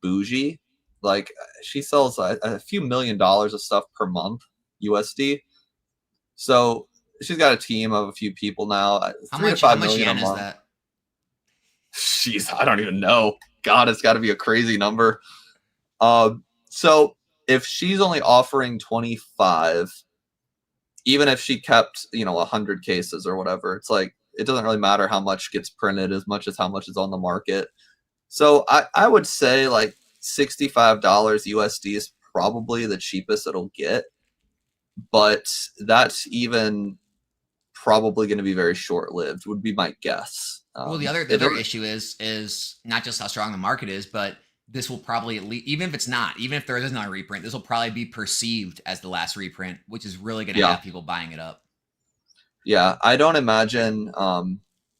bougie. Like she sells a few $1 million of stuff per month USD. So she's got a team of a few people now. How much yen is that? Jeez, I don't even know. God, it's got to be a crazy number. So if she's only offering 25, even if she kept, 100 cases or whatever, it's like it doesn't really matter how much gets printed as much as how much is on the market. So I would say like $65 USD is probably the cheapest it'll get, but that's even probably going to be very short lived, would be my guess. Well, the other issue is not just how strong the market is, but this will probably at least, even if it's not, even if there is not a reprint, this will probably be perceived as the last reprint, which is really going to have people buying it up. Yeah, I don't imagine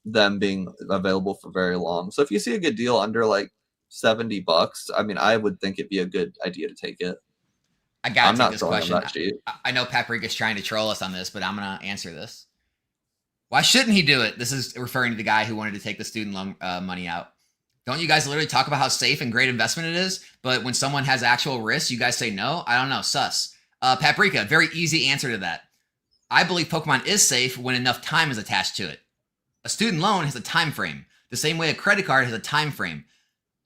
them being available for very long. So if you see a good deal under like $70, I mean, I would think it'd be a good idea to take it. I gotta take this selling them question. that cheap. I know Paprika's trying to troll us on this, but I'm gonna answer this. Why shouldn't he do it? This is referring to the guy who wanted to take the student loan money out. Don't you guys literally talk about how safe and great investment it is? But when someone has actual risks, you guys say no? I don't know. Sus. Paprika, very easy answer to that. I believe Pokemon is safe when enough time is attached to it. A student loan has a time frame, the same way a credit card has a time frame.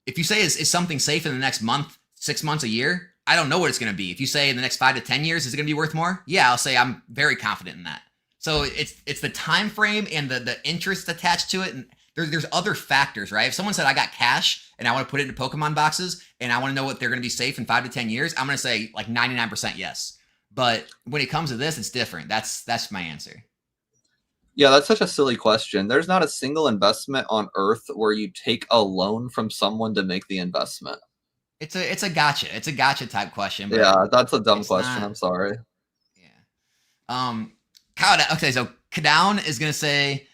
If you say is something safe in the next month, 6 months, a year, I don't know what it's going to be. If you say in the next 5 to 10 years, is it going to be worth more? Yeah, I'll say I'm very confident in that. So it's the time frame and the interest attached to it, and there's other factors, right? If someone said I got cash and I want to put it into Pokemon boxes and I want to know what they're going to be safe in 5 to 10 years, I'm going to say like 99% yes. But when it comes to this, it's different. That's my answer. Yeah, that's such a silly question. There's not a single investment on Earth where you take a loan from someone to make the investment. It's a gotcha. It's a gotcha type question. But yeah, that's a dumb question. I'm sorry. Yeah. Okay, so Kadown is going to say,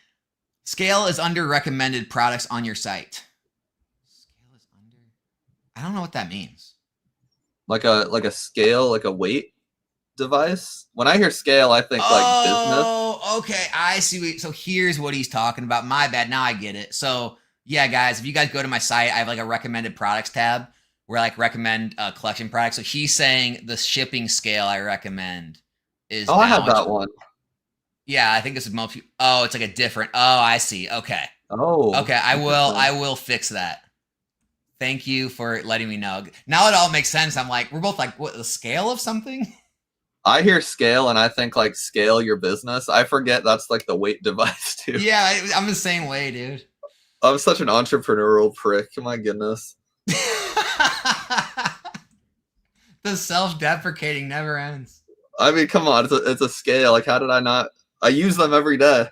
scale is under recommended products on your site. Scale is under? I don't know what that means. Like a scale, like a weight device? When I hear scale, I think like business. Oh, okay. I see. So here's what he's talking about. My bad. Now I get it. So yeah, guys, if you guys go to my site, I have like a recommended products tab where I like recommend collection products. So he's saying the shipping scale I recommend is. Oh, I have that one. Yeah, I think this is multi. Oh, it's like a different. Oh, I see. Okay. Oh. Okay, I will fix that. Thank you for letting me know. Now it all makes sense. I'm like, we're both like, what, the scale of something? I hear scale and I think like scale your business. I forget that's like the weight device too. Yeah, I'm the same way, dude. I'm such an entrepreneurial prick. My goodness. The self-deprecating never ends. I mean, come on. It's a scale. Like, how did I not? I use them every day.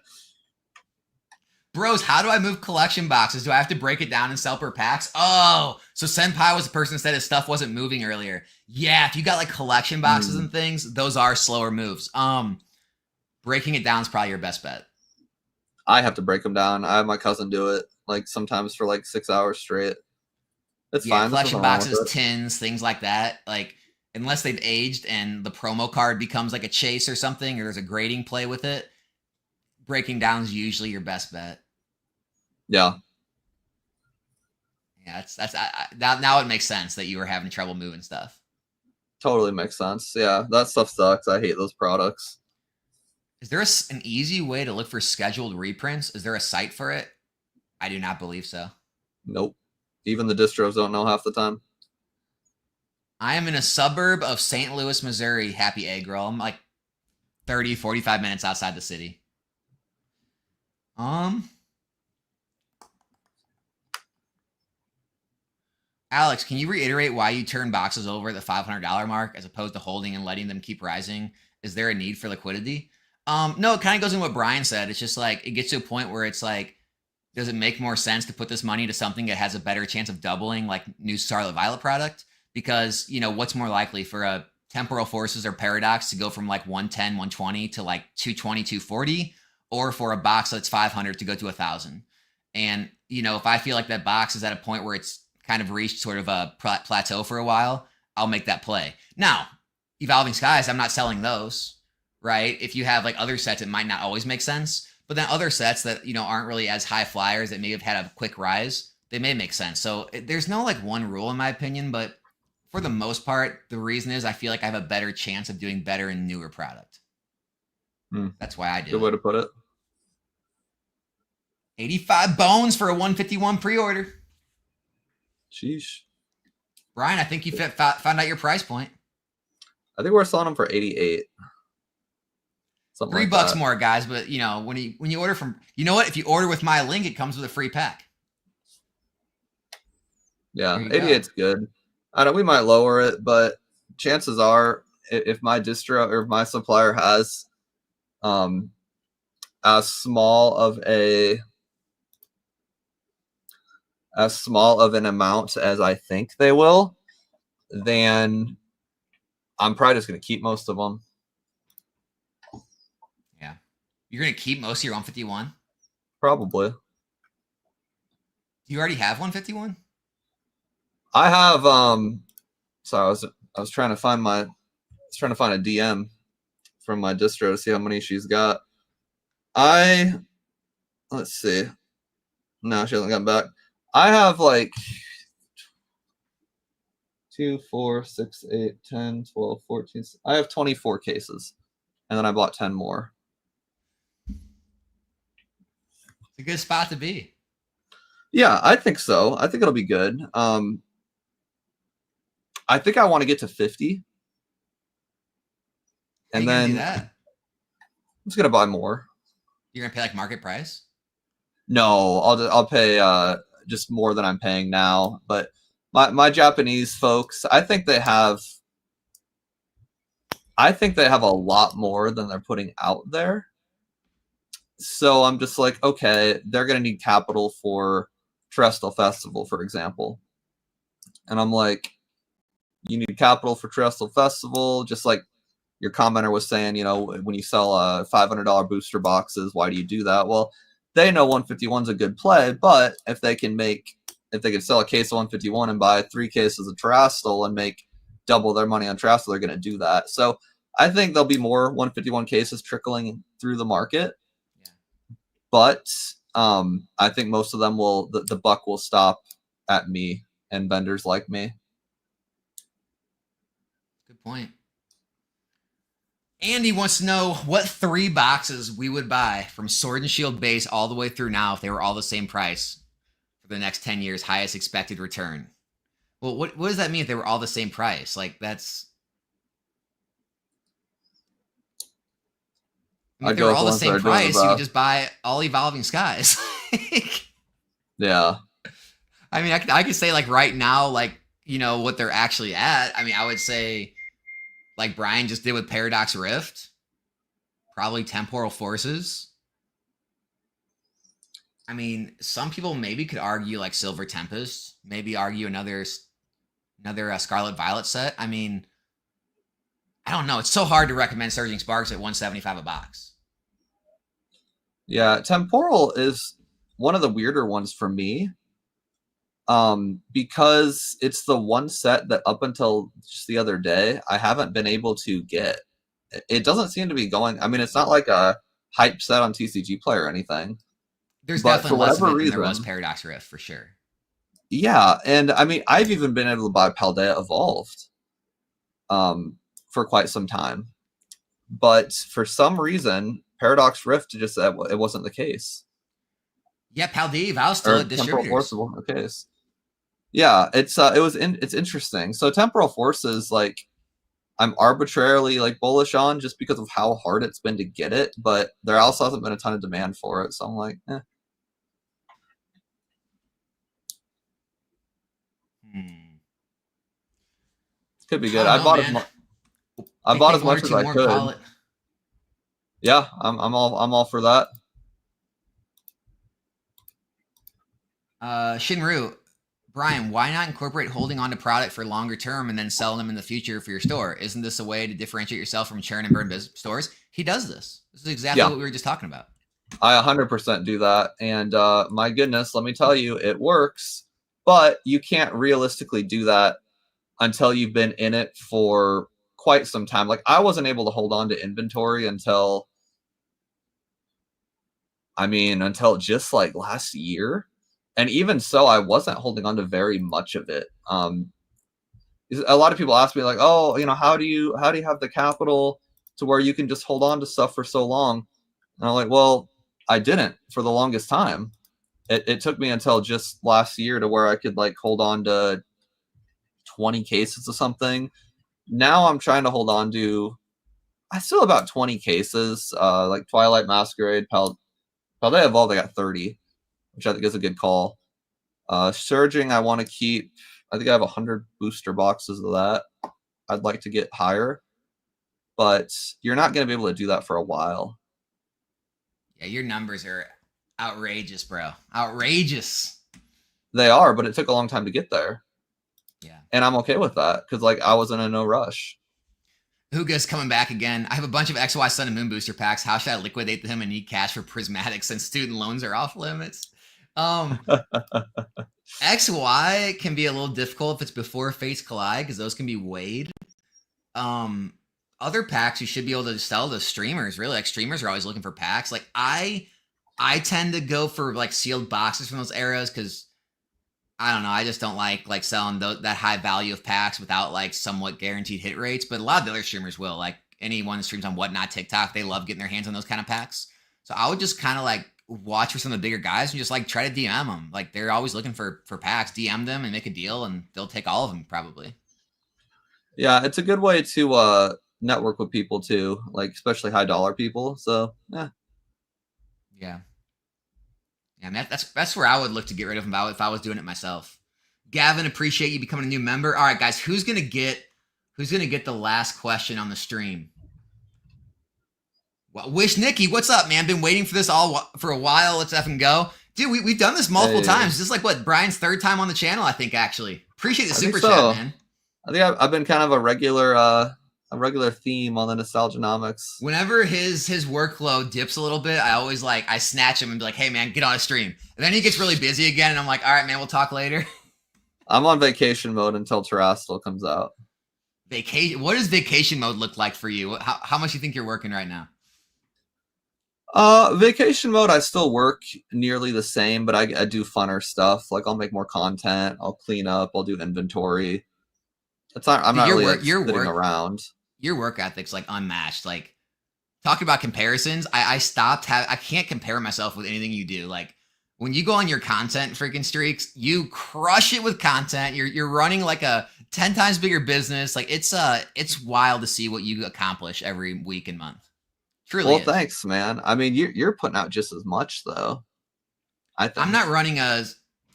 Bros, how do I move collection boxes? Do I have to break it down and sell per packs? Oh, so Senpai was the person that said his stuff wasn't moving earlier. Yeah, if you got like collection boxes and things, those are slower moves. Breaking it down is probably your best bet. I have to break them down. I have my cousin do it, like sometimes for like 6 hours straight. It's fine. Collection boxes, tins, things like that. Like, unless they've aged and the promo card becomes like a chase or something, or there's a grading play with it, breaking down is usually your best bet. Yeah. Yeah, now it makes sense that you were having trouble moving stuff. Totally makes sense. Yeah, that stuff sucks. I hate those products. Is there an easy way to look for scheduled reprints? Is there a site for it? I do not believe so. Nope. Even the distros don't know half the time. I am in a suburb of St. Louis, Missouri. Happy egg roll. I'm like 30, 45 minutes outside the city. Alex, can you reiterate why you turn boxes over at the $500 mark as opposed to holding and letting them keep rising? Is there a need for liquidity? No, it kind of goes in what Brian said. It's just like, it gets to a point where it's like, does it make more sense to put this money into something that has a better chance of doubling, like new Scarlet Violet product? Because, what's more likely for a Temporal Forces or Paradox to go from like 110, 120 to like 220, 240, or for a box that's 500 to go to 1,000? And, if I feel like that box is at a point where it's kind of reached sort of a plateau for a while, I'll make that play. Now, Evolving Skies, I'm not selling those, right? If you have like other sets, it might not always make sense. But then other sets that, aren't really as high flyers that may have had a quick rise, they may make sense. So there's no like one rule in my opinion, but for the most part, the reason is I feel like I have a better chance of doing better in newer product. That's why I do. Good way to put it. 85 bones for a 151 pre-order. Sheesh. Brian, I think you found out your price point. I think we're selling them for 88. something $3 like that. more, guys. But you know, when you order from, you know what? If you order with my link, it comes with a free pack. Yeah, 88's good. I know we might lower it, but chances are, if my distro or if my supplier has as small of an amount as I think they will, then I'm probably just going to keep most of them. Yeah. You're going to keep most of your 151? Probably. Do you already have 151? I have sorry, I was trying to find a DM from my distro to see how many she's got. Let's see. No, she hasn't gotten back. I have like 2, 4, 6, 8, 10, 12, 14. I have 24 cases. And then I bought 10 more. It's a good spot to be. Yeah, I think so. I think it'll be good. I think I want to get to 50. And then do that? I'm just gonna buy more. You're gonna pay like market price? No, I'll pay just more than I'm paying now. But my Japanese folks, I think they have a lot more than they're putting out there. So I'm just like, okay, they're gonna need capital for Terrestrial Festival, for example. And I'm like, you need capital for Terrestrial Festival, just like your commenter was saying, you know, when you sell $500 booster boxes, why do you do that? Well, they know 151 is a good play, but if they can sell a case of 151 and buy 3 cases of Terrestrial and make double their money on Terrestrial, they're going to do that. So I think there'll be more 151 cases trickling through the market. Yeah. But I think most of them the buck will stop at me and vendors like me. Good point. Andy wants to know what 3 boxes we would buy from Sword and Shield base all the way through now if they were all the same price for the next 10 years, highest expected return. Well, what does that mean if they were all the same price? Like, that's... I mean, if they were all the same price, you could just buy all Evolving Skies. Yeah. I mean, I could say, like, right now, like, you know, what they're actually at. I mean, I would say... like Brian just did with Paradox Rift, probably Temporal Forces. I mean, some people maybe could argue like Silver Tempest, maybe argue another Scarlet Violet set. I mean, I don't know. It's so hard to recommend Surging Sparks at 175 a box. Yeah, Temporal is one of the weirder ones for me. Because it's the one set that up until just the other day, I haven't been able to get. It doesn't seem to be going. I mean, it's not like a hype set on TCG Player or anything. There's definitely less of it than there was Paradox Rift, for sure. Yeah, and I mean, I've even been able to buy Paldea Evolved for quite some time. But for some reason, Paradox Rift just it wasn't the case. Yeah, Paldea Evolved still at distributors. Okay. Yeah, it's interesting. So Temporal Forces, like, I'm arbitrarily like bullish on just because of how hard it's been to get it, but there also hasn't been a ton of demand for it. So I'm like, eh. Could be good. I bought as much as I could. Yeah, I'm all for that. Shinru, Brian, why not incorporate holding on to product for longer term and then sell them in the future for your store? Isn't this a way to differentiate yourself from churn and burn stores? He does this. This is exactly what we were just talking about. I 100% do that. And my goodness, let me tell you, it works. But you can't realistically do that until you've been in it for quite some time. Like, I wasn't able to hold on to inventory until just like last year. And even so, I wasn't holding on to very much of it. A lot of people ask me like, oh, you know, how do you have the capital to where you can just hold on to stuff for so long? And I'm like, well, I didn't for the longest time. It took me until just last year to where I could like hold on to 20 cases of something. Now I'm trying to hold on to I still have about 20 cases. Like Twilight Masquerade, Paldea Evolved, I got 30, which I think is a good call. Surging, I want to keep. I think I have 100 booster boxes of that. I'd like to get higher, but you're not going to be able to do that for a while. Yeah, your numbers are outrageous, bro. Outrageous. They are, but it took a long time to get there. Yeah. And I'm okay with that because, like, I was in a no rush. Huga's coming back again. I have a bunch of XY Sun and Moon booster packs. How should I liquidate them and need cash for prismatic since student loans are off limits? XY can be a little difficult if it's before Fates Collide because those can be weighed. Other packs you should be able to sell to streamers. Really, like streamers are always looking for packs. Like I tend to go for like sealed boxes from those eras because I don't know. I just don't like selling that high value of packs without like somewhat guaranteed hit rates. But a lot of the other streamers will. Like anyone that streams on Whatnot, TikTok, they love getting their hands on those kind of packs. So I would just kind of like watch for some of the bigger guys and just like try to DM them. Like they're always looking for packs. DM them and make a deal, and they'll take all of them probably. Yeah, it's a good way to network with people too, like especially high dollar people. So yeah. Yeah, man, that's where I would look to get rid of them if I was doing it myself. Gavin, appreciate you becoming a new member. All right, guys, who's gonna get the last question on the stream? Well, Wish Nikki, what's up, man? Been waiting for this for a while. Let's effing go, dude. We've done this multiple times. This is like what Brian's third time on the channel, I think. Actually, appreciate the super chat, man. I think I've been kind of a regular theme on the Nostalgianomics. Whenever his workload dips a little bit, I always I snatch him and be like, hey man, get on a stream. And then he gets really busy again, and I'm like, all right, man, we'll talk later. I'm on vacation mode until Terrestrial comes out. Vacation? What does vacation mode look like for you? How much do you think you're working right now? Vacation mode, I still work nearly the same, but I do funner stuff. Like I'll make more content, I'll clean up, I'll do inventory. I'm not really sitting around. Your work ethic's like unmatched. Like talking about comparisons, I stopped I can't compare myself with anything you do. Like when you go on your content freaking streaks, you crush it with content. You're running like a 10 times bigger business. Like it's wild to see what you accomplish every week and month. Truly. Well, thanks, man. I mean, you're putting out just as much though. I'm not running a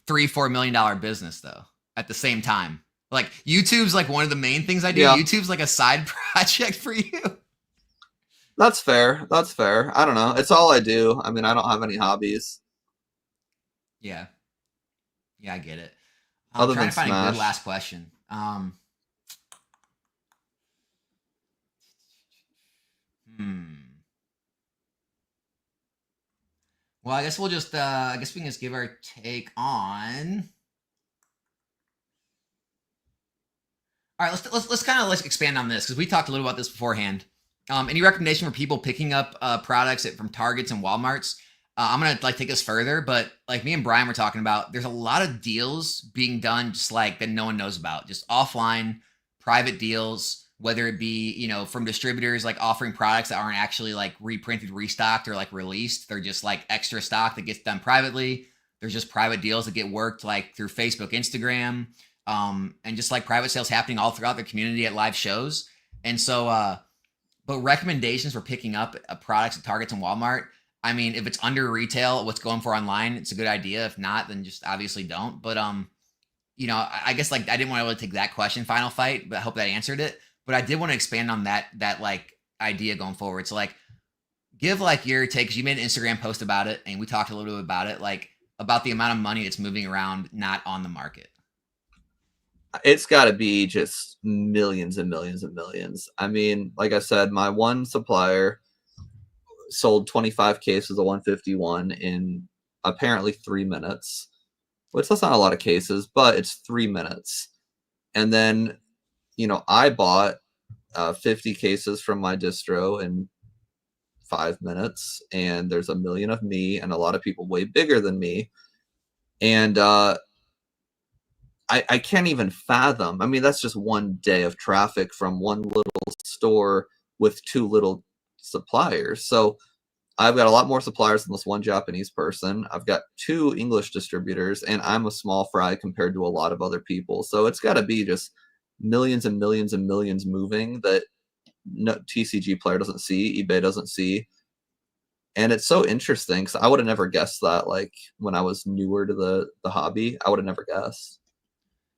$3-4 million business though at the same time. Like YouTube's like one of the main things I do. Yeah. YouTube's like a side project for you. That's fair. That's fair. I don't know. It's all I do. I mean, I don't have any hobbies. Yeah. Yeah, I get it. I'm trying to find a good last question. Well, I guess we'll just I guess we can just give our take on. All right, let's kind of expand on this because we talked a little about this beforehand. Any recommendation for people picking up products from Targets and Walmarts? I'm gonna take this further, but like me and Brian were talking about, there's a lot of deals being done just like that no one knows about, just offline, private deals, whether it be from distributors like offering products that aren't actually like reprinted, restocked, or like released. They're just like extra stock that gets done privately. There's just private deals that get worked like through Facebook, Instagram. And just like private sales happening all throughout the community at live shows. And so, but recommendations for picking up products at Targets and Walmart. I mean, if it's under retail, what's going for online, it's a good idea. If not, then just obviously don't. But, I guess like I didn't want to really take that question final fight, but I hope that answered it. But I did want to expand on that like idea going forward. So like give like your take, because you made an Instagram post about it and we talked a little bit about it, like about the amount of money that's moving around, not on the market. It's got to be just millions and millions and millions. I mean, like I said, my one supplier sold 25 cases of 151 in apparently 3 minutes, which that's not a lot of cases, but it's 3 minutes. And then, I bought 50 cases from my distro in 5 minutes, and there's a million of me and a lot of people way bigger than me. And, I can't even fathom. I mean, that's just one day of traffic from one little store with 2 little suppliers. So I've got a lot more suppliers than this one Japanese person. I've got 2 English distributors, and I'm a small fry compared to a lot of other people. So it's got to be just millions and millions and millions moving that no TCG player doesn't see, eBay doesn't see. And it's so interesting because I would have never guessed that. Like when I was newer to the hobby, I would have never guessed.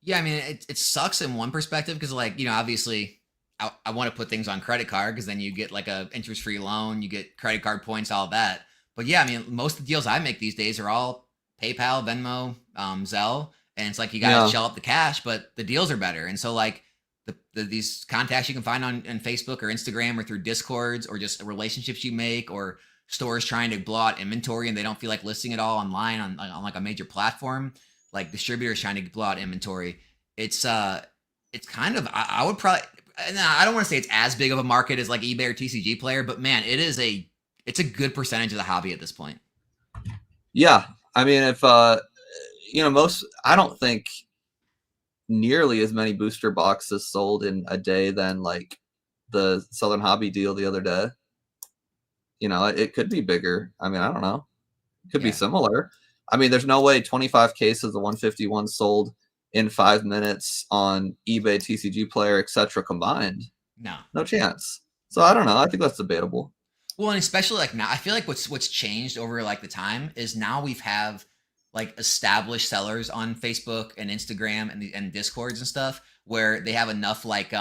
Yeah, I mean, it sucks in one perspective because, like, obviously, I want to put things on credit card because then you get like a interest free loan, you get credit card points, all that. But yeah, I mean, most of the deals I make these days are all PayPal, Venmo, Zelle, and it's like you got to Yeah. shell up the cash, but the deals are better. And so, like, these contacts you can find on Facebook or Instagram or through Discords or just relationships you make or stores trying to blow out inventory and they don't feel like listing it all online on like a major platform, like distributors trying to blow out inventory. It's kind of, I would probably, I don't want to say it's as big of a market as like eBay or TCG Player, but man, it's a good percentage of the hobby at this point. Yeah. I mean, if I don't think nearly as many booster boxes sold in a day than like the Southern Hobby deal the other day. It could be bigger. I mean, I don't know. It could be similar. I mean, there's no way 25 cases of 151 sold in 5 minutes on eBay, TCG Player, etc. combined. No chance. So I don't know. I think that's debatable. Well, and especially like now, I feel like what's changed over like the time is now we've have like established sellers on Facebook and Instagram and Discords and stuff where they have enough like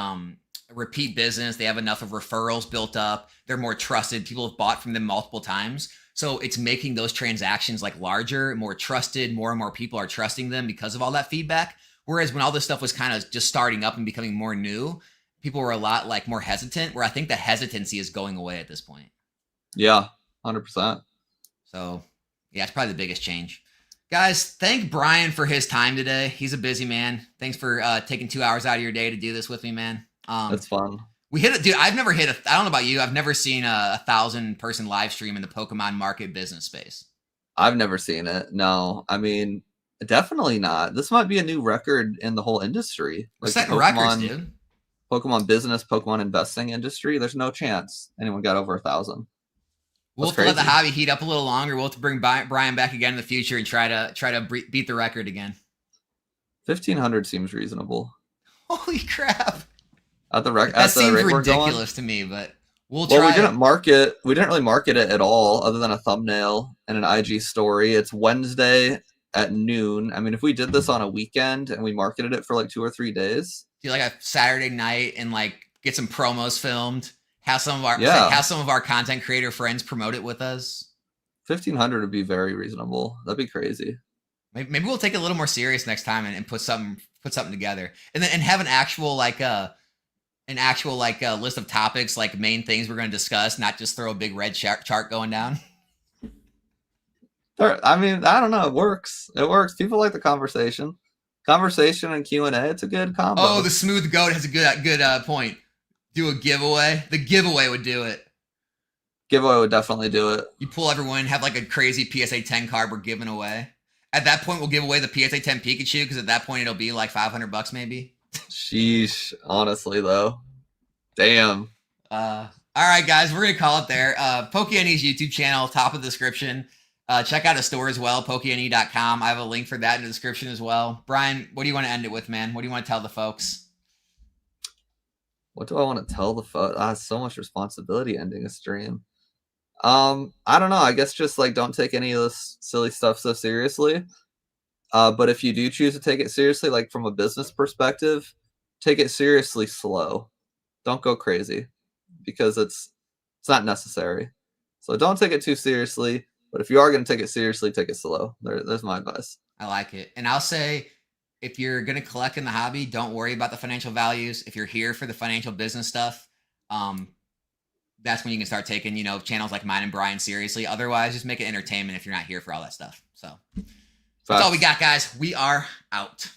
repeat business, they have enough of referrals built up, they're more trusted, people have bought from them multiple times. So it's making those transactions like larger, more trusted, more and more people are trusting them because of all that feedback. Whereas when all this stuff was kind of just starting up and becoming more new, people were a lot like more hesitant, where I think the hesitancy is going away at this point. Yeah, 100%. So yeah, it's probably the biggest change. Guys, thank Brian for his time today. He's a busy man. Thanks for taking 2 hours out of your day to do this with me, man. That's fun. We hit it, dude. I've never hit I don't know about you. I've never seen a 1,000-person live stream in the Pokemon market business space. I've never seen it. No, I mean, definitely not. This might be a new record in the whole industry. We're setting records, dude. Pokemon business, Pokemon investing industry. There's no chance anyone got over 1,000. We'll have to let the hobby heat up a little longer. We'll have to bring Brian back again in the future and try to beat the record again. 1,500 seems reasonable. Holy crap! That seems ridiculous to me, but we'll try. Well, we didn't really market it at all, other than a thumbnail and an IG story. It's Wednesday at noon. I mean, if we did this on a weekend and we marketed it for like 2 or 3 days, do like a Saturday night and like get some promos filmed. Have some of our content creator friends promote it with us. 1,500 would be very reasonable. That'd be crazy. Maybe we'll take it a little more serious next time and put something together, and have an actual list of topics, like main things we're going to discuss, not just throw a big red chart going down. I mean, I don't know. It works. People like the conversation and Q&A. It's a good combo. Oh, the smooth goat has a good point. Do a giveaway. The giveaway would do it. Giveaway would definitely do it. You pull everyone, have like a crazy PSA 10 card we're giving away. At that point, we'll give away the PSA 10 Pikachu because at that point it'll be like $500 maybe. Sheesh. Honestly, though. Damn. All right, guys, we're gonna call it there. PokeNE's YouTube channel, top of the description. Check out his store as well, PokeNE.com. I have a link for that in the description as well. Brian, what do you want to end it with, man? What do you want to tell the folks? What do I want to tell the folks? So much responsibility ending a stream. I don't know. I guess just like don't take any of this silly stuff so seriously. But if you do choose to take it seriously, like from a business perspective, take it seriously slow. Don't go crazy because it's not necessary. So don't take it too seriously. But if you are going to take it seriously, take it slow. There's my advice. I like it. And I'll say, if you're going to collect in the hobby, don't worry about the financial values. If you're here for the financial business stuff, that's when you can start taking, channels like mine and Brian seriously. Otherwise, just make it entertainment if you're not here for all that stuff. So that's all we got, guys. We are out.